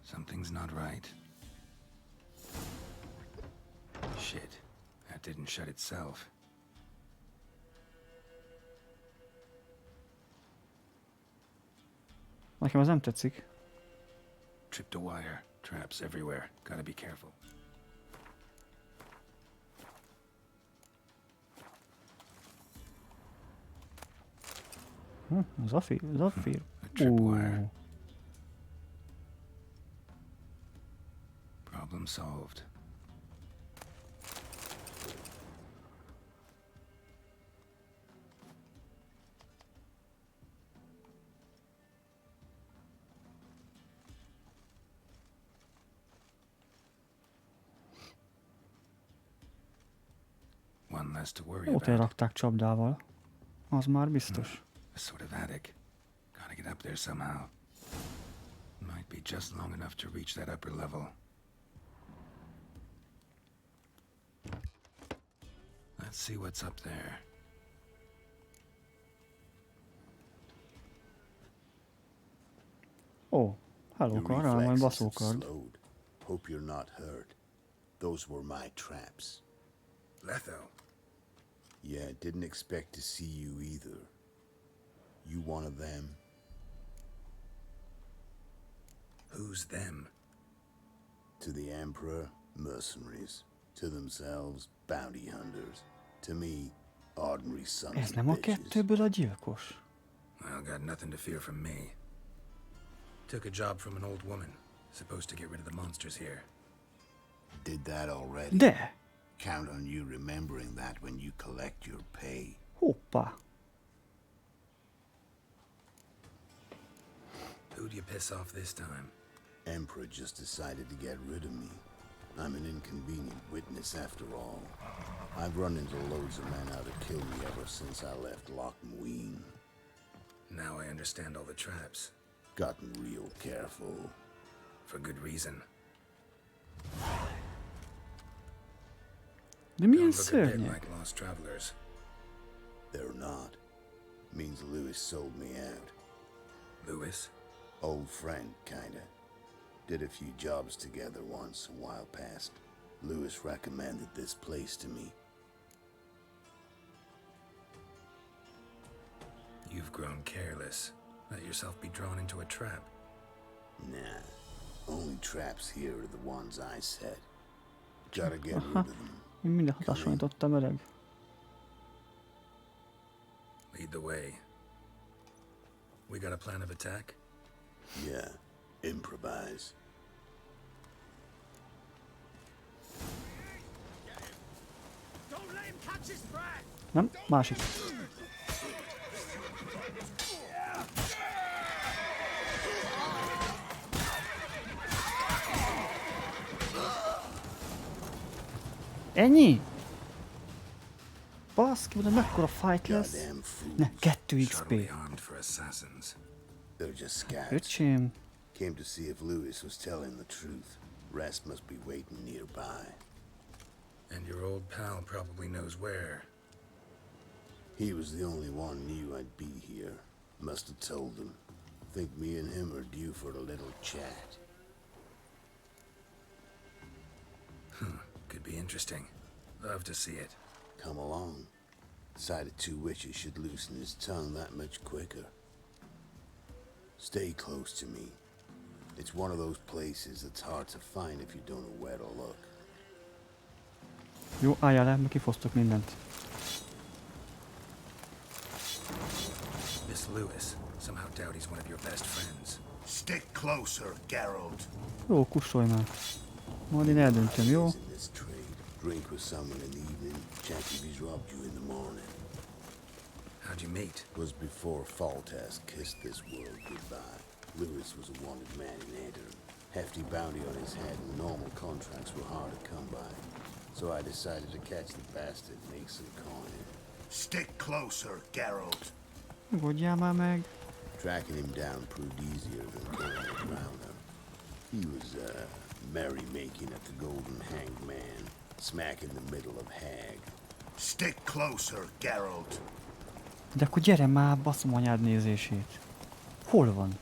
Something's not right. Shit. That didn't shut itself. Nekem az nem tetszik. Tripped a wire. Traps everywhere. Gotta be careful. Zafír. A tripwire. Problem solved. One less to worry Ott about. elrakták csapdával. Az már biztos. A sort of attic. Gotta get up there somehow. Might be just long enough to reach that upper level. Let's see what's up there. Ó, hallóka, rá majd baszókard. Hope you're not hurt. Those were my traps. Letho. Yeah, didn't expect to see you either. You one of them? Who's them? To the Emperor, mercenaries. To themselves, bounty hunters. To me, ordinary sons Ez of nem a bitches. kettőből a gyilkos? Well, got nothing to fear from me. Took a job from an old woman, supposed to get rid of the monsters here. Did that already? De! Count on you remembering that when you collect your pay. Hoppá! Who'd you piss off this time? Emperor just decided to get rid of me. I'm an inconvenient witness after all. I've run into loads of men out to kill me ever since I left Loch Muin. Now I understand all the traps. Gotten real careful. For good reason. De milyen Don't look a bit szörnyek? like lost travelers. They're not. Means Lewis sold me out. Lewis? Old friend, kinda. Did a few jobs together once, a while past. Lewis recommended this place to me. You've grown careless. Let yourself be drawn into a trap. Nah. Only traps here are the ones I set. Gotta get rid of them. Én mindenhol hasonlítottam, öreg. Lead the way. We got a plan of attack? Yeah. Improvise. Nem? Másik. Ennyi? Baszki, de mekkora fight lesz? Ne, 2 XP. They're just scouts. Öcsém. Came to see if Lewis was telling the truth. Rest must be waiting nearby. And your old pal probably knows where. He was the only one knew I'd be here. Must have told him. Think me and him are due for a little chat. Could be interesting. Love to see it. Come along. Sight of 2 witches should loosen his tongue that much quicker. Stay close to me. It's one of those places that's hard to find if you don't know where to look. Jó, álljál le, mert kifosztok mindent. This Lewis. Somehow doubt he's one of your best friends. Stick closer, Geralt. Jó, kussolj már. Majd én eldöntöm, jó? Drink with someone in the evening, check if he's robbed you in the morning. How'd you meet? Was before Foltest kissed this world goodbye. Lewis was a wanted man in Aedirn. Hefty bounty on his head and normal contracts were hard to come by. So I decided to catch the bastard and make some coin. Stick closer, Geralt. Nyugodjál már meg. Tracking him down proved easier than killing the Browner. He was merrymaking at the Golden Hanged Man, smack in the middle of Hag. Stick closer, Geralt. De akkor gyere már, baszom anyád nézését. Hol van?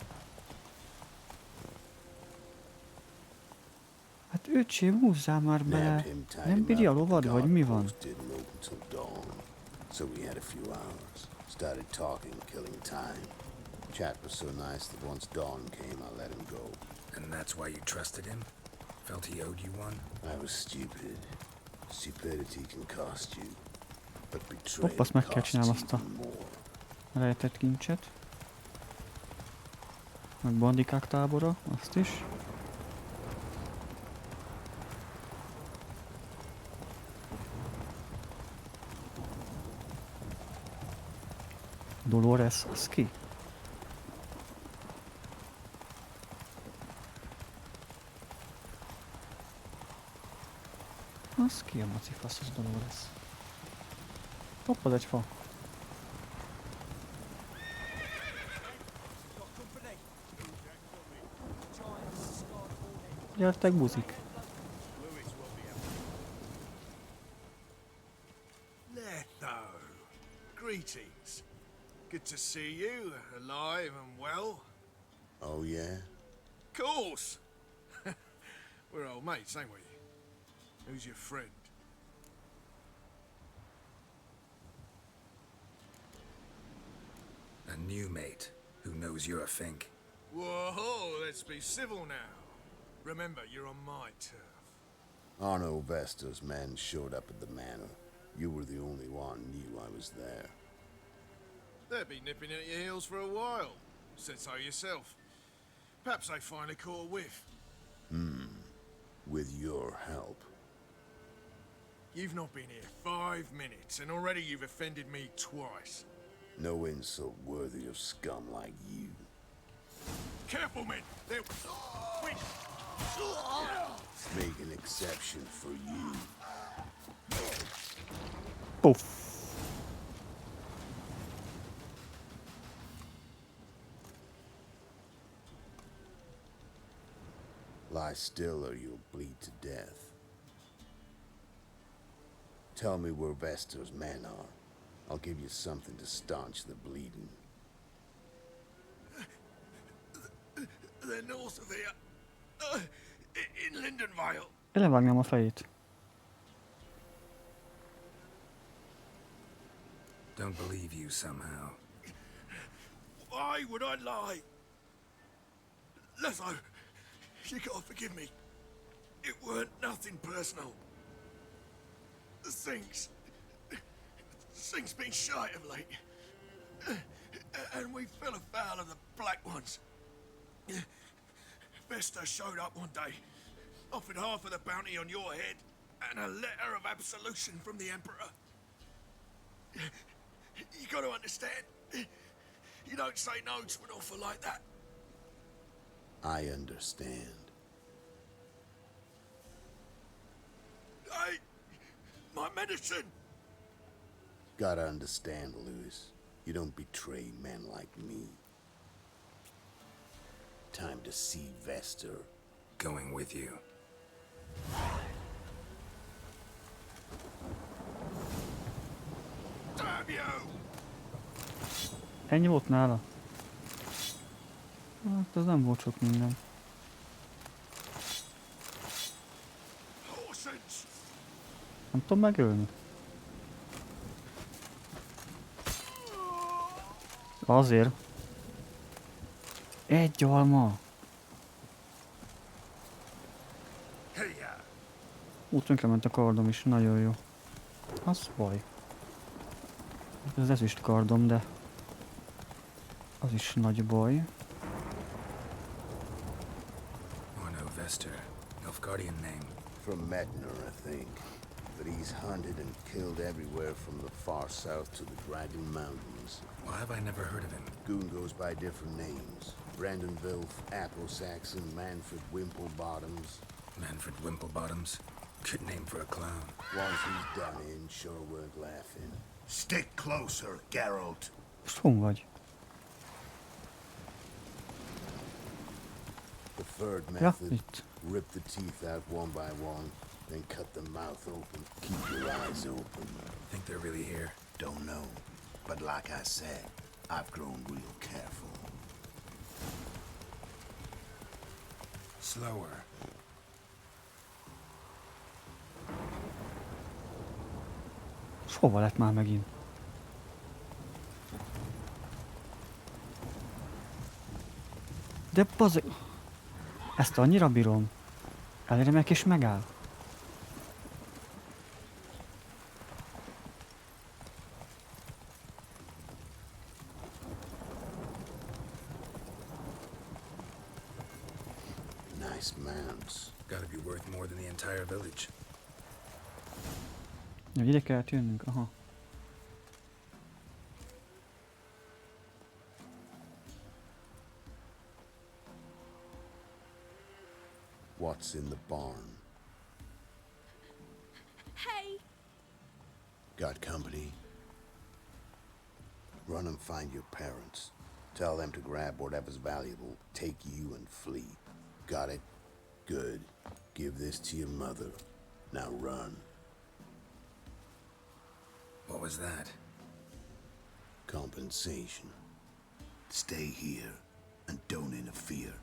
Hát öcsém, húzzál már bele. Nem bírja a lovad, vagy mi van? So we had a few hours. Started talking, killing time. Chat was so nice that once dawn came, I let him go. And that's why you trusted him? Felt he owed you one? I was stupid. Stupidity can cost you. But Hopp, betrayal azt meg kell costs csinálnom azt a even more. rejtett kincset. Meg bandikák tábora, azt is. Dolores, az ki? Az ki a macifasz, az Dolores? Hopp, az egy fa. Gyertek, buzik. Letho. Greetings. Good to see you, alive and well. Oh, yeah? Course. We're old mates, ain't we? Who's your friend? A new mate who knows you're a fink. Whoa, let's be civil now. Remember, you're on my turf. Arno Vestor's men showed up at the manor. You were the only one knew I was there. They'll be nipping at your heels for a while. Said so yourself. Perhaps they finally caught a whiff. With your help. You've not been here 5 minutes, and already you've offended me twice. No insult worthy of scum like you. Careful, men! They're... Wait! Make an exception for you. Poof. Lie still or you'll bleed to death. Tell me where Vestor's men are. I'll give you something to staunch the bleeding. They're north of here. In Lindenvale. Elevágnám a fejét. Don't believe you somehow. Why would I lie? Letho, you gotta forgive me. It weren't nothing personal. Things been shy of late. And we fell afoul of the Black Ones. Vesta showed up one day, offered half of the bounty on your head, and a letter of absolution from the Emperor. You gotta understand, you don't say no to an offer like that. I understand. Hey, my medicine! Gotta understand, Lewis. You don't betray men like me. Time to see Vestor. Going with you. Damn you! Ennyi volt nála? Hát ez nem volt sok minden. Nem tudom megölni. Azért. Egy alma. Tönkrement a kardom is, nagyon jó. Az baj. Ez ezüst kardom, de az is nagy baj. Orno Vestor, Nilfgaardian name. From Mednor, I think. But he's hunted and killed everywhere from the far south to the Dragon Mountains. Why have I never heard of him? Goon goes by different names. Brandon Vilf, Apple-Saxon, Manfred Wimplebottoms. Manfred Wimplebottoms? Good name for a clown. Once he's done in, sure weren't laughing. Stick closer, Geralt. Most hon vagy? The third Ja, method, itt. rip the teeth out one by one, then cut the mouth open. Keep your eyes open. Think they're really here? Don't know. But like I said, I've grown real careful. Slower. És hova lett már megint? De bazeg... Ezt annyira bírom. Elérmek és megáll. Nice mounts. Gotta be worth more than the entire village. Ja, ide kellett jönnünk, aha. What's in the barn? Hey! Got company? Run and find your parents. Tell them to grab whatever's valuable, take you and flee. Got it? Good. Give this to your mother. Now run. What was that? Compensation. Stay here and don't interfere,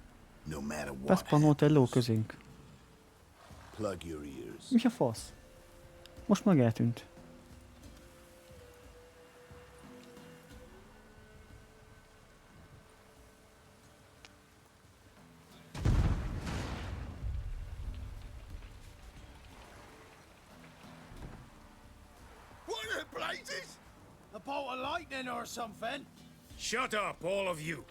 no matter what. Beszpanolt egy ló közénk. Plug your ears. Mi a fasz? Most meg eltűnt. What the blazes? A bolt of lightning or something? Shut up, all of you!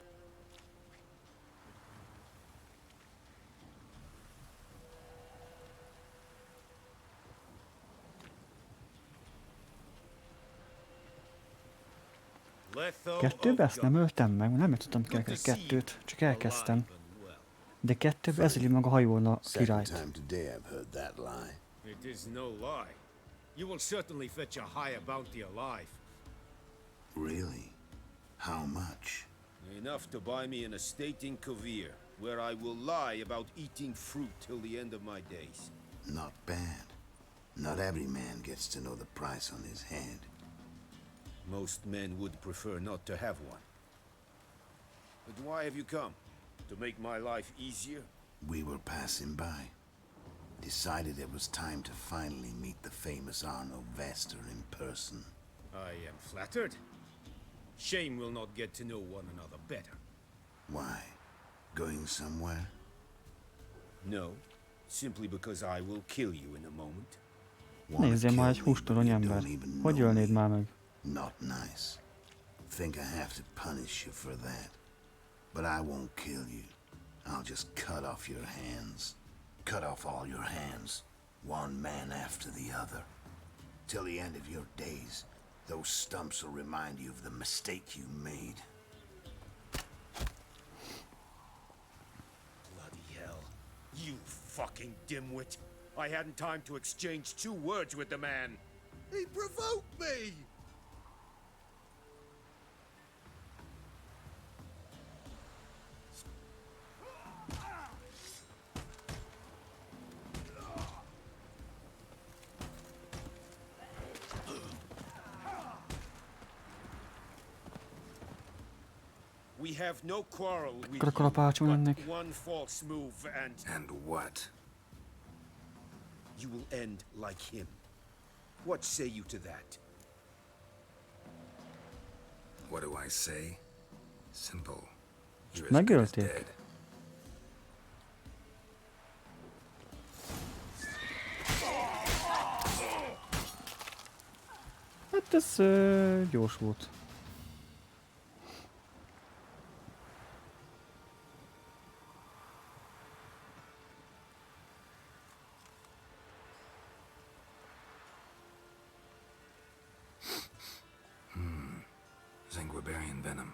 Kettőbe ezt nem öltem meg, nem tudtam királyt kettőt, csak elkezdtem. De kettőbe ez meg a hajón a királyt. It is no lie. You will certainly fetch a higher bounty alive. Really? How much? Enough to buy me an estate in Kavir, where I will lie about eating fruit till the end of my days. Not bad. Not every man gets to know the price on his head. Most men would prefer not to have one. But why have you come? To make my life easier? We were passing by. Decided it was time to finally meet the famous Arno Vester in person. I am flattered. Shame we'll not get to know one another better. Why? Going somewhere? No. Simply because I will kill you in a moment. Nézzél már egy hústorony ember. Hogy ölnéd már meg? Not nice. Think I have to punish you for that. But I won't kill you. I'll just cut off your hands. Cut off all your hands. One man after the other. Till the end of your days, those stumps will remind you of the mistake you made. Bloody hell. You fucking dimwit. I hadn't time to exchange 2 words with the man. He provoked me! We have no quarrel with you, but one false move and... And what? You will end like him. What say you to that? What do I say? Simple. You're as good as dead. Hát ez gyors volt. Zanguibarian venom.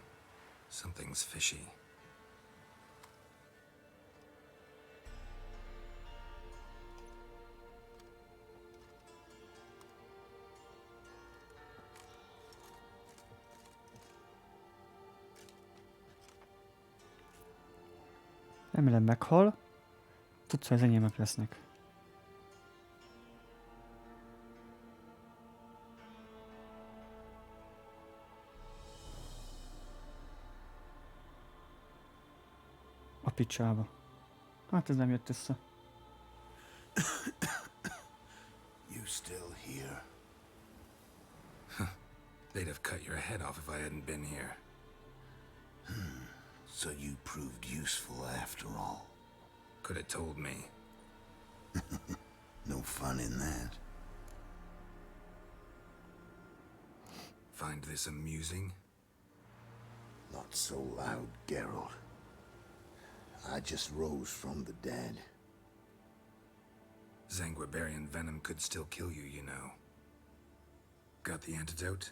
Something's fishy. Remélem meghal. Tudsz, hogy az enyémek lesznek. A picsába. Hát ez nem jött össze. You still here? They'd have cut your head off if I hadn't been here. So you proved useful after all. Could have told me. No fun in that. Find this amusing? Not so loud, Geralt. I just rose from the dead. Zanguibarian venom could still kill you, you know. Got the antidote?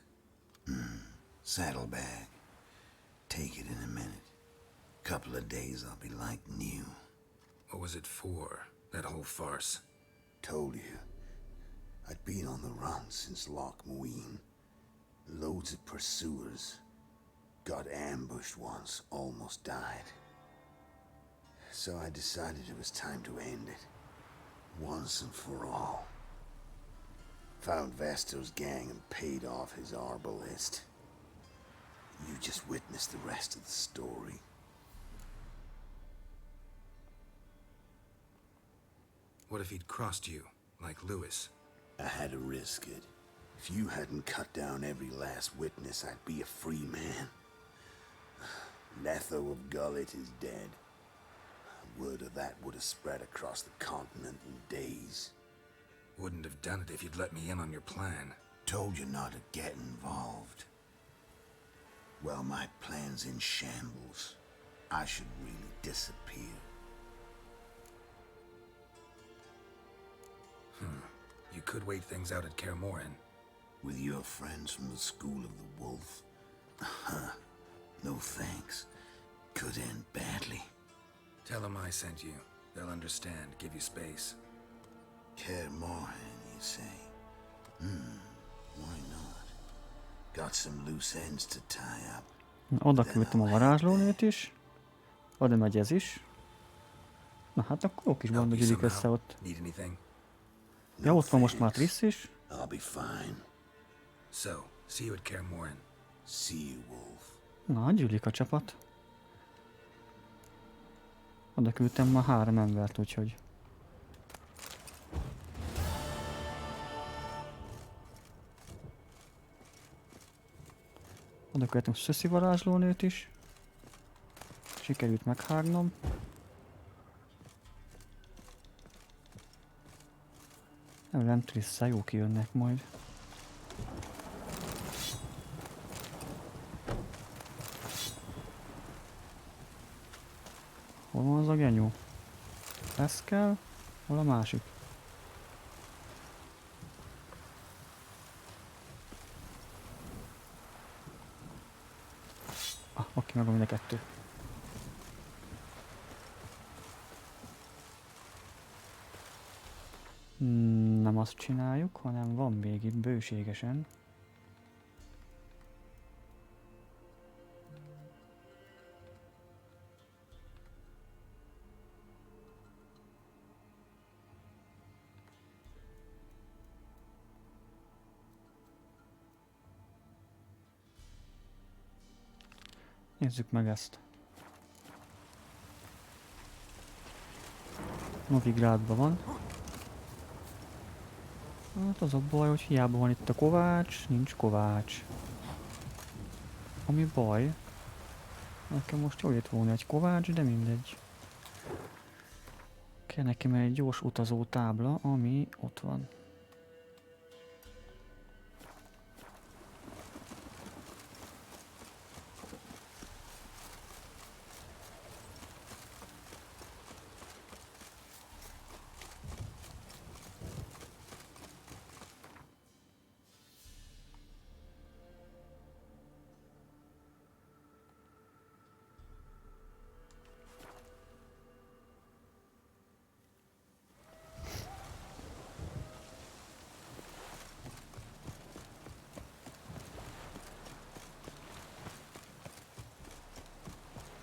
Saddlebag. Take it in a minute. Couple of days I'll be like new. What was it for, that whole farce? Told you. I'd been on the run since Loch Muin. Loads of pursuers. Got ambushed once, almost died. So I decided it was time to end it. Once and for all. Found Vestor's gang and paid off his arbalist. You just witnessed the rest of the story. What if he'd crossed you, like Lewis? I had to risk it. If you hadn't cut down every last witness, I'd be a free man. Letho of Gullet is dead. Word of that would have spread across the continent in days. Wouldn't have done it if you'd let me in on your plan. Told you not to get involved. Well, my plan's in shambles. I should really disappear. You could wait things out at Kaer Morhen. With your friends from the School of the Wolf? No thanks. Could end badly. Tell them I sent you. They'll understand, give you space. Kaer Morhen, you say? Why not? Got some loose ends to tie up. Oda küldtem a varázslónőt is. Oda megy ez is. Na hát akkor ők is bandagyodik össze ott. Ja, ott van most már Triss is. I'll be fine. So, see you at Kaer Morhen. See you, Wolf. Na, gyűlik a csapat. Oda küldtem már 3 embert, úgyhogy... Oda küldtem Szöszi varázslónőt is. Sikerült meghágnom. Nem Trisszel, jó kijönnek majd. Hol van az a genyó? Ez kell, hol a másik? Oké, megvan mind a 2. Nem azt csináljuk, hanem van még itt bőségesen. Nézzük meg ezt. Novigrádban van. Hát az a baj, hogy hiába van itt a kovács, nincs kovács. Ami baj. Nekem most jól jött volna egy kovács, de mindegy. Kell nekem egy gyors utazó tábla, ami ott van.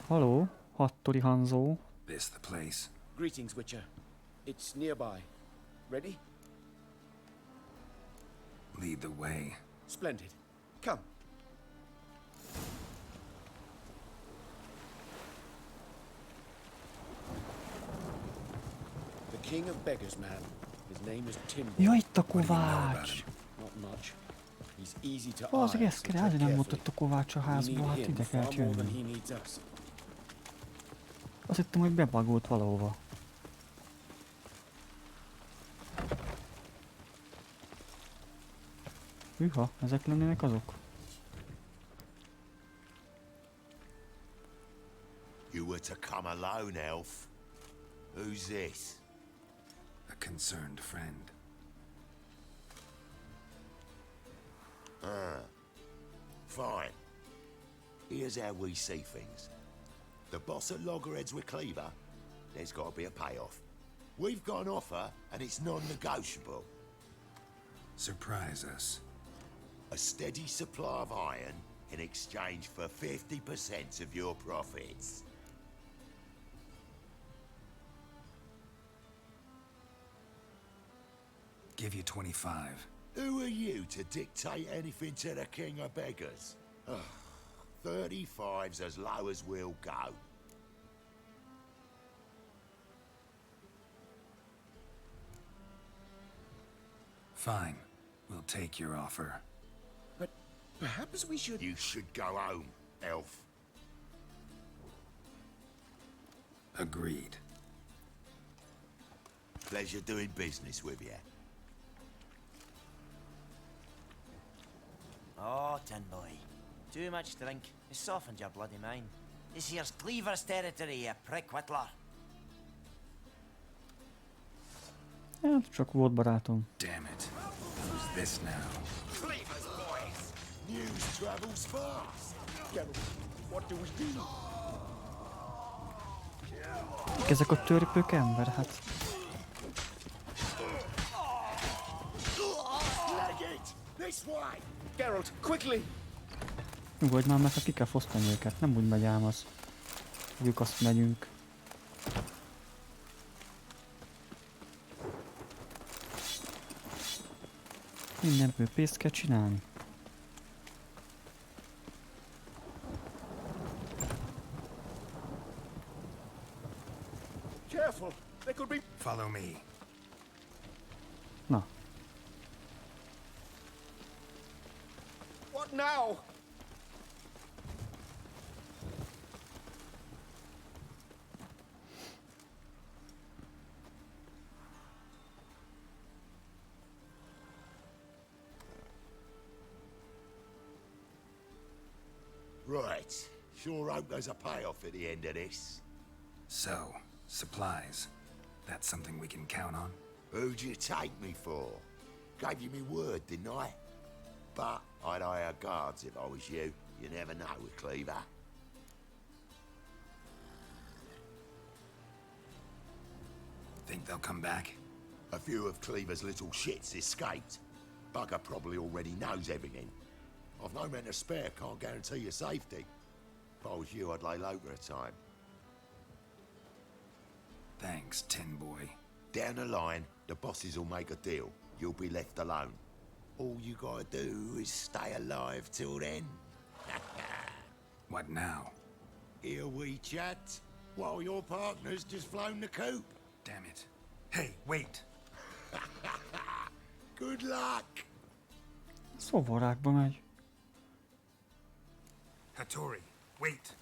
Hello, Hattori Hanzo. This the place. Greetings, Witcher. It's nearby. Ready? Lead the way. Splendid. Come. The king of beggars, man. His name is Timber. Ja, itt a kovács! Not much. He's easy to Az ezt kell, azért nem volt ott a kovács a házba, hát ide kellett jönni. Azt hittem, hogy bebagolt valahova. Hűha, ezek lennének azok? You were to come alone, elf. Who's this? A concerned friend. Fine. Here's how we see things. The boss at Loggerheads with Cleaver, there's got to be a payoff. We've got an offer, and it's non-negotiable. Surprise us. A steady supply of iron in exchange for 50% of your profits. Give you 25. Who are you to dictate anything to the king of beggars? 35's as low as we'll go. Fine. We'll take your offer. But perhaps we should... You should go home, elf. Agreed. Pleasure doing business with you. Oh, tin boy. Too much drink. You softened your bloody mind. This here's Cleaver's territory, you prick whittler. Hát csak volt barátom. Damn it. Who's this now? Cleaver's boys! News travels fast! Geralt, what do we do? Ezek a törpök ember, hát... This way! Geralt, quickly! Nyugodj már meg, ha ki kell fosztani őket, nem úgy megy ám az. Fogjuk azt megyünk. Mindenből pénzt kell csinálni. Careful! There could be... Follow me. Na. What now? Right. Sure hope there's a payoff at the end of this. So, supplies. That's something we can count on? Who'd you take me for? Gave you me word, didn't I? But I'd hire guards if I was you. You never know with Cleaver. Think they'll come back? A few of Cleaver's little shits escaped. Bugger probably already knows everything. I've no men to spare, can't guarantee your safety. If I was you, I'd lay low for a time. Thanks, Tin Boy. Down the line, the bosses will make a deal. You'll be left alone. All you gotta do is stay alive till then. What now? Here we chat, while your partner's just flown the coop. Damn it. Hey, wait! Good luck! Szóvarákba megy. Hattori, wait!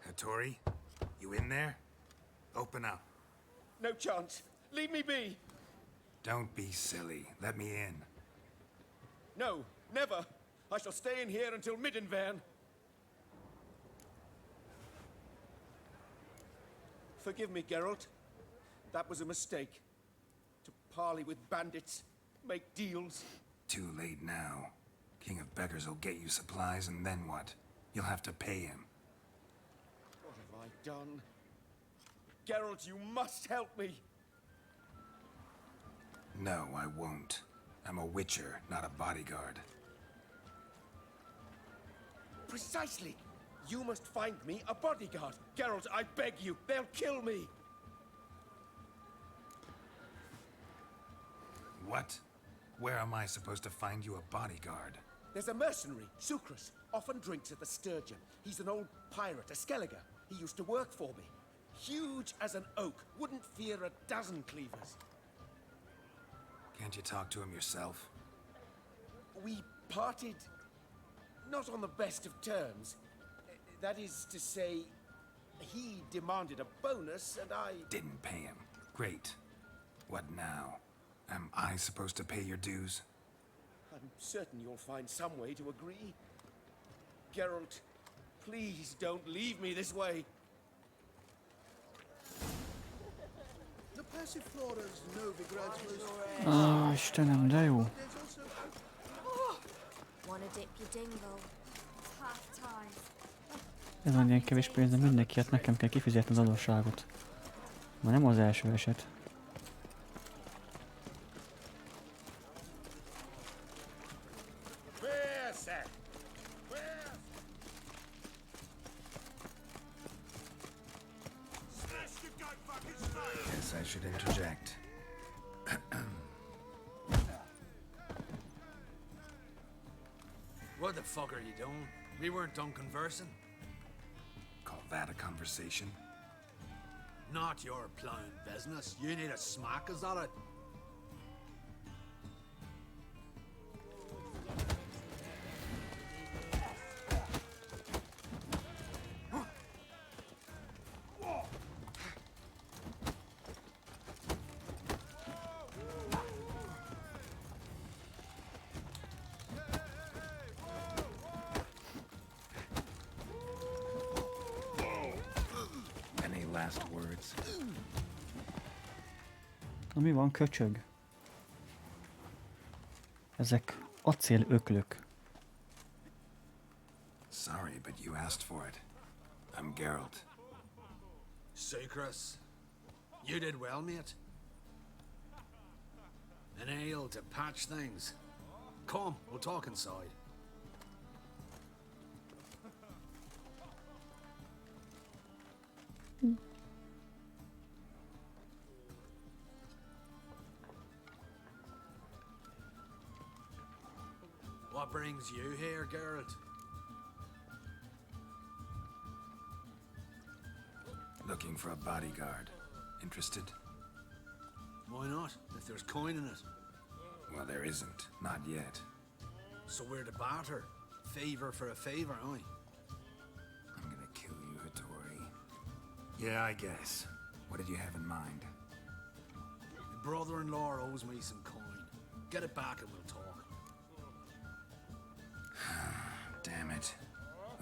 Hattori, you in there? Open up. No chance. Leave me be. Don't be silly. Let me in. No, never. I shall stay in here until Middenvern. Forgive me, Geralt. That was a mistake. To parley with bandits, make deals. Too late now. King of Beggars will get you supplies, and then what? You'll have to pay him. What have I done? Geralt, you must help me. No, I won't. I'm a witcher, not a bodyguard. Precisely. You must find me a bodyguard. Geralt, I beg you. They'll kill me. What? Where am I supposed to find you a bodyguard? There's a mercenary, Sucrus. Often drinks at the Sturgeon. He's an old pirate, a Skelliger. He used to work for me. Huge as an oak. Wouldn't fear a dozen cleavers. Can't you talk to him yourself? We parted not on the best of terms. That is to say, he demanded a bonus and I... Didn't pay him. Great. What now? Am I supposed to pay your dues? I'm certain you'll find some way to agree. Geralt, please don't leave me this way. The Passiflora's Novigrad's most... Ah, Istenem, de jó. Wanna dip your dingle? It's half time. Ez van ilyen kevés pénz, de mindenki, hát nekem kell kifizetni az adósságot. Ma nem az első eset. Guess I should interject. What the fuck are you doing? We weren't done conversing. Call that a conversation? Not your plain business. You need a smack, is that it? Any last words? Na mi van, köcsög? Ezek acélöklök. Sorry, but you asked for it. I'm Geralt. Secrets. You did well, mate. An ale to patch things. Come, we'll talk inside. What brings you here, Geralt? Looking for a bodyguard. Interested? Why not, if there's coin in it? Well, there isn't. Not yet. So we're to barter. Favor for a favor, aye? I'm gonna kill you, Hattori. Yeah, I guess. What did you have in mind? My brother-in-law owes me some coin. Get it back and we'll talk. Damn it.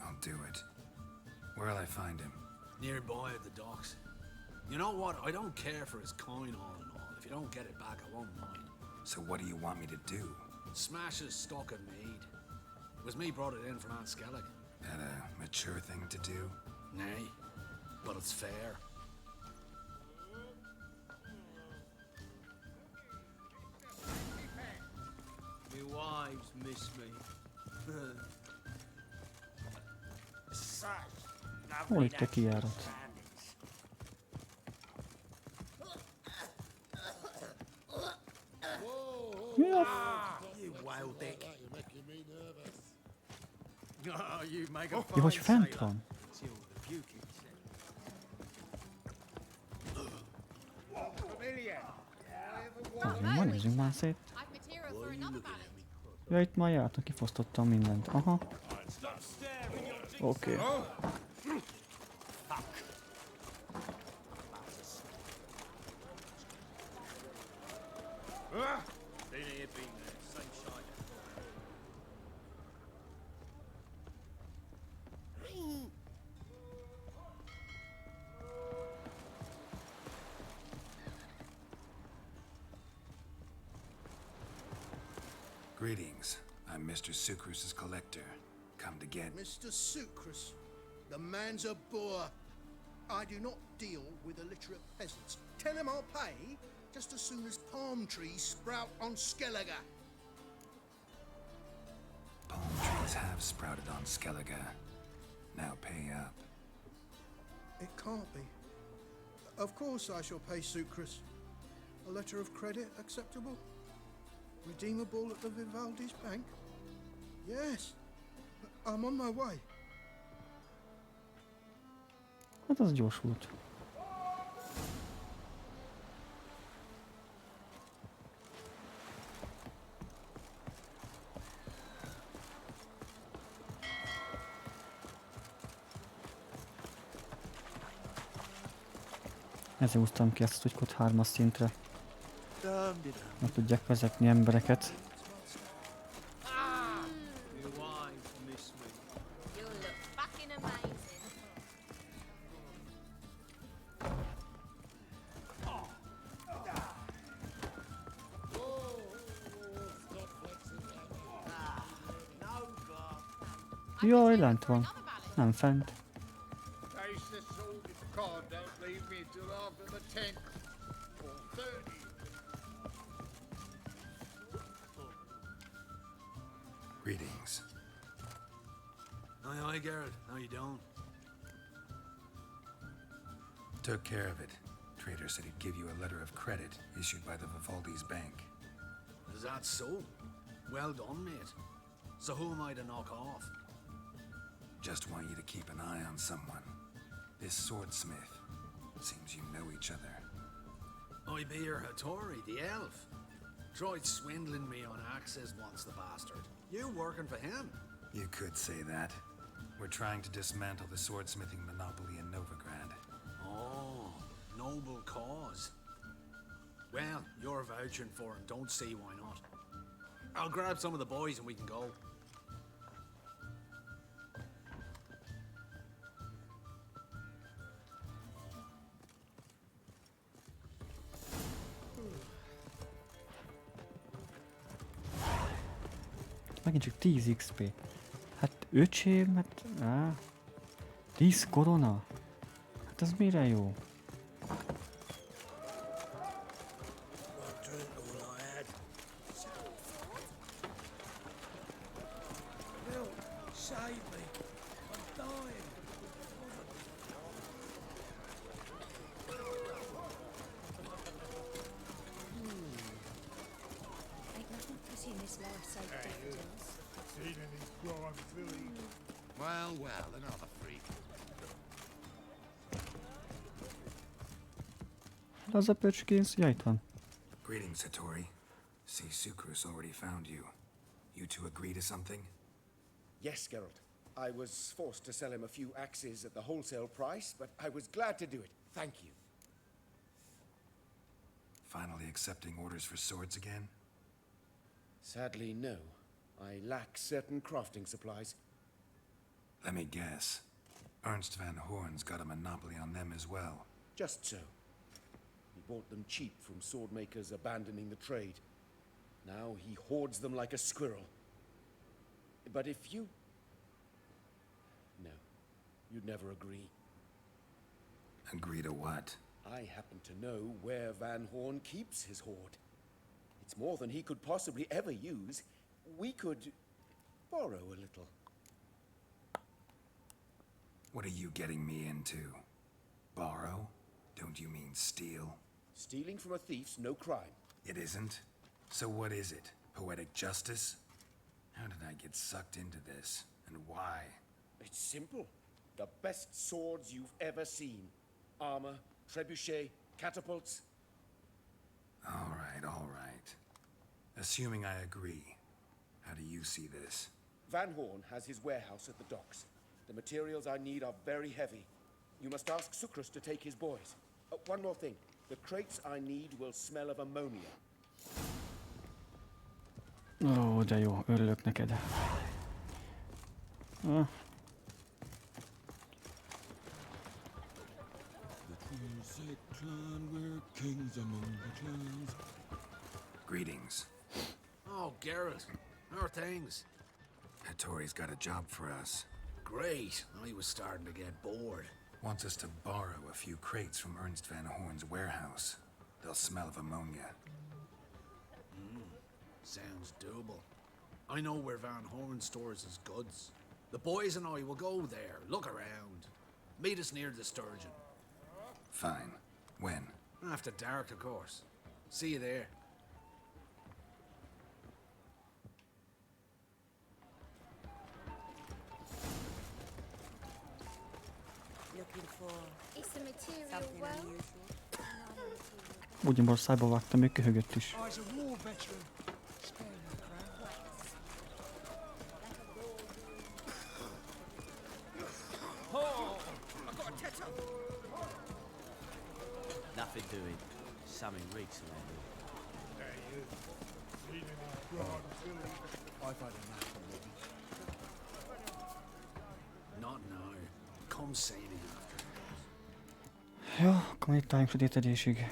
I'll do it. Where'll I find him? Nearby at the docks. You know what? I don't care for his coin all in all. If you don't get it back, I won't mind. So what do you want me to do? Smash his stock of mead. It was me brought it in from Aunt Skellig. That a mature thing to do? Nay, but it's fair. My wives miss me. Hol itt a kijárat? Mi a You wild dick. Oh, you make a Ja, hogy fine fent sailor. van? Till the puking Na, nézzünk már szét. Ja, itt már jártam, kifosztottam mindent. Aha. Oké. Been here, been there. Same shite. Greetings. I'm Mr. Sucrus's collector. Come to get... Mr. Sucrus, the man's a boor. I do not deal with illiterate peasants. Tell him I'll pay just as soon as palm trees sprout on Skellige. Palm trees have sprouted on Skellige. Now pay up. It can't be. Of course I shall pay Sucrus. A letter of credit acceptable? Redeemable at the Vivaldi's bank? Yes. I'm on my way. Hát az gyorsult. Ezért húztam ki ezt, hogy kod 3-as szintre. Meg tudják vezetni embereket. Your wives miss me. You look fucking amazing. Jaj, lent van. Nem fent. Taste the salted cod, don't leave me till after the 10th. Or 30. Greetings. Aye, aye, Geralt. How you doing? Took care of it. Trader said he'd give you a letter of credit issued by the Vivaldi's bank. Is that so? Well done, mate. So who am I to knock off? Just want you to keep an eye on someone. This swordsmith. Seems you know each other. I be your Hattori, the elf. Tried swindling me on access once, the bastard. You working for him? You could say that. We're trying to dismantle the swordsmithing monopoly in Novigrad. Oh, noble cause. Well, you're vouching for him, don't see why not. I'll grab some of the boys and we can go. Megint csak 10 XP. Hát öcsém, hát... 10 korona? Hát az mire jó? Well, another freak. Az a pöcskész? Ja, itt van. Greetings, Hattori. See, Sucrus already found you. You two agree to something? Yes, Geralt. I was forced to sell him a few axes at the wholesale price, but I was glad to do it. Thank you. Finally accepting orders for swords again? Sadly, no. I lack certain crafting supplies. Let me guess. Ernst van Horn's got a monopoly on them as well. Just so. He bought them cheap from sword makers abandoning the trade. Now he hoards them like a squirrel. But if you... No. You'd never agree. Agree to what? I happen to know where Van Horn keeps his hoard. It's more than he could possibly ever use. We could borrow a little. What are you getting me into? Borrow? Don't you mean steal? Stealing from a thief's no crime. It isn't? So what is it? Poetic justice? How did I get sucked into this? And why? It's simple. The best swords you've ever seen. Armor, trebuchet, catapults. All right. Assuming I agree, how do you see this? Van Horn has his warehouse at the docks. The materials I need are very heavy. You must ask Sucrus to take his boys. One more thing. The crates I need will smell of ammonia. Ó, de jó, örülök neked. Greetings. Oh, Geralt. How are things? Hattori's got a job for us. Great. I was starting to get bored. Wants us to borrow a few crates from Ernst van Horn's warehouse. They'll smell of ammonia. Sounds doable. I know where Van Horn stores his goods. The boys and I will go there, look around. Meet us near the Sturgeon. Fine. When? After dark, of course. See you there. Looking for Is the material something well? unusual. Ugyanbor szájba vágtam, még köhögött is. I was a war veteran. Spare me, crowd. Oh, I've got a tether. Nothing doing. Something reeks around here. Hey, you. Seen any broad Philly? I've had enough already. Not now. Come sailing after. Jó, akkor itt álljunk sötétedésig.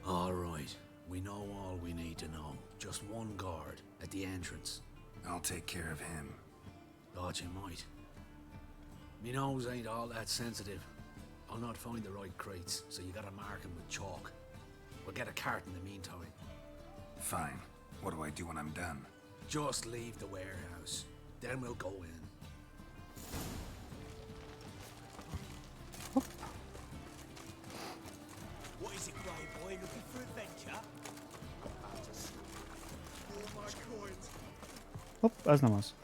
All right. We know all we need to know. Just one guard at the entrance. I'll take care of him. Thought you might. Me nose ain't all that sensitive. I'll not find the right crates, so you gotta mark them with chalk. We'll get a cart in the meantime. Fine. What do I do when I'm done? Just leave the warehouse. Then we'll go in. What is it, grey boy? Looking for adventure? All my coins. Hopp, ez nem az.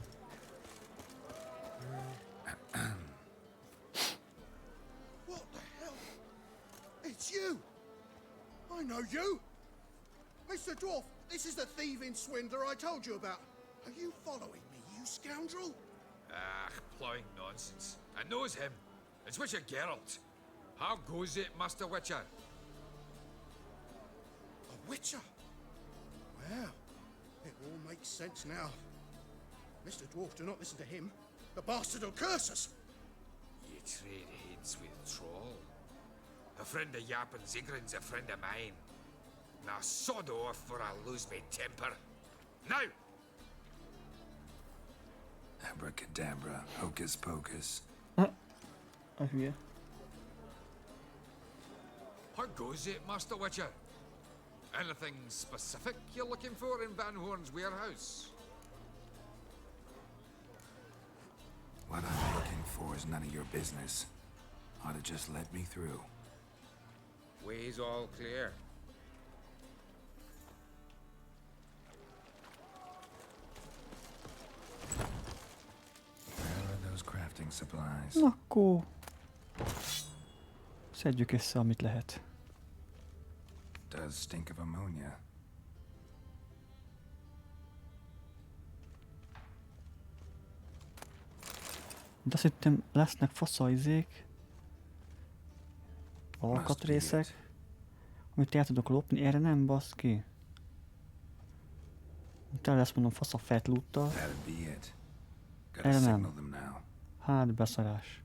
What the hell? It's you! I know you! Mr. Dwarf, this is the thieving swindler I told you about. Are you following me, you scoundrel? Ah, plowing nonsense. I knows him. It's Witcher Geralt. How goes it, Master Witcher? A witcher? Well, it all makes sense now. Mr. Dwarf, do not listen to him. The bastard will curse us. You trade heads with Troll. A friend of Yap and Zigrin's a friend of mine. Now sod off or I'll lose my temper. Now! Abracadabra, hocus pocus. A hülye. How goes it, Master Witcher? Anything specific you're looking for in Van Horn's warehouse? What I'm looking for is none of your business. Ought to just let me through. Way's all clear. Where are those crafting supplies? Na akkor... szedjük össze, amit lehet. Does stink of ammonia. De azt hittem, lesznek faszajzék, alkatrészek, amit el tudok lopni, erre nem, baszki. Tele lesz mondom fasz a fat loot-tal. Erre nem. Hát beszarás.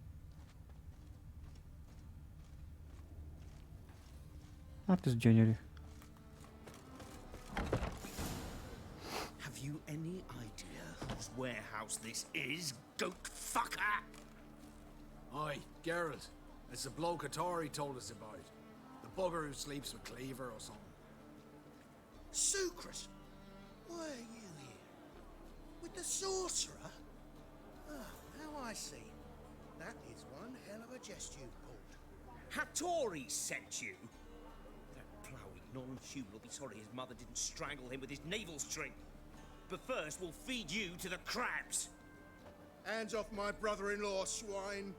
Hát ez gyönyörű. Have you any idea whose warehouse this is, goat fucker? Aye, Geralt. It's the bloke Atari told us about. The bugger who sleeps with Cleaver or something. Sucrus, why are you here? With the sorcerer? Oh, now I see. That is one hell of a jest you pulled. Hattori sent you? That ploughing non-human will be sorry his mother didn't strangle him with his navel string. But first, we'll feed you to the crabs. Hands off my brother-in-law, swine.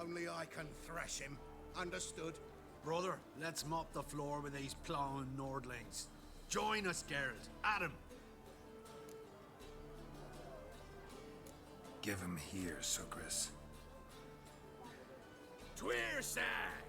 Only I can thrash him. Understood? Brother, let's mop the floor with these plowing Nordlings. Join us, Geralt. Adam. Give him here, Sucrus. Tweerside!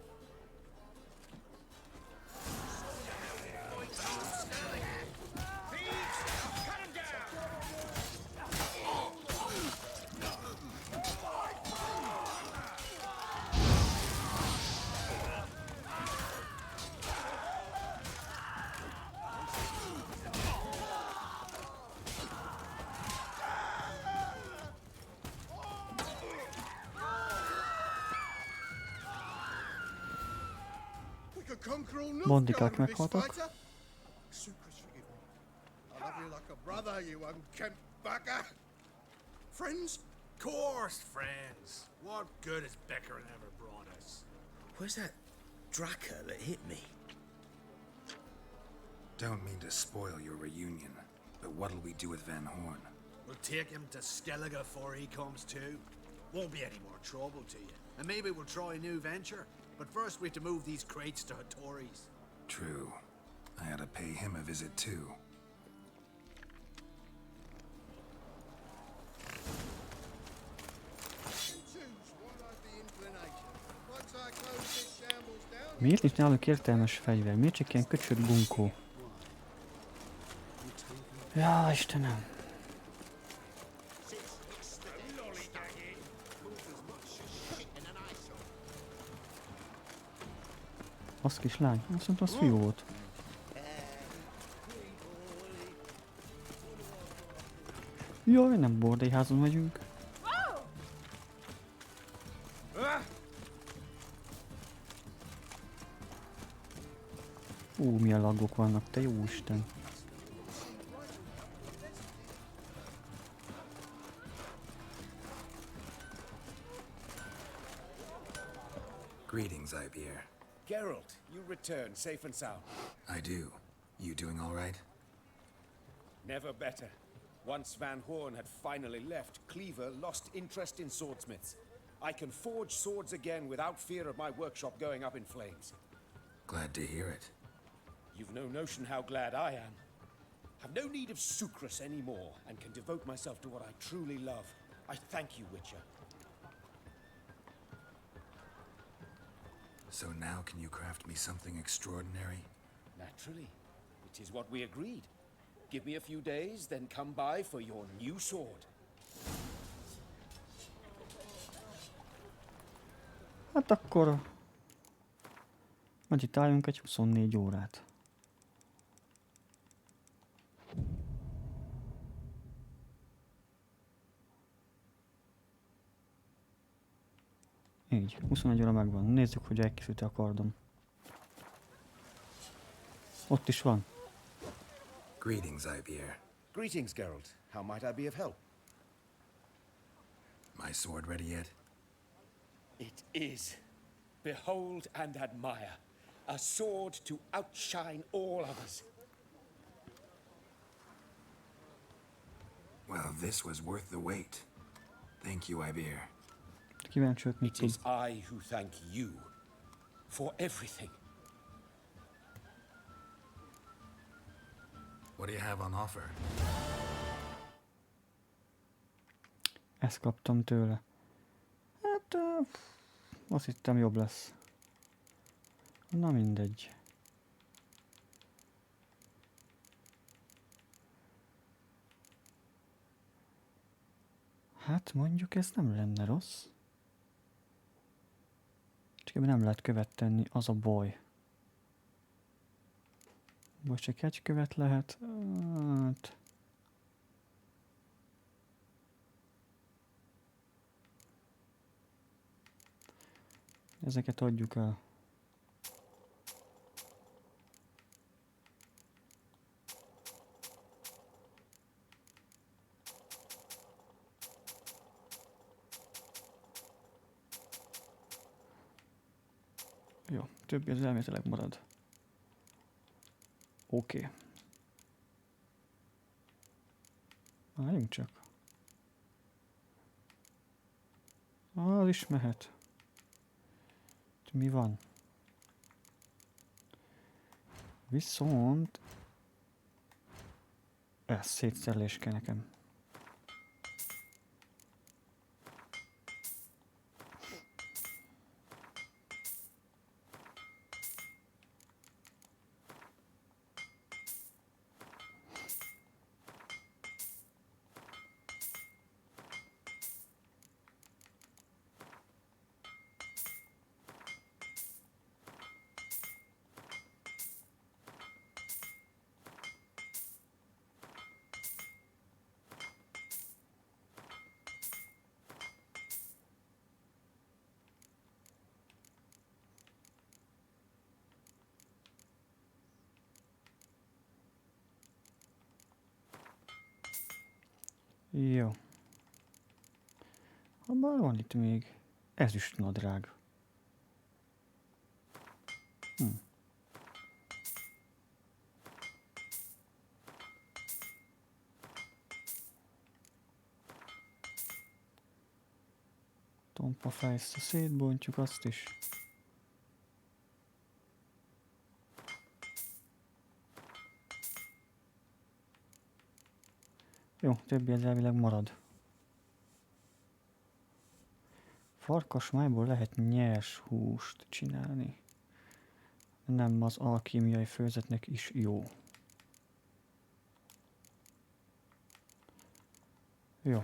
Bandikák meghaltak. Sucrus, forgive me. I love you like a brother, you unkempt bugger. Friends? Course, friends. What good has Becker ever brought us? Where's that Draka that hit me? Don't mean to spoil your reunion, but what'll we do with Van Horn? We'll take him to Skellige before he comes to. Won't be any more trouble to you. And maybe we'll try a new venture. But first we have to move these crates to Hattori's. True. I ought to pay him a visit too. Miért nincs náluk értelmes fegyver? Miért csak ilyen köcsög bunkó? Ja, Istenem! Az kislány? Azt mondta, az fiú volt. Jaj, nem bordélyházon megyünk. Milyen laggok vannak, te jó Isten. Greetings, Ibier. Geralt, you return safe and sound. I do. You doing all right? Never better. Once Van Horn had finally left, Cleaver lost interest in swordsmiths. I can forge swords again without fear of my workshop going up in flames. Glad to hear it. You've no notion how glad I am. I've no need of sucrus anymore, and can devote myself to what I truly love. I thank you, Witcher. So now can you craft me something extraordinary? Naturally. It is what we agreed. Give me a few days, then come by for your new sword. Hát akkor... Meditálljunk egy 24 órát. Így, 21 óra megvan. Nézzük, hogy elkészült a kardom. Ott is van. Greetings, Ibeer. Greetings, Geralt. How might I be of help? My sword ready yet? It is. Behold and admire. A sword to outshine all others. Well, this was worth the wait. Thank you, Ibeer. Kíváncsi vagyok, mit It is I who thank you for everything. What do you have on offer? Ezt kaptam tőle. Hát... azt hittem jobb lesz. Na mindegy. Hát mondjuk ez nem lenne rossz. Csak ebben nem lehet követ tenni, az a baj. Vagy csak egy követ lehet. Hát... Ezeket adjuk el. Jó, többi az elméletileg marad. Oké. Várjunk csak. Az is mehet. Mi van? Viszont... Ez szétszerelés kell nekem. Jó. Abban van itt még ezüst nadrág. Tompa fejsz, szétbontjuk azt is. Jó, többi ez elvileg marad. Farkasmájból lehet nyers húst csinálni. Nem, az alkímiai főzetnek is jó. Jó.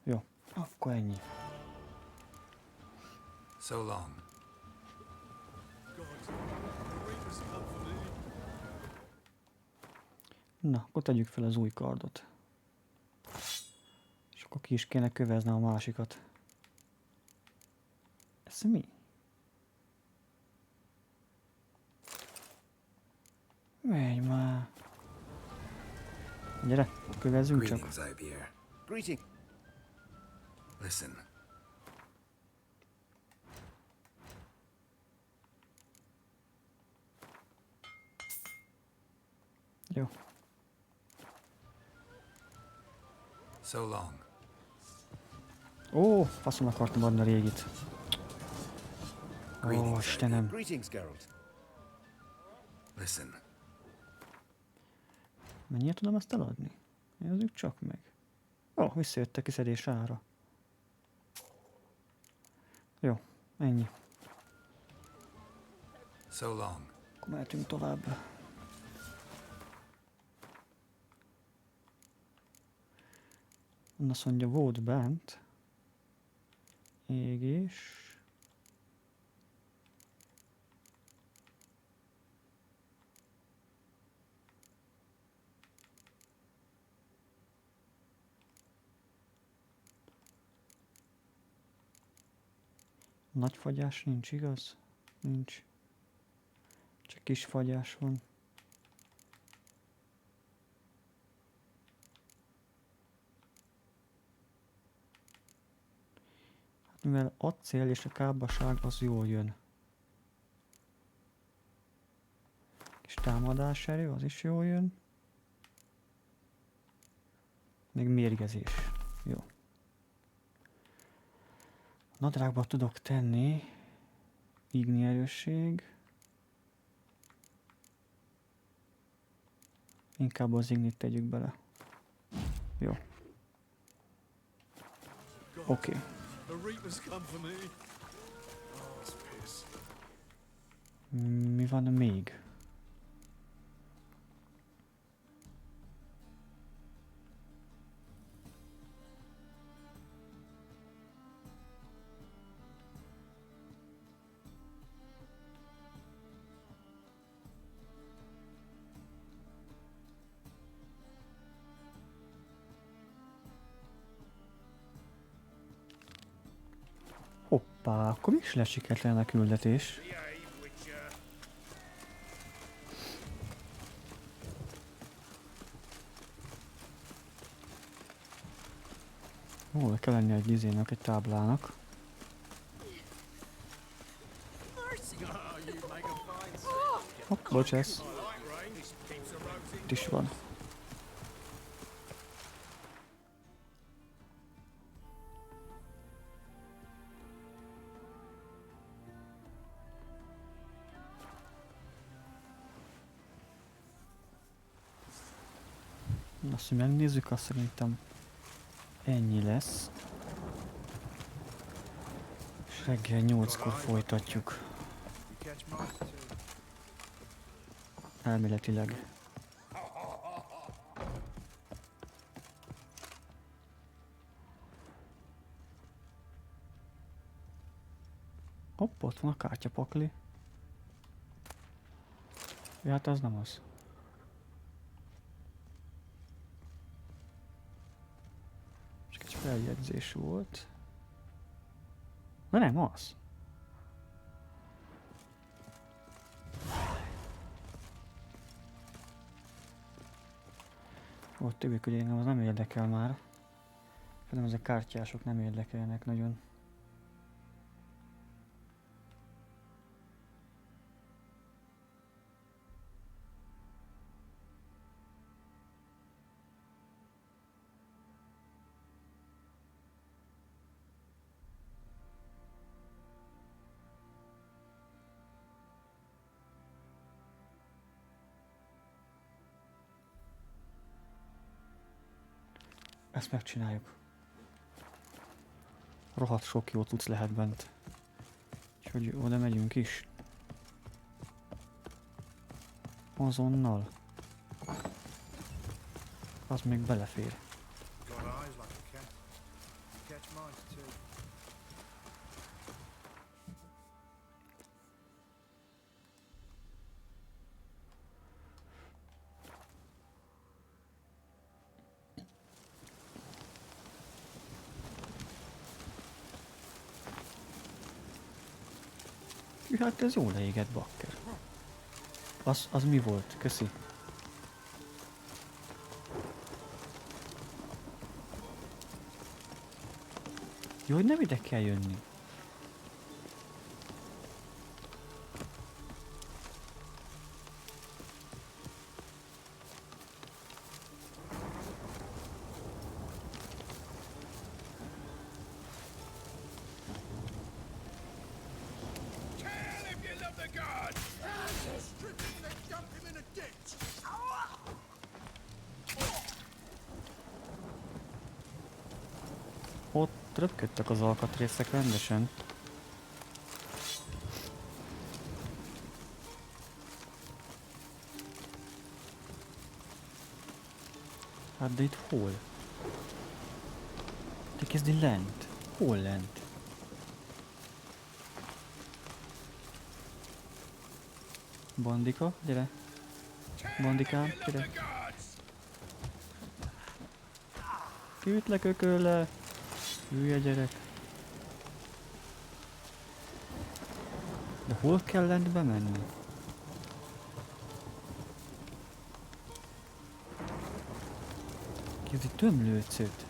Jó, akkor ennyi. So long. Na, akkor tegyük fel az új kardot. És akkor ki is kéne kövezni a másikat. Ez mi? Menj már. Gyere, kövezzünk csak. Greetings, Ibier. Greeting. Listen. Jó. So long. Ó, faszom akartam adni a régit. Ó, Istenem. Greetings, Geralt. Listen. Mennyire tudom ezt eladni? Nézzük csak meg. Ó, visszajött a kiszedés ára. Jó, ennyi. So long. Akkor mehetünk tovább. Azt mondja, volt bent. Égés. Nagy fagyás nincs, igaz? Nincs. Csak kis fagyás van. Hát mivel acél és a kábbaság az jól jön. Kis támadáserő, az is jól jön. Még mérgezés. Jó. Nadrágba tudok tenni. Igni erősség. Inkább az ignit tegyük bele. Jó. Oké. Mi van még? Hoppá, akkor mégis lesz sikertelen a küldetés. Hol kell lenni egy izének, egy táblának. Hopp, bocsász. Itt is van. Azt, hogy megnézzük, azt szerintem ennyi lesz. És reggel 8-kor folytatjuk. Elméletileg. Hopp, ott van a kártyapakli. Ja, hát az nem az. Csak egy feljegyzés volt. De nem az. Ott többik, hogy engem az nem érdekel már. Szerintem ezek kártyások nem érdekelnek nagyon. Ezt megcsináljuk. Rohadt sok jó cucc lehet bent. Úgyhogy oda megyünk is. Azonnal. Az még belefér. Hát ez jól leégett, bakker. Az mi volt? Köszi. Jó, hogy nem ide kell jönni. Ott röpködtek az alkatrészek rendesen. Hát de itt hol? Te kezdi lent. Hol lent? Bandika, gyere. Bandikám, gyere. Kiütlek ökölle. Hülye gyerek. De hol kell lent bemenni? Kezdi tömlőcöt.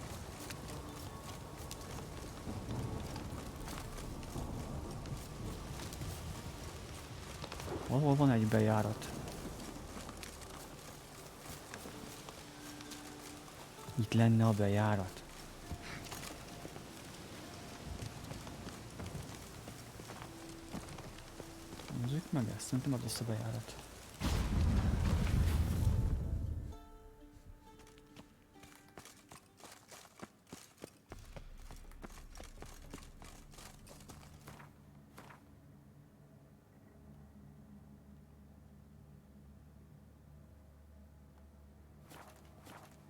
Valahol van egy bejárat. Itt lenne a bejárat. Nézzük meg ezt, szerintem az lesz a bejárat.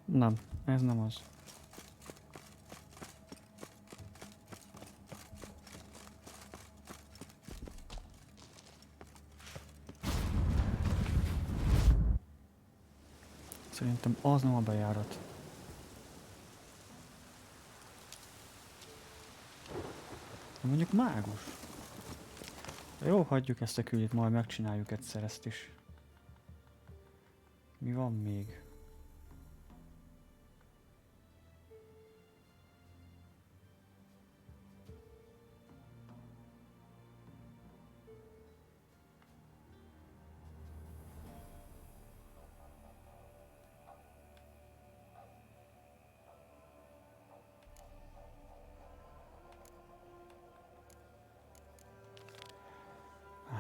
Nem, ez nem az. Szerintem az nem a bejárat. De mondjuk mágus. Jó, hagyjuk ezt a küldét, majd megcsináljuk egyszer ezt is. Mi van még?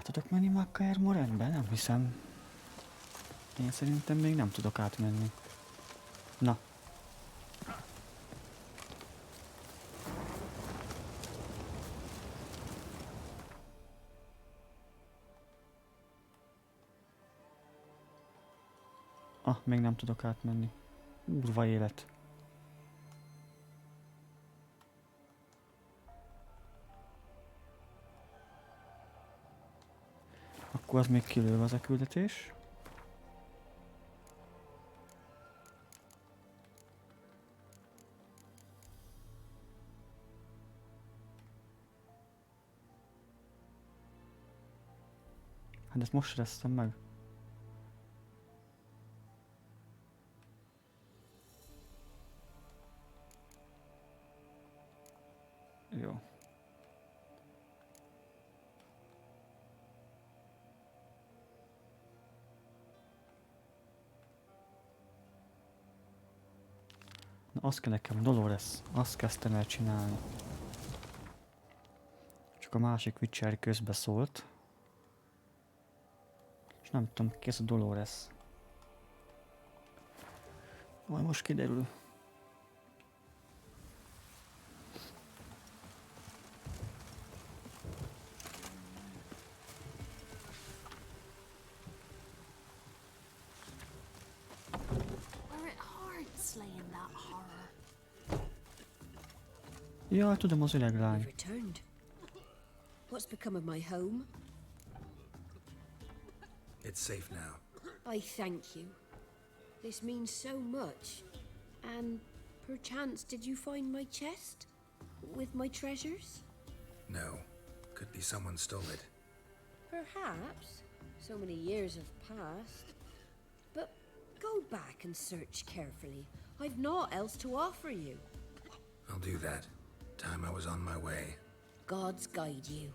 Tudok menni MagyarJoe1989-ben? Nem hiszem. Én szerintem még nem tudok átmenni. Na. Még nem tudok átmenni. Durva élet. Akkor az még kilőve az a küldetés. Hát ezt most szereztem meg. Jó. Na, azt kell nekem, Dolores, azt kezdtem el csinálni. Csak a másik Witcher közbe szólt. És nem tudom, ki ez a Dolores. Majd most kiderül. Ja, tudom, az öreg lány. Returned. What's become of my home? It's safe now. I thank you. This means so much. And perchance did you find my chest? With my treasures? No. Could be someone stole it. Perhaps. So many years have passed. But go back and search carefully. I've naught else to offer you. I'll do that. Time I was on my way. Gods guide you.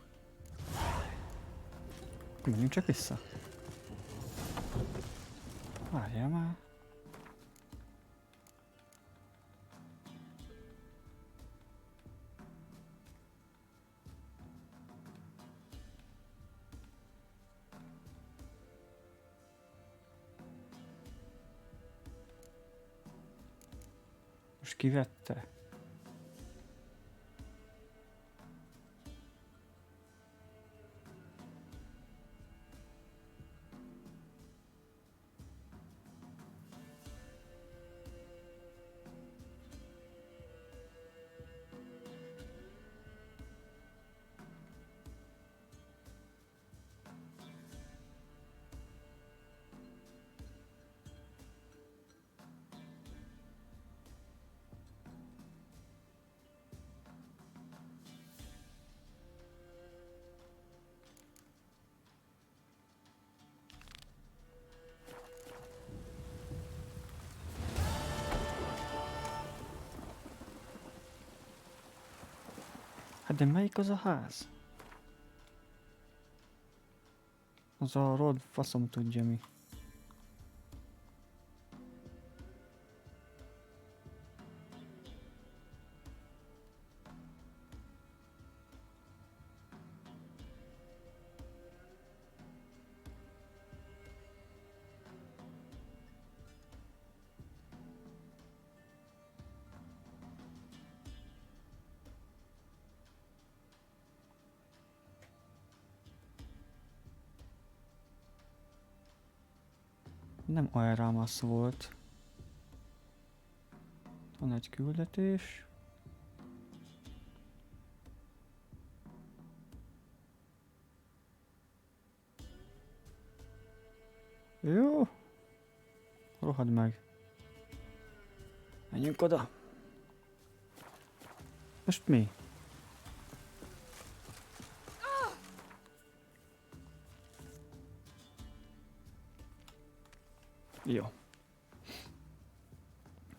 Menjünk csak vissza. Várjál már. Most kivette? Hát de melyik az a ház? Az a Rod faszom tudja mi. Nem Aerámasz volt. Van egy küldetés. Jó. Rohad meg. Menjünk oda. Most mi? Jó.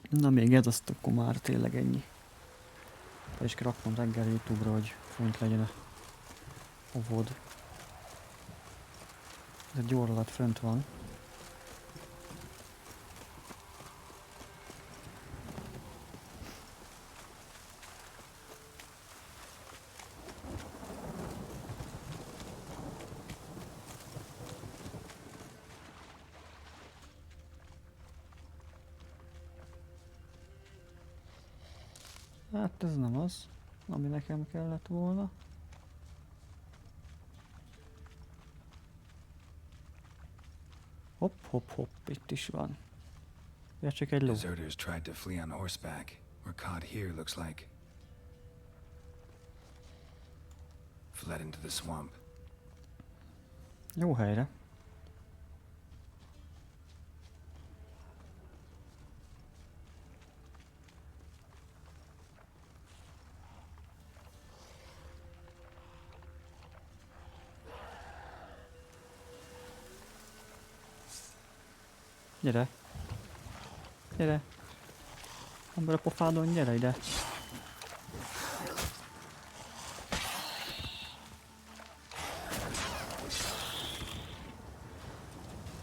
Na még ez, azt akkor már tényleg ennyi. Fel is kell raknom reggel YouTube-ra, hogy font legyen a VOD. Ez egy óra alatt fönt van. Hát ez nem az, ami nekem kellett volna. Hopp, hopp, hopp, itt is van. Ja, csak egy ló. Deserters tried to flee on horseback. Were caught here, looks like. Fled into the swamp. Jó helyre. Gyere! Gyere! Ember a pofádon, gyere ide!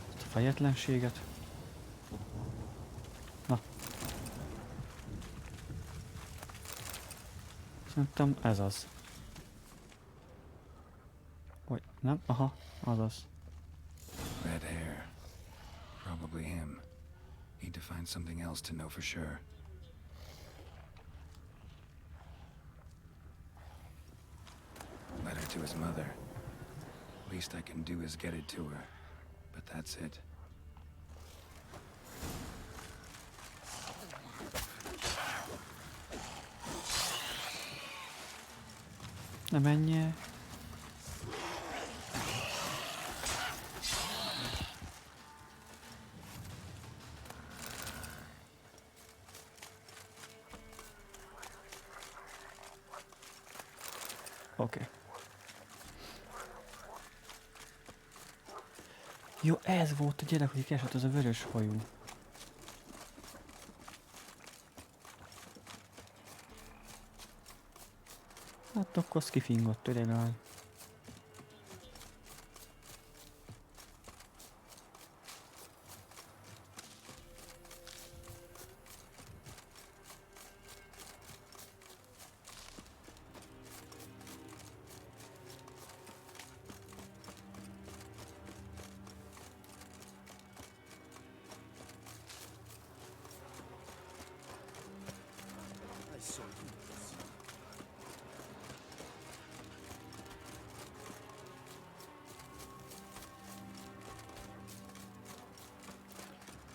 Ezt a fejetlenséget. Na. Szerintem ez az. Vagy nem? Aha, azaz. Red hair. Probably him. Need to find something else to know for sure. Letter to his mother. Least I can do is get it to her. But that's it. Ne menjél! Oké. Jó, ez volt a gyerek, hogy esett, az a vörös hajú. Hát akkor az kifingott, öreg áll.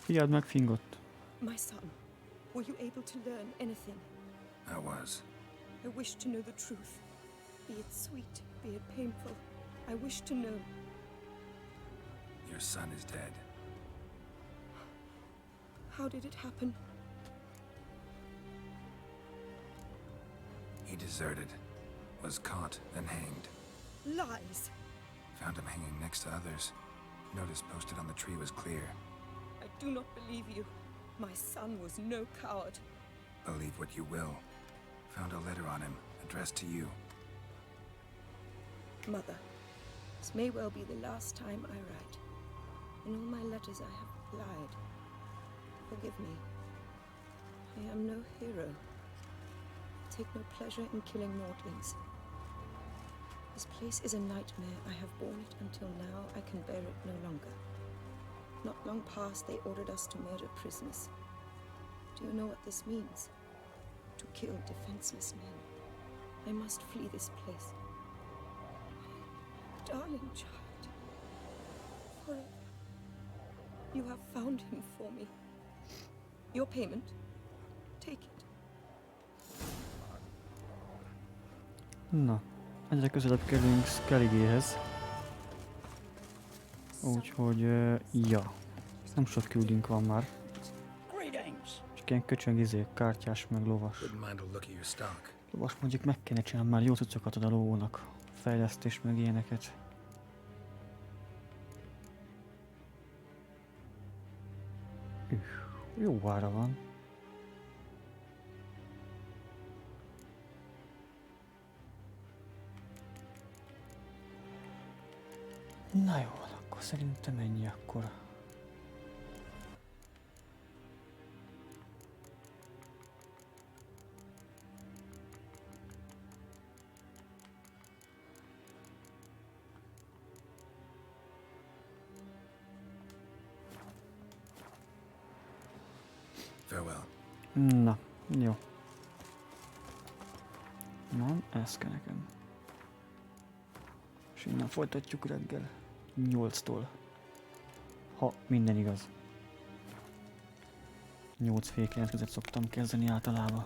Fiad meg fingott. My son, were you able to learn anything? I was. I wish to know the truth. Be it sweet, be it painful. I wish to know. Your son is dead. How did it happen? He deserted, was caught and hanged. Lies! Found him hanging next to others. Notice posted on the tree was clear. I do not believe you. My son was no coward. Believe what you will. Found a letter on him, addressed to you. Mother, this may well be the last time I write. In all my letters I have lied. Forgive me. I am no hero. I take no pleasure in killing mortalings. This place is a nightmare. I have borne it until now. I can bear it no longer. Not long past, they ordered us to murder prisoners. Do you know what this means? To kill defenseless men. I must flee this place. My darling child. Forever. You have found him for me. Your payment. Take it. Na, egyre közelebb kerülünk Skelligéhez. Úgyhogy, ja. Nem sok küldünk van már. Csak ilyen köcsöng kártyás meg lovas. Lovas mondjuk meg kéne csinálni már jó cuccokat a lónak. Fejlesztés meg ilyeneket. Jó ára van. Na jó, akkor szerintem ennyi akkor. Farewell. Na, jó. Na, ez kell nekem. És innen folytatjuk reggel 8-tól. Ha minden igaz. 8 fél 9 között szoktam kezdeni általában.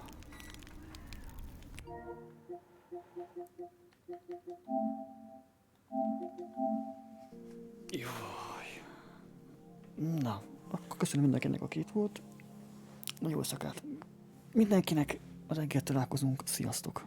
Jaj. Na, akkor köszönöm mindenkinek, aki itt volt. Nagyon jó szakát. Mindenkinek a reggel találkozunk. Sziasztok!